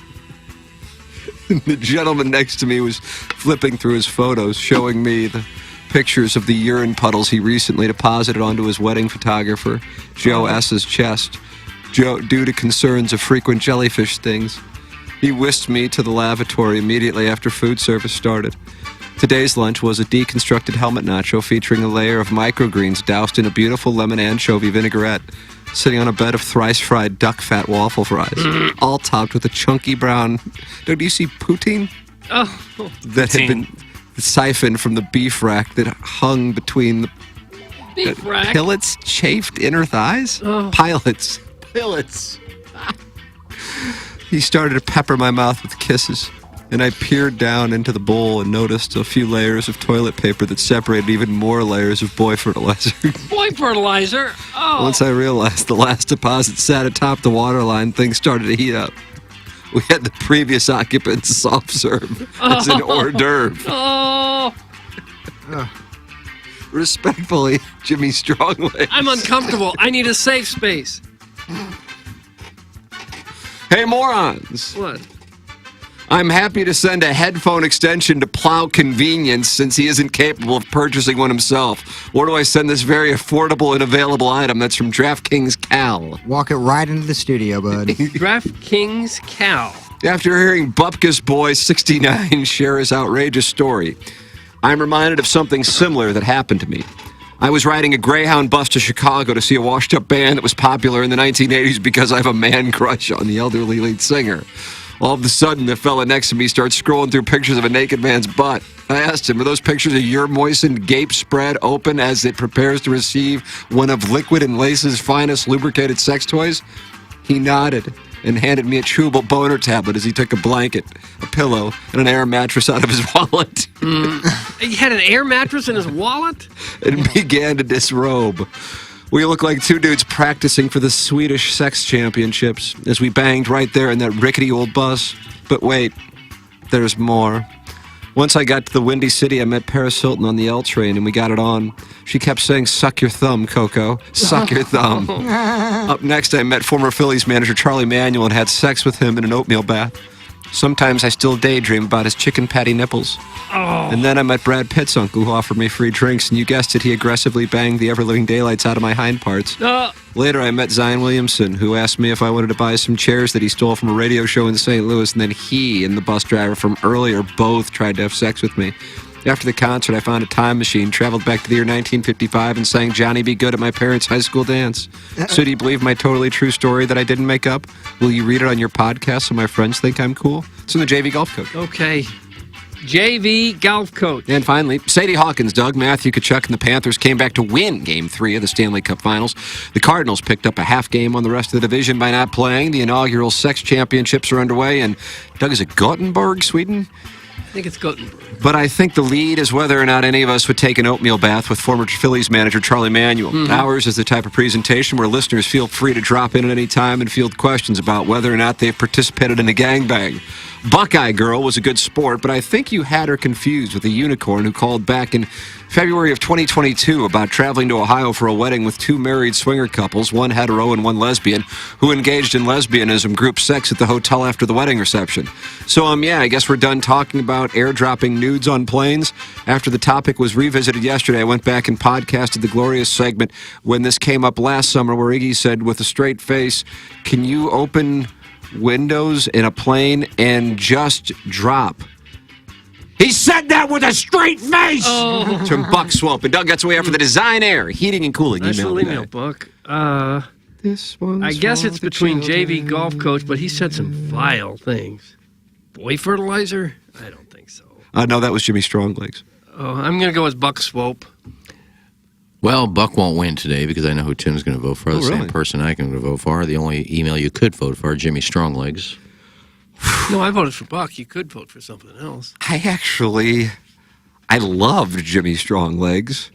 Speaker 3: The gentleman next to me was flipping through his photos, showing me the pictures of the urine puddles he recently deposited onto his wedding photographer, Joe S.'s chest, due to concerns of frequent jellyfish stings. He whisked me to the lavatory immediately after food service started. Today's lunch was a deconstructed helmet nacho featuring a layer of microgreens doused in a beautiful lemon anchovy vinaigrette, sitting on a bed of thrice-fried duck fat waffle fries, all topped with a chunky brown... Do you see poutine?
Speaker 5: Oh,
Speaker 3: That had been siphon from the beef rack that hung between the
Speaker 5: Beef rack?
Speaker 3: pillets, chafed inner thighs? Pilots. Pillets. He started to pepper my mouth with kisses, and I peered down into the bowl and noticed a few layers of toilet paper that separated even more layers of boy fertilizer.
Speaker 5: Boy fertilizer? Oh.
Speaker 3: Once I realized the last deposit sat atop the water line, things started to heat up. We had the previous occupant's soft serve as an hors d'oeuvre.
Speaker 5: Oh.
Speaker 3: Respectfully, Jimmy Stronglegs.
Speaker 5: I'm uncomfortable. I need a safe space.
Speaker 3: Hey, morons.
Speaker 5: What?
Speaker 3: I'm happy to send a headphone extension to Plow Convenience since he isn't capable of purchasing one himself. Where do I send this very affordable and available item that's from DraftKings Cal?
Speaker 4: Walk it right into the studio, bud.
Speaker 5: DraftKings Cal.
Speaker 3: After hearing Bupkis Boy 69 share his outrageous story, I'm reminded of something similar that happened to me. I was riding a Greyhound bus to Chicago to see a washed-up band that was popular in the 1980s because I have a man crush on the elderly lead singer. All of a sudden, the fella next to me starts scrolling through pictures of a naked man's butt. I asked him, are those pictures of your moistened gape spread open as it prepares to receive one of Liquid and Lace's finest lubricated sex toys? He nodded and handed me a chewable boner tablet as he took a blanket, a pillow, and an air mattress out of his wallet.
Speaker 5: He had an air mattress in his wallet?
Speaker 3: And began to disrobe. We looked like two dudes practicing for the Swedish sex championships as we banged right there in that rickety old bus. But wait, there's more. Once I got to the Windy City, I met Paris Hilton on the L train, and we got it on. She kept saying, suck your thumb, Coco. Suck your thumb. Up next, I met former Phillies manager Charlie Manuel and had sex with him in an oatmeal bath. Sometimes I still daydream about his chicken patty nipples.
Speaker 5: Oh.
Speaker 3: And then I met Brad Pitt's uncle who offered me free drinks, and you guessed it, he aggressively banged the ever-living daylights out of my hind parts. Later, I met Zion Williamson, who asked me if I wanted to buy some chairs that he stole from a radio show in St. Louis, and then he and the bus driver from earlier both tried to have sex with me. After the concert, I found a time machine, traveled back to the year 1955, and sang Johnny Be Good at my parents' high school dance. So do you believe my totally true story that I didn't make up? Will you read it on your podcast so my friends think I'm cool? It's in the JV Golf Coach.
Speaker 5: Okay. JV Golf Coach.
Speaker 3: And finally, Sadie Hawkins, Doug, Matthew Tkachuk, and the Panthers came back to win Game 3 of the Stanley Cup Finals. The Cardinals picked up a half game on the rest of the division by not playing. The inaugural Sex Championships are underway, and Doug, is it Gothenburg, Sweden?
Speaker 5: I think it's Gothenburg.
Speaker 3: But I think the lead is whether or not any of us would take an oatmeal bath with former Phillies manager Charlie Manuel.
Speaker 5: Mm-hmm.
Speaker 3: Ours is the type of presentation where listeners feel free to drop in at any time and field questions about whether or not they've participated in a gangbang. Buckeye Girl was a good sport, but I think you had her confused with a unicorn who called back in February of 2022 about traveling to Ohio for a wedding with two married swinger couples, one hetero and one lesbian, who engaged in lesbianism group sex at the hotel after the wedding reception. So, yeah, I guess we're done talking about airdropping nudes on planes. After the topic was revisited yesterday, I went back and podcasted the glorious segment when this came up last summer where Iggy said with a straight face, can you open windows in a plane and just drop? He said that with a straight face!
Speaker 5: Oh.
Speaker 3: From Buck Swope. And Doug, that's the way out for the Design Air Heating and Cooling
Speaker 5: Nice
Speaker 3: email.
Speaker 5: little email, Buck.
Speaker 3: This one's
Speaker 5: I guess it's
Speaker 3: for the
Speaker 5: between
Speaker 3: children.
Speaker 5: JV Golf Coach, but he said some vile things. Boy fertilizer? I don't think so.
Speaker 3: No, that was Jimmy Stronglegs.
Speaker 5: Oh, I'm going to go with Buck Swope.
Speaker 6: Well, Buck won't win today because I know who Tim's going to vote for. The
Speaker 3: really?
Speaker 6: same person I can vote for. The only email you could vote for, Jimmy Stronglegs.
Speaker 5: No, I voted for Buck. You could vote for something else.
Speaker 3: I loved Jimmy Stronglegs.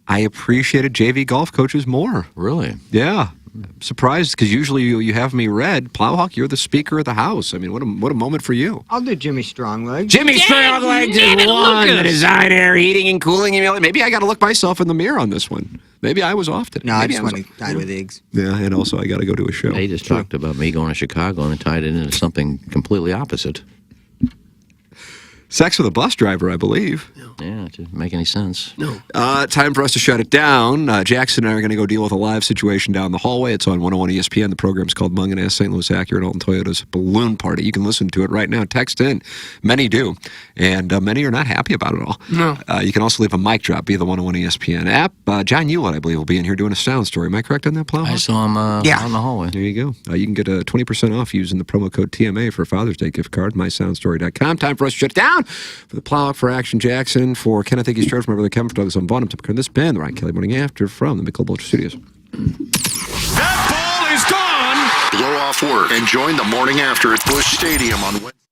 Speaker 3: I appreciated JV Golf Coaches more.
Speaker 6: Really?
Speaker 3: Yeah. I'm surprised because usually you have me read. Plowhawk, you're the Speaker of the House. I mean, what a moment for you.
Speaker 4: I'll do Jimmy Stronglegs.
Speaker 3: Jimmy Stronglegs is one. The Design Air Heating and Cooling email. Maybe I got to look myself in the mirror on this one. Maybe I was off today.
Speaker 4: No, I
Speaker 3: Maybe
Speaker 4: just
Speaker 3: was
Speaker 4: want to
Speaker 3: off.
Speaker 4: tie with eggs.
Speaker 3: Yeah, and also I got to go to a show.
Speaker 6: He just talked about me going to Chicago and tied it into something completely opposite.
Speaker 3: Sex with a bus driver, I believe.
Speaker 6: Yeah, it didn't make any sense.
Speaker 5: No.
Speaker 3: Time for us to shut it down. Jackson and I are going to go deal with a live situation down the hallway. It's on 101 ESPN. The program's called Mung and Ass St. Louis Acura and Alton Toyota's Balloon Party. You can listen to it right now. Text in. Many do. And many are not happy about it all.
Speaker 5: No.
Speaker 3: You can also leave a mic drop via the 101 ESPN app. John Hewlett, I believe, will be in here doing a sound story. Am I correct on that, Plow?
Speaker 6: I saw him on the hallway.
Speaker 3: There you go. You can get 20% off using the promo code TMA for a Father's Day gift card. MySoundstory.com. Time for us to shut it down. down. For the Plow, for Action Jackson, for Ken, I think he's charged from my brother Kevin, for Douglas on Vaughn. I'm Tim McKern. This has been the Ryan Kelly Morning After from the Michelob Ultra Studios.
Speaker 2: That ball is gone. Blow off work and join the Morning After at Busch Stadium on Wednesday.